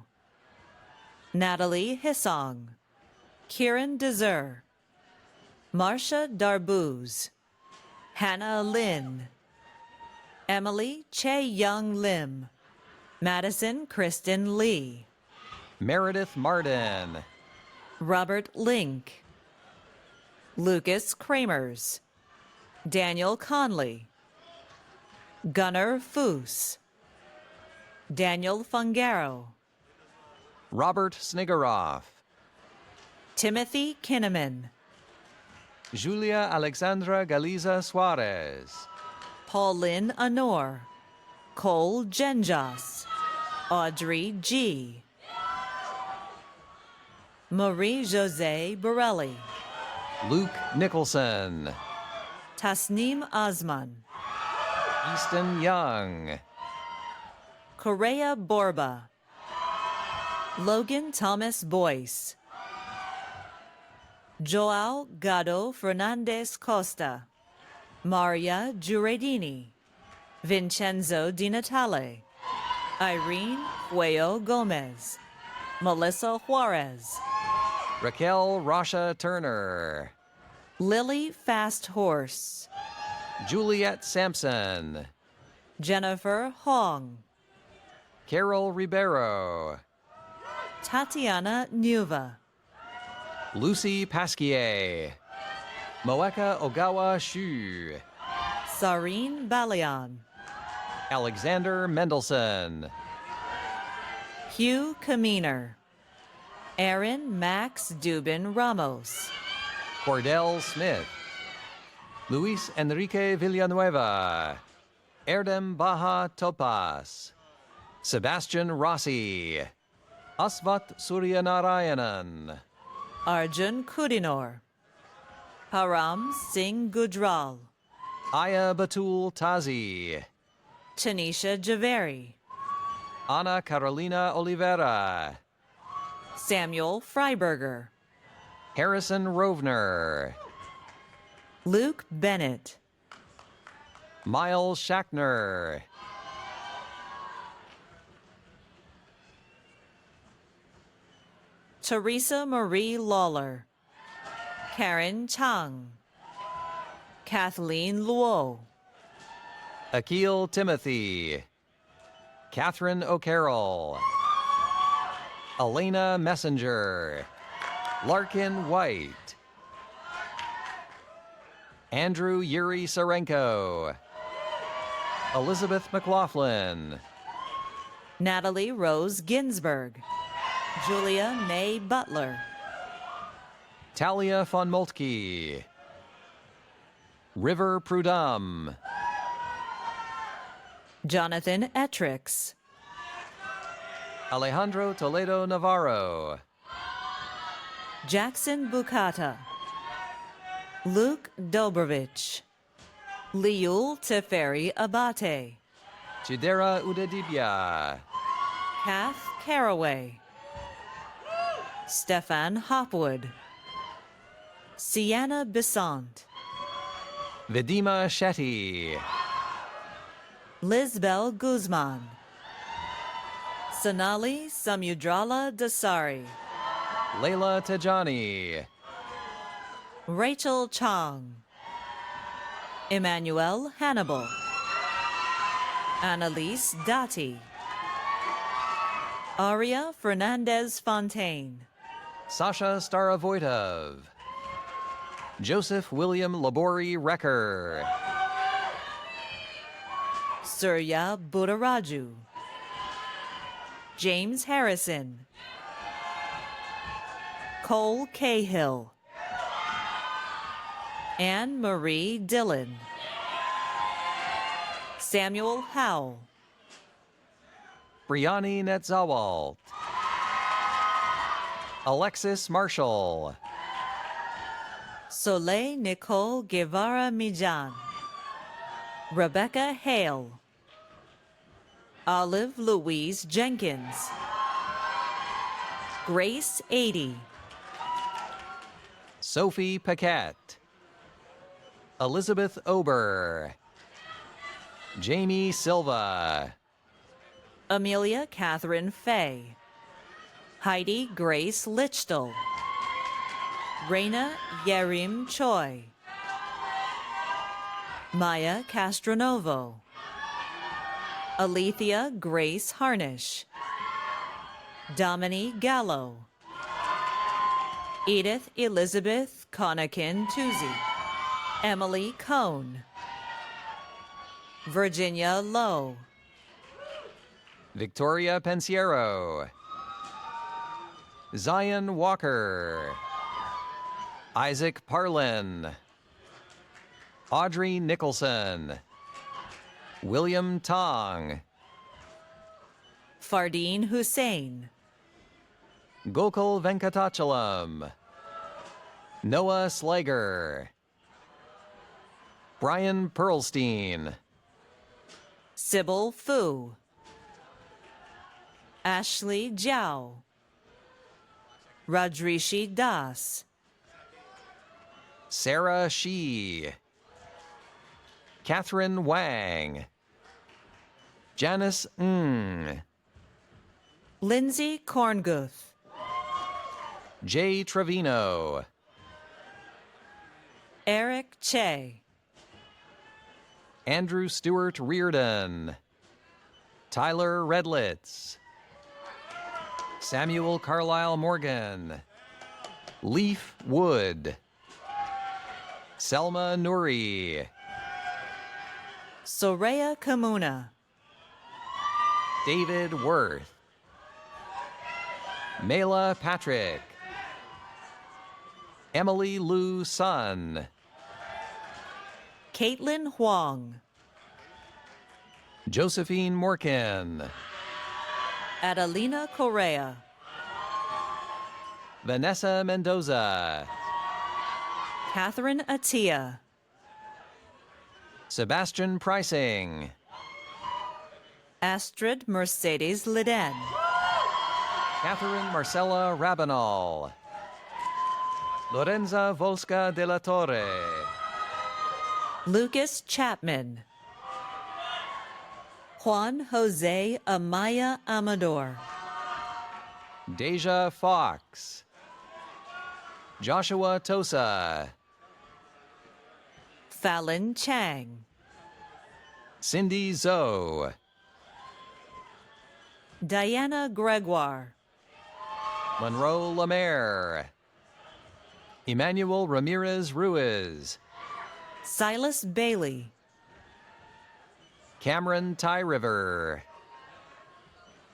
Natalie Hissong, Kieran Deser, Marcia Darbuz, Hannah Lynn, Emily Che Young Lim, Madison Kristen Lee,
Meredith Martin,
Robert Link, Lucas Kramers, Daniel Conley, Gunnar Foos, Daniel Fungaro,
Robert Snigaroff,
Timothy Kinnaman,
Julia Alexandra Galiza Suarez,
Pauline Honor, Cole Genjas, Audrey G., Marie-José Borelli,
Luke Nicholson,
Tasneem Osman,
Easton Young,
Correa Borba, Logan Thomas Boyce, Joao Gado Fernandez Costa, Maria Giuredini, Vincenzo Di Natale, Irene Fueo Gomez, Melissa Juarez,
Raquel Rasha Turner,
Lily Fast Horse,
Juliet Sampson,
Jennifer Hong,
Carol Ribeiro,
Tatiana Nuva,
Lucy Pasquier, Moeka Ogawa Shu,
Sareen Balian,
Alexander Mendelson,
Hugh Kaminer, Aaron Max Dubin Ramos,
Cordell Smith, Luis Enrique Villanueva, Erdem Baha Topas, Sebastian Rossi, Asvat Suryanarayanan,
Arjun Kudinor, Param Singh Gujral,
Aya Batul Tazi,
Tanisha Javeri,
Ana Carolina Oliveira,
Samuel Freiberger,
Harrison Rovner,
Luke Bennett,
Miles Shackner,
Teresa Marie Lawler, Karen Chang, Kathleen Luo,
Akil Timothy, Catherine O'Carroll, Elena Messenger, Larkin White, Andrew Yuri Sarenko, Elizabeth McLaughlin,
Natalie Rose Ginsburg, Julia May Butler,
Talia von Moltke, River Prudhomme,
Jonathan Etrix,
Alejandro Toledo Navarro,
Jackson Bukata, Luke Dobrovich, Liul Teferi Abate,
Chidera Udedibia,
Kath Caraway, Stefan Hopwood, Sienna Bissant,
Vidima Shetty,
Lizbel Guzman, Sonali Samudrala Dasari,
Leila Tajani,
Rachel Chong, Emmanuel Hannibal, Annalise Dati. Aria Fernandez Fontaine.
Sasha Starovoitov. Joseph William Labori Recker.
Surya Buddharaju. James Harrison. Cole Cahill. Anne Marie Dillon. Samuel Howell.
Brianni Netzawalt. Alexis Marshall.
Soleil Nicole Guevara Mijan. Rebecca Hale. Olive Louise Jenkins. Grace Adie.
Sophie Paquette. Elizabeth Ober. Jamie Silva.
Amelia Catherine Fay. Heidi Grace Lichtel. Reina Yerim Choi. Maya Castronovo. Alethea Grace Harnish. Dominique Gallo. Edith Elizabeth Conakin Tuzi. Emily Cohn. Virginia Lowe.
Victoria Pensiero. Zion Walker. Isaac Parlin. Audrey Nicholson. William Tong.
Fardeen Hussein.
Gokul Venkatachalam. Noah Slager. Brian Perlstein.
Sybil Fu. Ashley Jiao. Rajrishi Das.
Sarah Shi. Catherine Wang. Janice Ng.
Lindsay Kornguth.
Jay Trevino.
Eric Che.
Andrew Stewart Reardon. Tyler Redlitz. Samuel Carlisle Morgan. Leaf Wood. Selma Nuri.
Soraya Kamuna.
David Worth. Mela Patrick. Emily Lou Sun.
Caitlin Huang.
Josephine Morkin.
Adelina Correa.
Vanessa Mendoza.
Catherine Atia.
Sebastian Pricing.
Astrid Mercedes Liden.
Catherine Marcella Rabinal. Lorenza Vosca de la Torre.
Lucas Chapman. Juan Jose Amaya Amador.
Deja Fox. Joshua Tosa.
Fallon Chang.
Cindy Zoe.
Diana Gregoire.
Monroe Lemaire. Emmanuel Ramirez Ruiz.
Silas Bailey.
Cameron Ty River.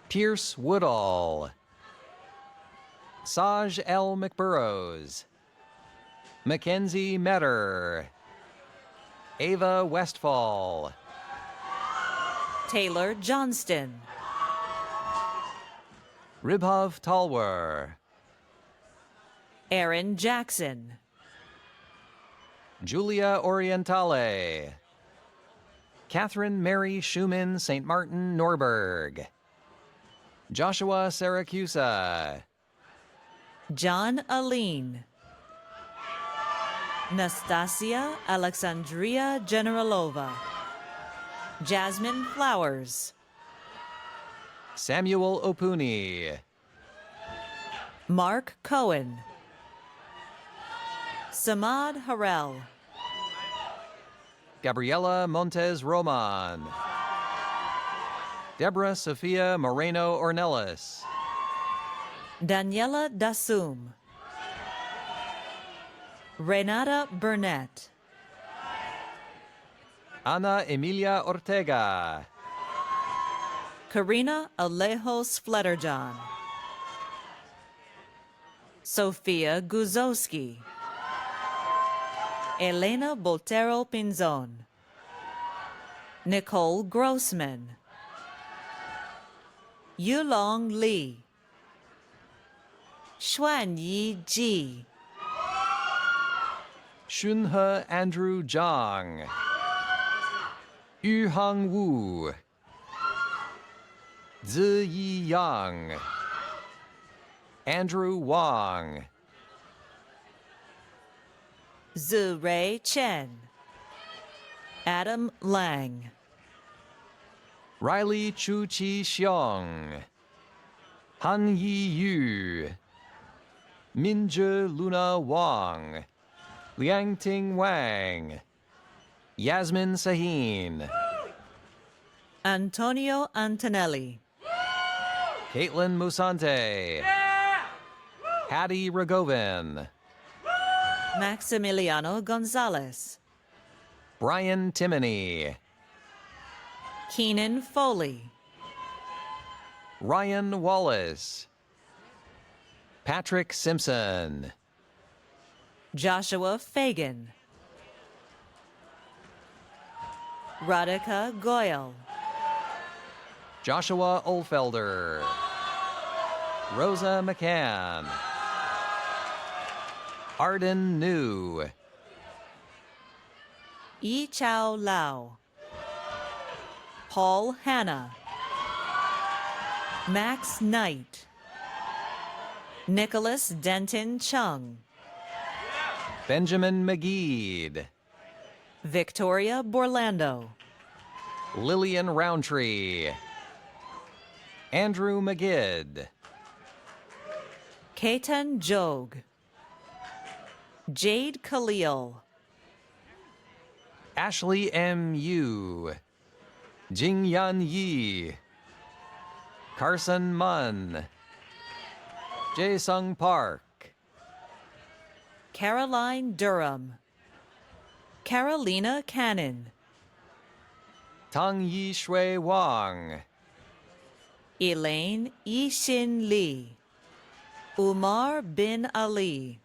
Pierce Woodall. Saj L. McBurrows. Mackenzie Metter. Ava Westfall.
Taylor Johnston.
Ribhov Talwar.
Aaron Jackson.
Julia Orientale. Catherine Mary Schumann St. Martin Norberg. Joshua Saracusa.
John Aline. Nastasia Alexandria Generalova. Jasmine Flowers.
Samuel Opuni.
Mark Cohen. Samad Harel.
Gabriela Montes Roman. Deborah Sophia Moreno Ornelas.
Daniela Dasum. Renata Burnett.
Ana Emilia Ortega.
Karina Alejos Flutterjohn. Sofia Guzowski. Elena Botero Pinzon. Nicole Grossman. Yulong Li. Xuanyi Ji.
Shunhe Andrew Zhang. Yuhang Wu. Ziyi Yang. Andrew Wang.
Zurei Chen. Adam Lang.
Riley Chu Chi Xiong. Han Yi Yu. Minzhe Luna Wang. Liang Ting Wang. Yasmin Sahin.
Antonio Antonelli.
Caitlin Musante. Hattie Ragovin.
Maximiliano Gonzalez.
Brian Timoney.
Keenan Foley.
Ryan Wallace. Patrick Simpson.
Joshua Fagan. Radhika Goyal.
Joshua Olfelder. Rosa McCann. Arden New.
Yi Chao Lau. Paul Hanna. Max Knight. Nicholas Denton Chung.
Benjamin McGeed.
Victoria Borlando.
Lillian Roundtree. Andrew McGid.
Ketan Jog. Jade Khalil.
Ashley M. Yu. Jing Yan Yi. Carson Munn. Jae Sung Park.
Caroline Durham. Carolina Cannon.
Tang Yi Shui Wang.
Elaine Yishin Lee. Umar bin Ali.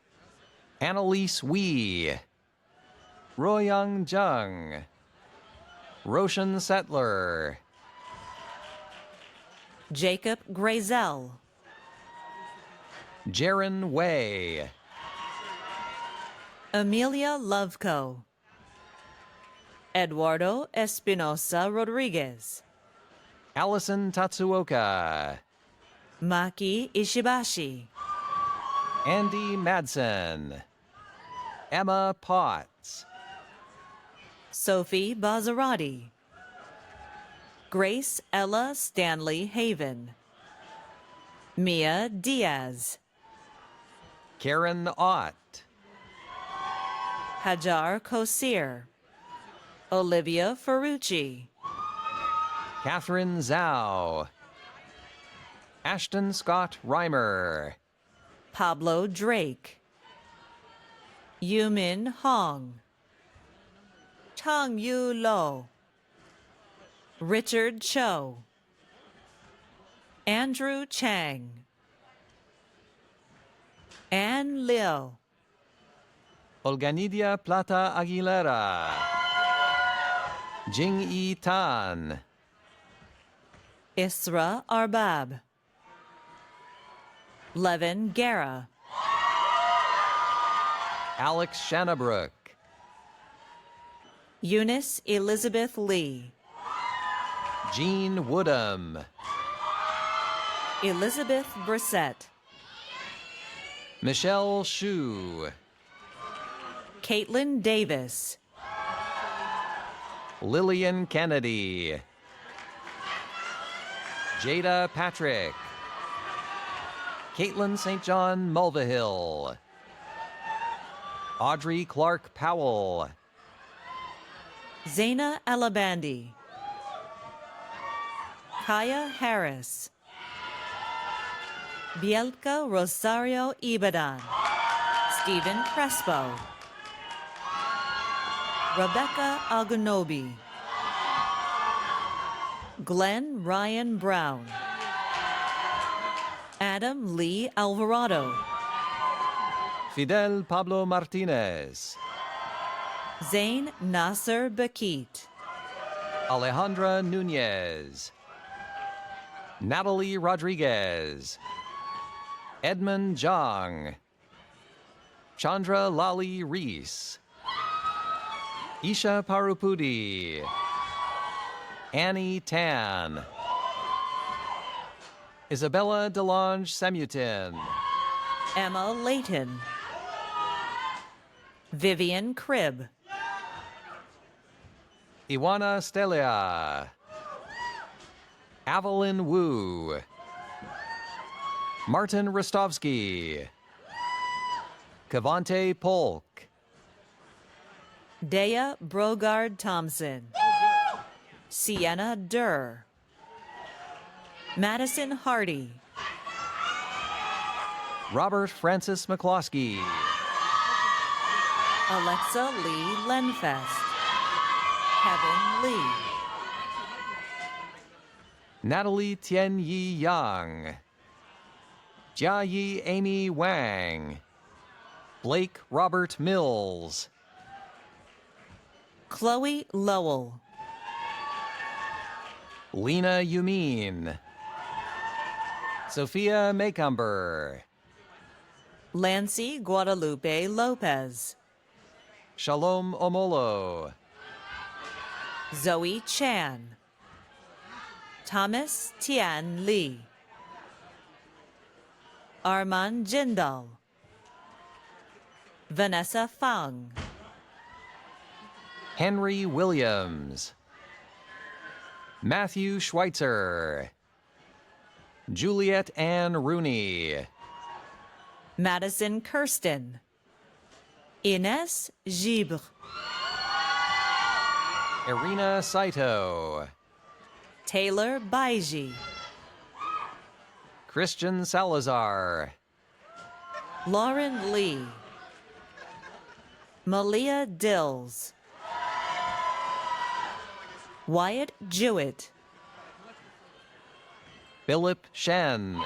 Annalise Wee. Royang Zheng. Roshan Settler.
Jacob Grazel.
Jaron Wei.
Amelia Loveco. Eduardo Espinosa Rodriguez.
Allison Tatsuoka.
Maki Ishibashi.
Andy Madsen. Emma Potts.
Sophie Bazarati. Grace Ella Stanley Haven. Mia Diaz.
Karen Ott.
Hajar Kosir. Olivia Ferrucci.
Catherine Zhao. Ashton Scott Reimer.
Pablo Drake. Yumin Hong. Tang Yu Lo. Richard Cho. Andrew Chang. Anne Liu.
Olganidia Plata Aguilera. Jing Yi Tan.
Isra Arbab. Levin Guerra.
Alex Shannabrook.
Eunice Elizabeth Lee.
Jean Woodham.
Elizabeth Brissett.
Michelle Shu.
Caitlin Davis.
Lillian Kennedy. Jada Patrick. Caitlin St. John Mulvihill. Audrey Clark Powell.
Zaina Alabandi. Kaya Harris. Bielka Rosario Ibadan. Stephen Crespo. Rebecca Agunobi. Glenn Ryan Brown. Adam Lee Alvarado.
Fidel Pablo Martinez.
Zain Nasser Bakit.
Alejandra Nunez. Natalie Rodriguez. Edmund Zhang. Chandra Lali Reese. Isha Parupudi. Annie Tan. Isabella DeLonge Semutin.
Emma Layton. Vivian Cribb.
Iwana Stelia. Evelyn Wu. Martin Rostovsky. Kavante Polk.
Dea Brogard Thompson. Sienna Durr. Madison Hardy.
Robert Francis McCloskey.
Alexa Lee Lenfest. Kevin Lee.
Natalie Tien Yi Yang. Jia Yi Amy Wang. Blake Robert Mills.
Chloe Lowell.
Lena Yumin. Sophia Maycumber.
Lancy Guadalupe Lopez.
Shalom Omolo.
Zoe Chan. Thomas Tian Lee. Armand Jindal. Vanessa Fang.
Henry Williams. Matthew Schweitzer. Juliet Ann Rooney.
Madison Kirsten. Ines Gibre.
Irina Saito.
Taylor Baiji.
Christian Salazar.
Lauren Lee. Malia Dills. Wyatt Jewett.
Philip Shen.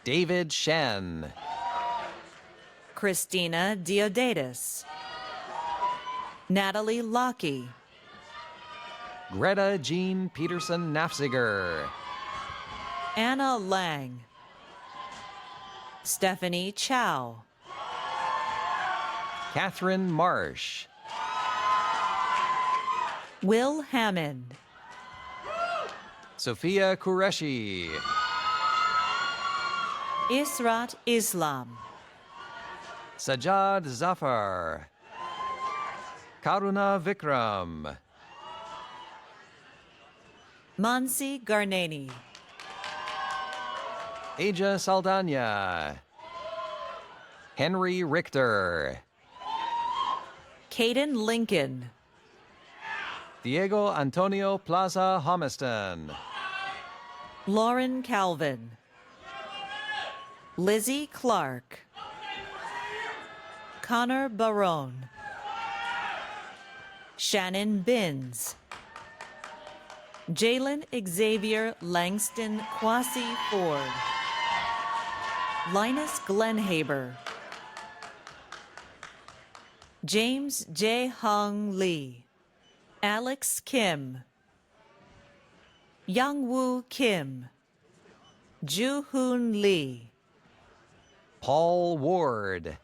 David Shen.
Christina Diodatis. Natalie Lockey.
Greta Jean Peterson Nafziger.
Anna Lang. Stephanie Chow.
Catherine Marsh.
Will Hammond.
Sophia Qureshi.
Israt Islam.
Sajad Zafar. Karuna Vikram.
Mansi Garnani.
Aja Saldana. Henry Richter.
Caden Lincoln.
Diego Antonio Plaza Homiston.
Lauren Calvin. Lizzie Clark. Connor Barone. Shannon Binns. Jalen Xavier Langston Kwasi Ford. Linus Glenhaber. James J. Hung Lee. Alex Kim. Youngwoo Kim. Joo Hoon Lee.
Paul Ward.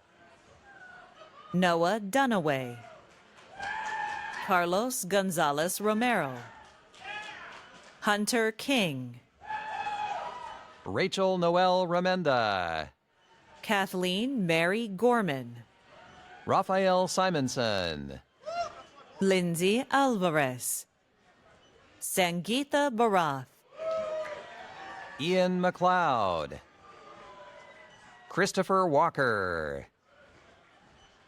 Noah Dunaway. Carlos Gonzalez Romero. Hunter King.
Rachel Noel Ramenda.
Kathleen Mary Gorman.
Raphael Simonson.
Lindsay Alvarez. Sangeeta Barath.
Ian McLeod. Christopher Walker.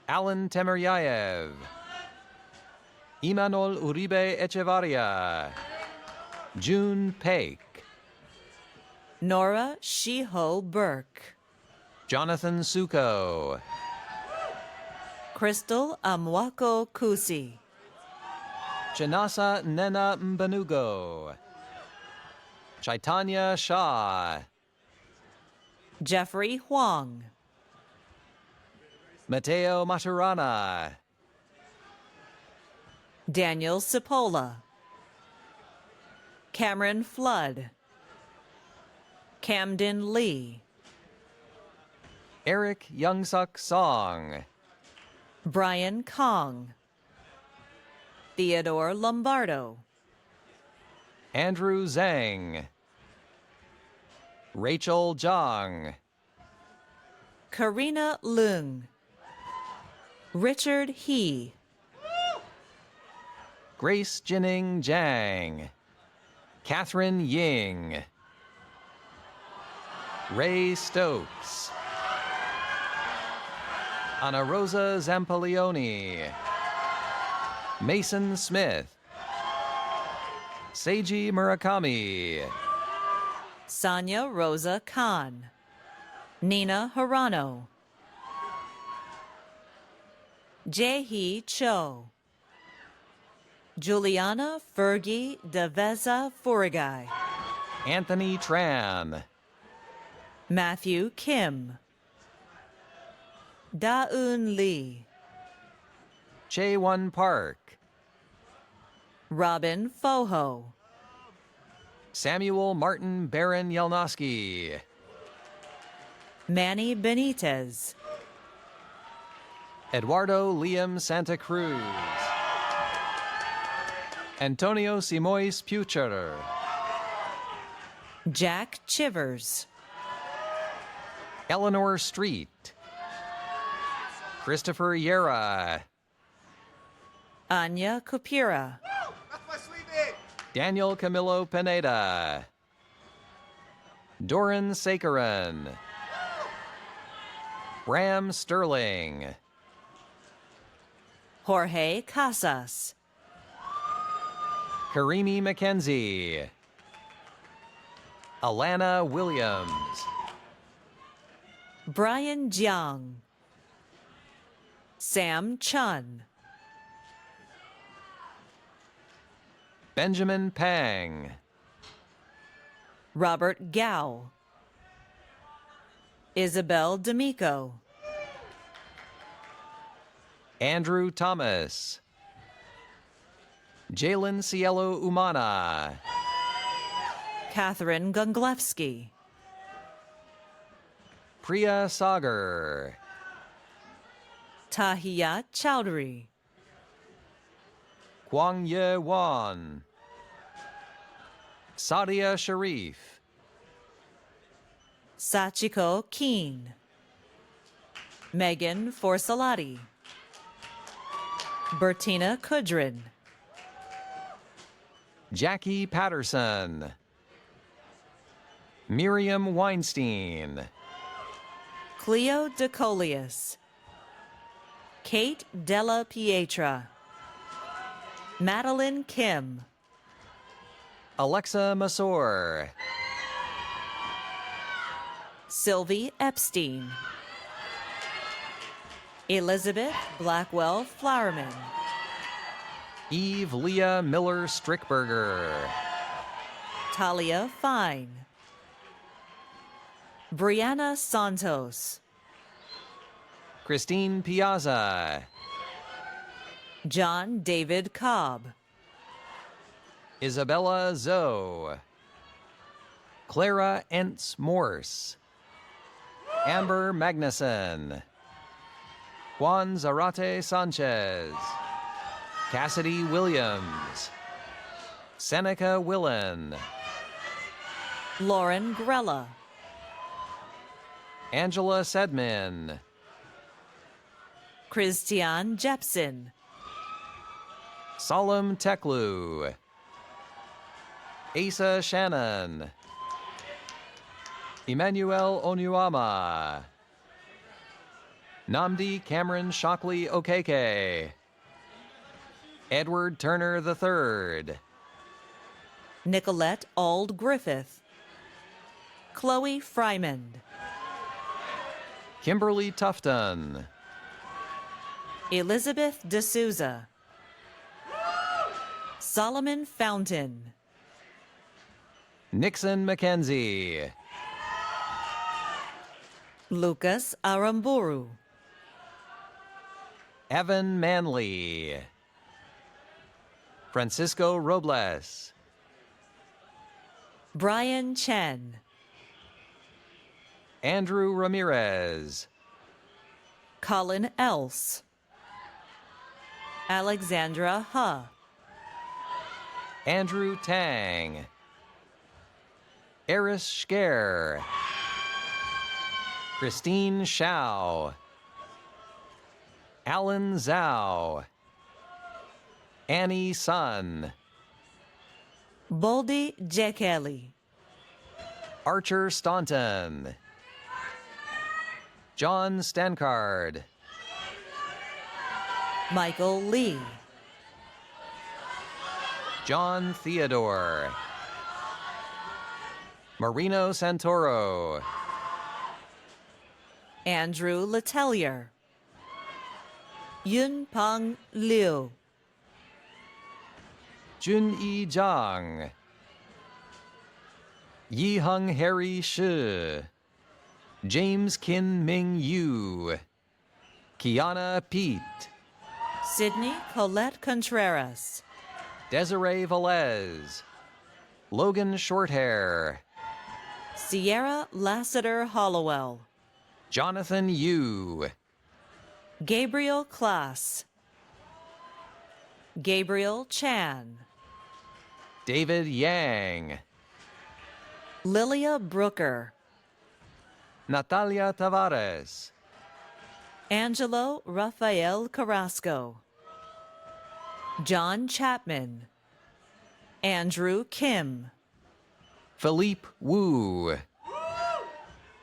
Alan Temeryaev. Imanol Uribe Echevarria. June Paik,
Nora Shiho Burke,
Jonathan Suko,
Crystal Amwako Kusi,
Chinasa Nena Mbanugo, Chaitanya Shah,
Jeffrey Huang,
Mateo Maturana,
Daniel Cipolla, Cameron Flood, Camden Lee,
Eric Youngsuk Song,
Brian Kong, Theodore Lombardo,
Andrew Zhang, Rachel Zhang,
Karina Leung, Richard He,
Grace Jining Jiang, Catherine Ying, Ray Stokes, Ana Rosa Zampaglione, Mason Smith, Seiji Murakami,
Sonia Rosa Khan, Nina Hirano, Jae-hee Cho, Juliana Fergie Deveza Furigai,
Anthony Tran,
Matthew Kim, Da-eun Lee,
Chae-won Park,
Robin Foho,
Samuel Martin Baron Yelnowski,
Manny Benitez,
Eduardo Liam Santa Cruz, Antonio Simois Pucher,
Jack Chivers,
Eleanor Street, Christopher Yera,
Anya Kupira,
Daniel Camilo Pineda, Doran Sakaran, Bram Sterling,
Jorge Casas,
Karimi McKenzie, Alana Williams,
Brian Jiang, Sam Chun,
Benjamin Pang,
Robert Gao, Isabel D'Amico,
Andrew Thomas, Jalen Cielo Umana,
Catherine Gunglevsky,
Priya Sagar,
Tahiyat Chowdhury,
Kwang Ye Wan, Sadia Sharif,
Sachiko Keen, Megan Forsalati, Bertina Kudrin,
Jackie Patterson, Miriam Weinstein,
Cleo DeColius, Kate Della Pietra, Madeline Kim,
Alexa Masor,
Sylvie Epstein, Elizabeth Blackwell Flowerman,
Eve Leah Miller Strickberger,
Talia Fine, Brianna Santos,
Christine Piazza,
John David Cobb,
Isabella Zoe, Clara Entz Morse, Amber Magnuson, Juan Zarate Sanchez, Cassidy Williams, Seneca Willen,
Lauren Grella,
Angela Sedman,
Christian Jepson,
Solemn Teklu, Asa Shannon, Emmanuel Onuama, Namdi Cameron Shockley Okeke, Edward Turner III,
Nicolette Auld Griffith, Chloe Frymond,
Kimberly Tufton,
Elizabeth D'Souza, Solomon Fountain,
Nixon McKenzie,
Lucas Aramburu,
Evan Manley, Francisco Robles,
Brian Chen,
Andrew Ramirez,
Colin Else, Alexandra Ha,
Andrew Tang, Eris Schker, Christine Shao, Alan Zhao, Annie Sun,
Boldy Jekeli,
Archer Staunton, John Stancard,
Michael Lee,
John Theodore, Marino Santoro,
Andrew Letellier, Yun Peng Liu,
Jun-Yi Zhang, Yi-Hung Harry Shi, James Kin Ming Yu, Kiana Pete,
Sydney Colette Contreras,
Desiree Velez, Logan Shorthair,
Sierra Lassiter Hollowell,
Jonathan Yu,
Gabriel Klaas, Gabriel Chan,
David Yang,
Lilia Brooker,
Natalia Tavares,
Angelo Rafael Carrasco, John Chapman, Andrew Kim,
Philippe Wu,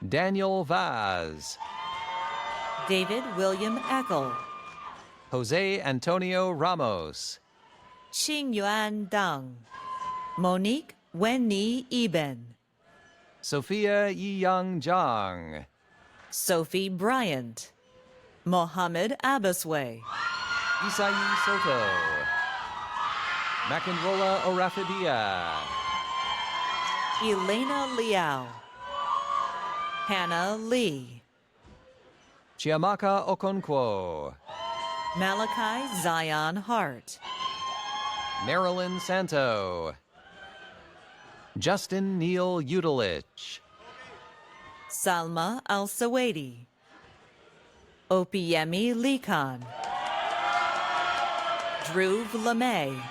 Daniel Vaz,
David William Eckel,
Jose Antonio Ramos,
Qing Yuan Deng, Monique Wenyi Eben,
Sophia Yi-Young Zhang,
Sophie Bryant, Mohammed Abbasway,
Isayi Soto, Makanrola Orafadia,
Elena Liao, Hannah Lee,
Chiamaka Okonkwo,
Malachi Zion Hart,
Marilyn Santo, Justin Neil Udelich,
Salma Al-Sawadi, Opiemi Likan, Dhruv LeMay,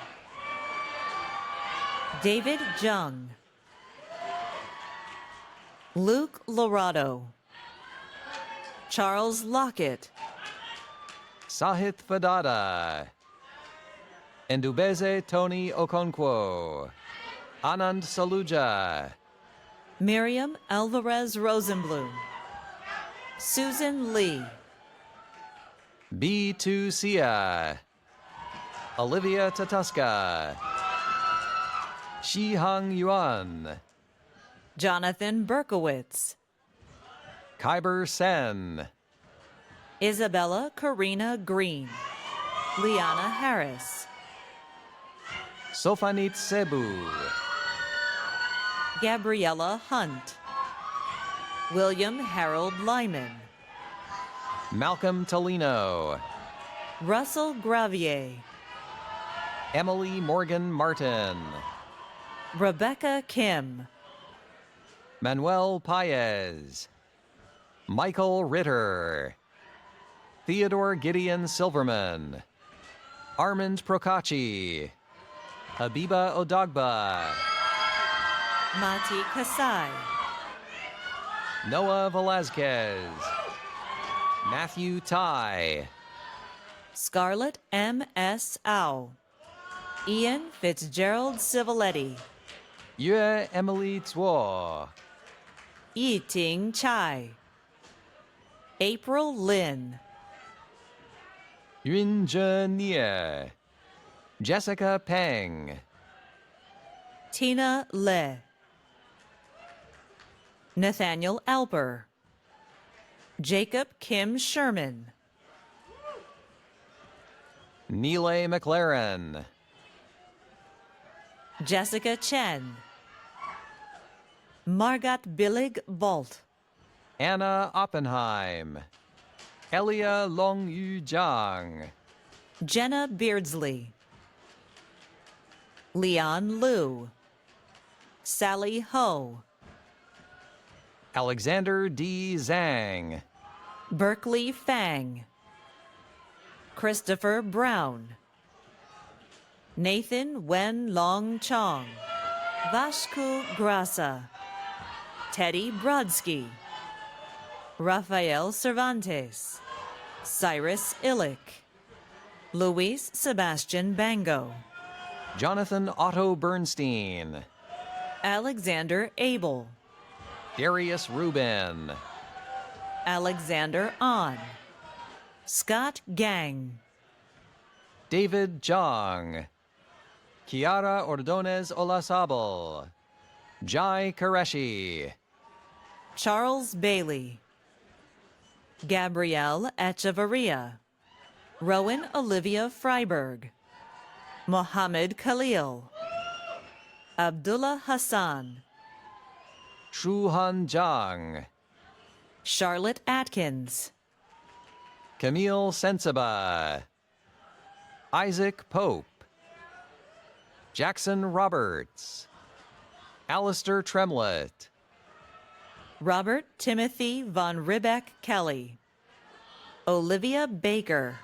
David Jung, Luke Lorado, Charles Lockett,
Sahith Fadada, Ndubeze Tony Okonkwo, Anand Saluja,
Miriam Alvarez Rosenblum, Susan Lee,
B2 Sia, Olivia Tatuska, Shihang Yuan,
Jonathan Berkowitz,
Kyber Sen,
Isabella Karina Green, Liana Harris,
Sofanit Cebu,
Gabriella Hunt, William Harold Lyman,
Malcolm Tolino,
Russell Gravier,
Emily Morgan Martin,
Rebecca Kim,
Manuel Paez, Michael Ritter, Theodore Gideon Silverman, Armand Procacci, Habiba Odagba,
Mati Kasai,
Noah Velazquez, Matthew Tai,
Scarlett M.S. Au, Ian Fitzgerald Civiletti,
Yue Emily Zuo,
Yi-Ting Chai, April Lin,
Yunje Nie, Jessica Peng,
Tina Le. Nathaniel Alper. Jacob Kim Sherman.
Neely McLaren.
Jessica Chen. Margot Billig Bolt.
Anna Oppenheim. Elia Long Yu Jiang.
Jenna Beardsley. Leon Liu. Sally Ho.
Alexander D. Zhang.
Berkeley Fang. Christopher Brown. Nathan Wen Long Chong. Vashku Grasa. Teddy Brodsky. Rafael Cervantes. Cyrus Illick. Luis Sebastian Bango.
Jonathan Otto Bernstein.
Alexander Abel.
Darius Rubin.
Alexander Ahn. Scott Gang.
David Jong. Kiara Ordonez Olazabal. Jai Qureshi.
Charles Bailey. Gabrielle Echevarria. Rowan Olivia Freiberg. Mohammed Khalil. Abdullah Hassan.
Shuhan Zhang.
Charlotte Atkins.
Camille Sensiba. Isaac Pope. Jackson Roberts. Alistair Tremlett.
Robert Timothy von Ribbeck Kelly. Olivia Baker.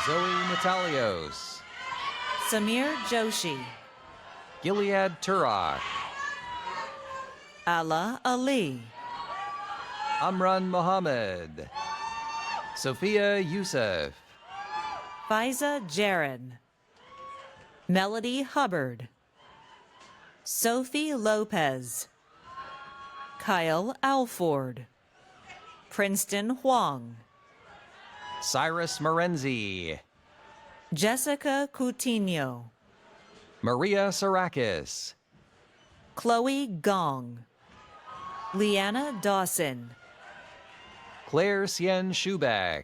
Zoe Natalios.
Samir Joshi.
Gilead Turok.
Allah Ali.
Amran Mohammed. Sophia Youssef.
Faiza Jaron. Melody Hubbard. Sophie Lopez. Kyle Alford. Princeton Huang.
Cyrus Morenzi.
Jessica Coutinho.
Maria Sarakis.
Chloe Gong. Leanna Dawson.
Claire Sien Schubeck.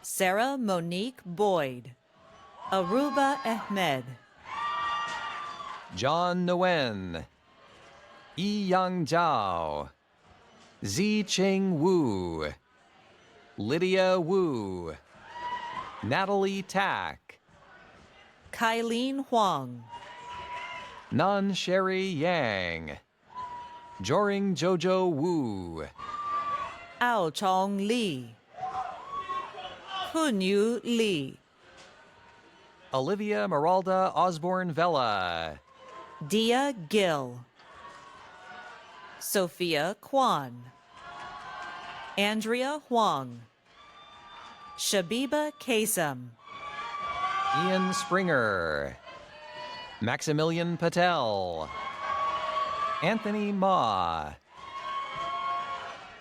Sarah Monique Boyd. Aruba Ahmed.
John Nguyen. Yi Yang Zhao. Zi Ching Wu. Lydia Wu. Natalie Tack.
Kylene Huang.
Nan Sherry Yang. Joring Jojo Wu.
Ao Chong Lee. Hunyu Lee.
Olivia Meralda Osborne Vela.
Dia Gill. Sophia Kwan. Andrea Huang. Shabiba Kasem.
Ian Springer. Maximilian Patel. Anthony Ma.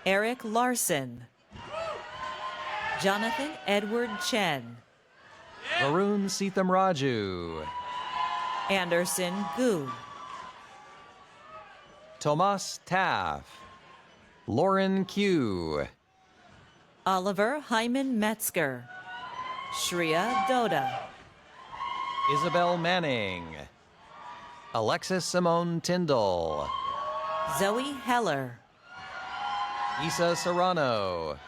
Eric Larson. Jonathan Edward Chen.
Varun Sitham Raju.
Anderson Gu.
Tomas Taff. Lauren Q.
Oliver Hyman Metzger. Shreya Doda.
Isabel Manning. Alexis Simone Tyndall.
Zoe Heller.
Isa Serrano.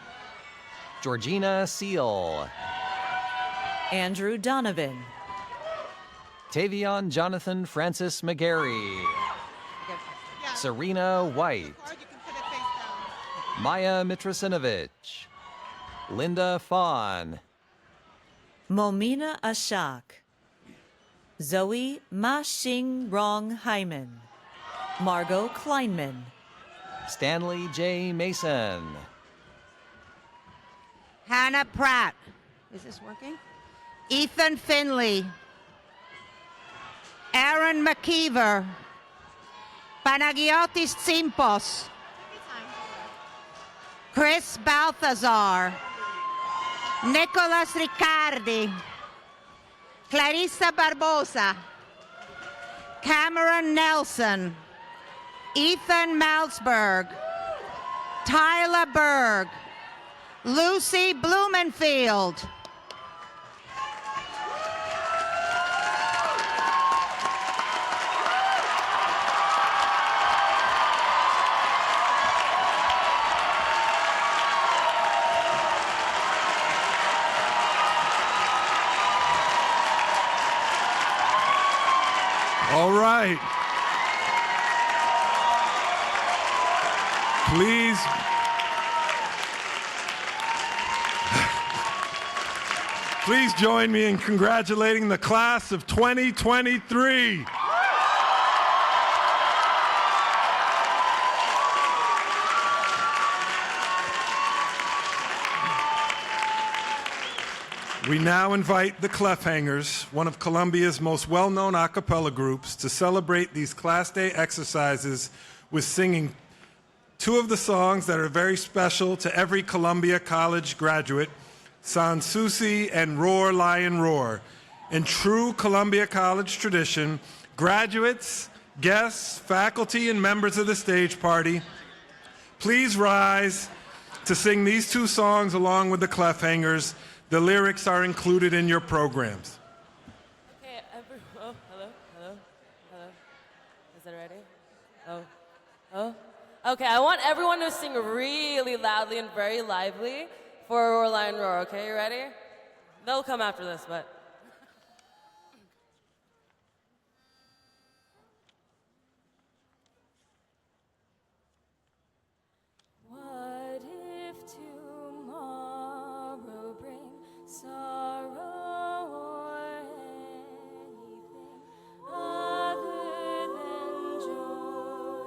Georgina Seal.
Andrew Donovan.
Tavion Jonathan Francis McGarry. Serena White. Maya Mitrosinovich. Linda Fawn.
Momina Ashak. Zoe Ma Xing Rong Hyman. Margot Kleinman.
Stanley J. Mason.
Hannah Pratt. Is this working? Ethan Finley. Aaron McKeever. Panagiotis Tsimpos. Chris Balthazar. Nicolas Riccardi. Clarissa Barbosa. Cameron Nelson, Ethan Malzberg, Tyler Berg, Lucy Blumenfield.
All right. Please. Please join me in congratulating the class of 2023. We now invite the Clefhangers, one of Columbia's most well-known a cappella groups, to celebrate these Class Day exercises with singing two of the songs that are very special to every Columbia College graduate, Sans Souci and Roar, Lion, Roar. In true Columbia College tradition, graduates, guests, faculty, and members of the stage party, please rise to sing these two songs along with the Clefhangers. The lyrics are included in your programs.
Okay, hello. Is that ready? Oh. Okay, I want everyone to sing really loudly and very lively for Roar, Lion, Roar. Okay, you ready? They'll come after this, but. What if tomorrow brings sorrow or anything other than joy?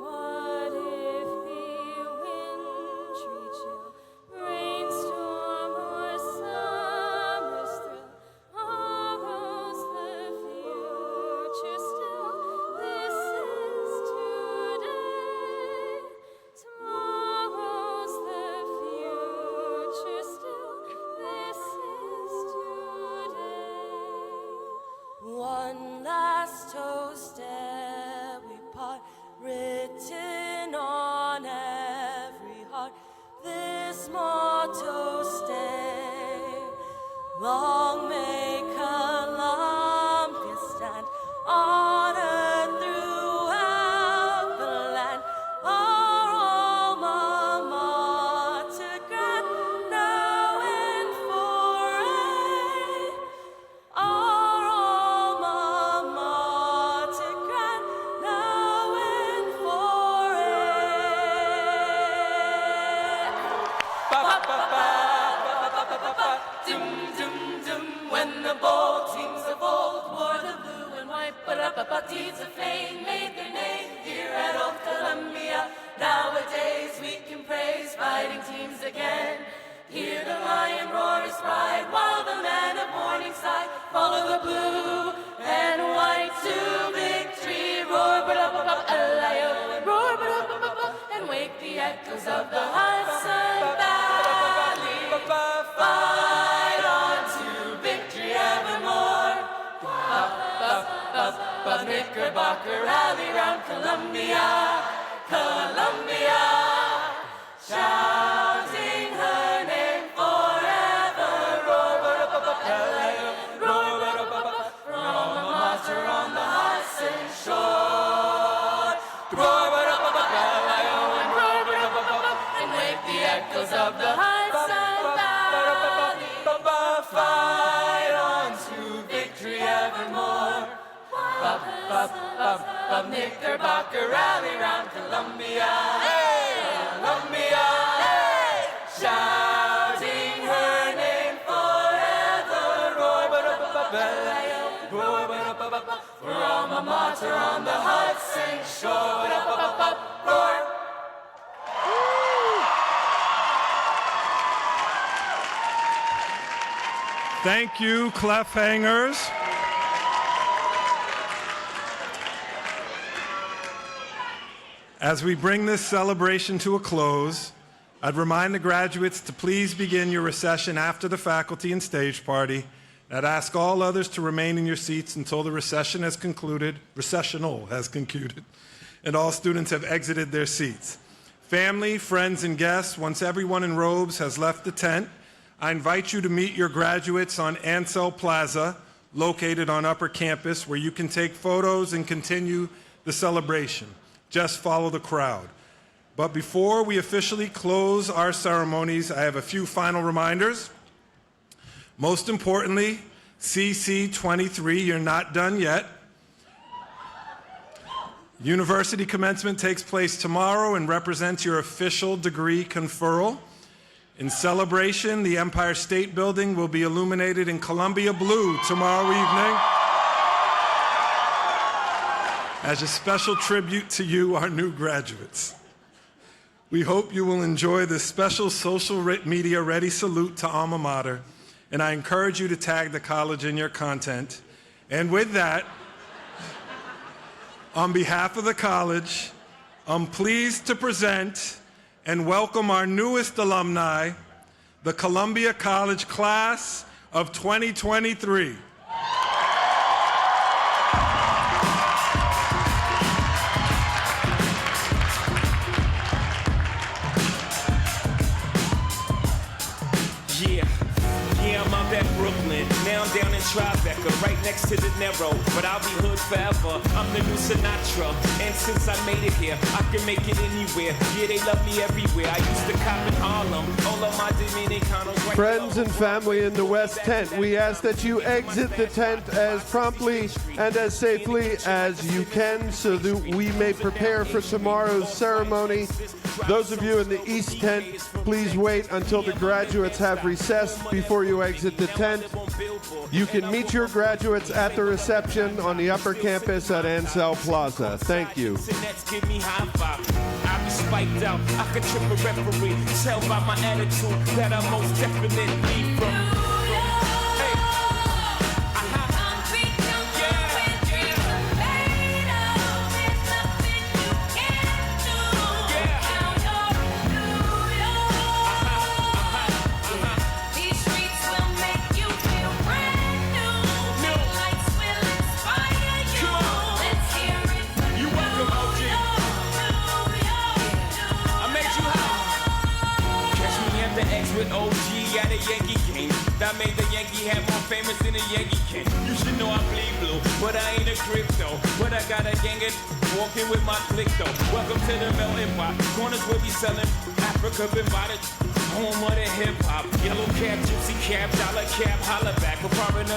What if the wintry chill, rainstorm or summer's thrill borrows the future still? This is today. Tomorrow's the future still. This is today. One last toast ere we part, written on every heart. This motto stay. Long may Columbia stand, honored throughout the land. Our alma mater grand, now and forever. Our alma mater grand, now and forever. Dum dum dum, when the bold teams of old wore the blue and white, deeds of fame made their name here at Old Columbia. Nowadays we can praise fighting teams again. Hear the lion roar his pride, while the men of Morningside follow the blue and white to victory. Roar, L-I-O, and roar, and wake the echoes of the Hudson Valley. Fight on to victory evermore. Up, Knickerbocker, rally round Columbia, Columbia, shouting her name forever. Roar, L-I-O, roar, from a mater on the Hudson shore. Roar, L-I-O, and wake the echoes of the Hudson Valley. Fight on to victory evermore. Up, Knickerbocker, rally round Columbia, Columbia, shouting her name forever. Roar, for alma mater on the Hudson shore. Roar.
Thank you, Clefhangers. As we bring this celebration to a close, I'd remind the graduates to please begin your recession after the faculty and stage party. I'd ask all others to remain in your seats until the recessional has concluded, and all students have exited their seats. Family, friends, and guests, once everyone in robes has left the tent, I invite you to meet your graduates on Ansel Plaza, located on Upper Campus, where you can take photos and continue the celebration. Just follow the crowd. But before we officially close our ceremonies, I have a few final reminders. Most importantly, CC23, you're not done yet. University commencement takes place tomorrow and represents your official degree conferral. In celebration, the Empire State Building will be illuminated in Columbia blue tomorrow evening as a special tribute to you, our new graduates. We hope you will enjoy this special social media ready salute to Alma Mater, and I encourage you to tag the college in your content. And with that, on behalf of the college, I'm pleased to present and welcome our newest alumni, the Columbia College Class of 2023.
I'm up at Brooklyn, now I'm down in Tribeca, right next to the Narrow, but I'll be hood forever, I'm the new Sinatra, and since I made it here, I can make it anywhere, yeah, they love me everywhere, I used to cop in Harlem, all of my Dominicanos right.
Friends and family in the West Tent, we ask that you exit the tent as promptly and as safely as you can so that we may prepare for tomorrow's ceremony. Those of you in the East Tent, please wait until the graduates have recessed before you exit the tent. You can meet your graduates at the reception on the Upper Campus at Ansel Plaza. Thank you.
Give me high five. I be spiked out. I could trip a referee. Tell by my attitude that I'm most definitely from. With OG at a Yankee game. That made the Yankee hat more famous than a Yankee can. You should know I bleed blue, but I ain't a crypto. But I got a gang of walking with my click though. Welcome to the melting pot. Corners will be selling. Africa been bought it. Home of the hip hop. Yellow cap, gypsy cap, dollar cap, holla back. A foreigner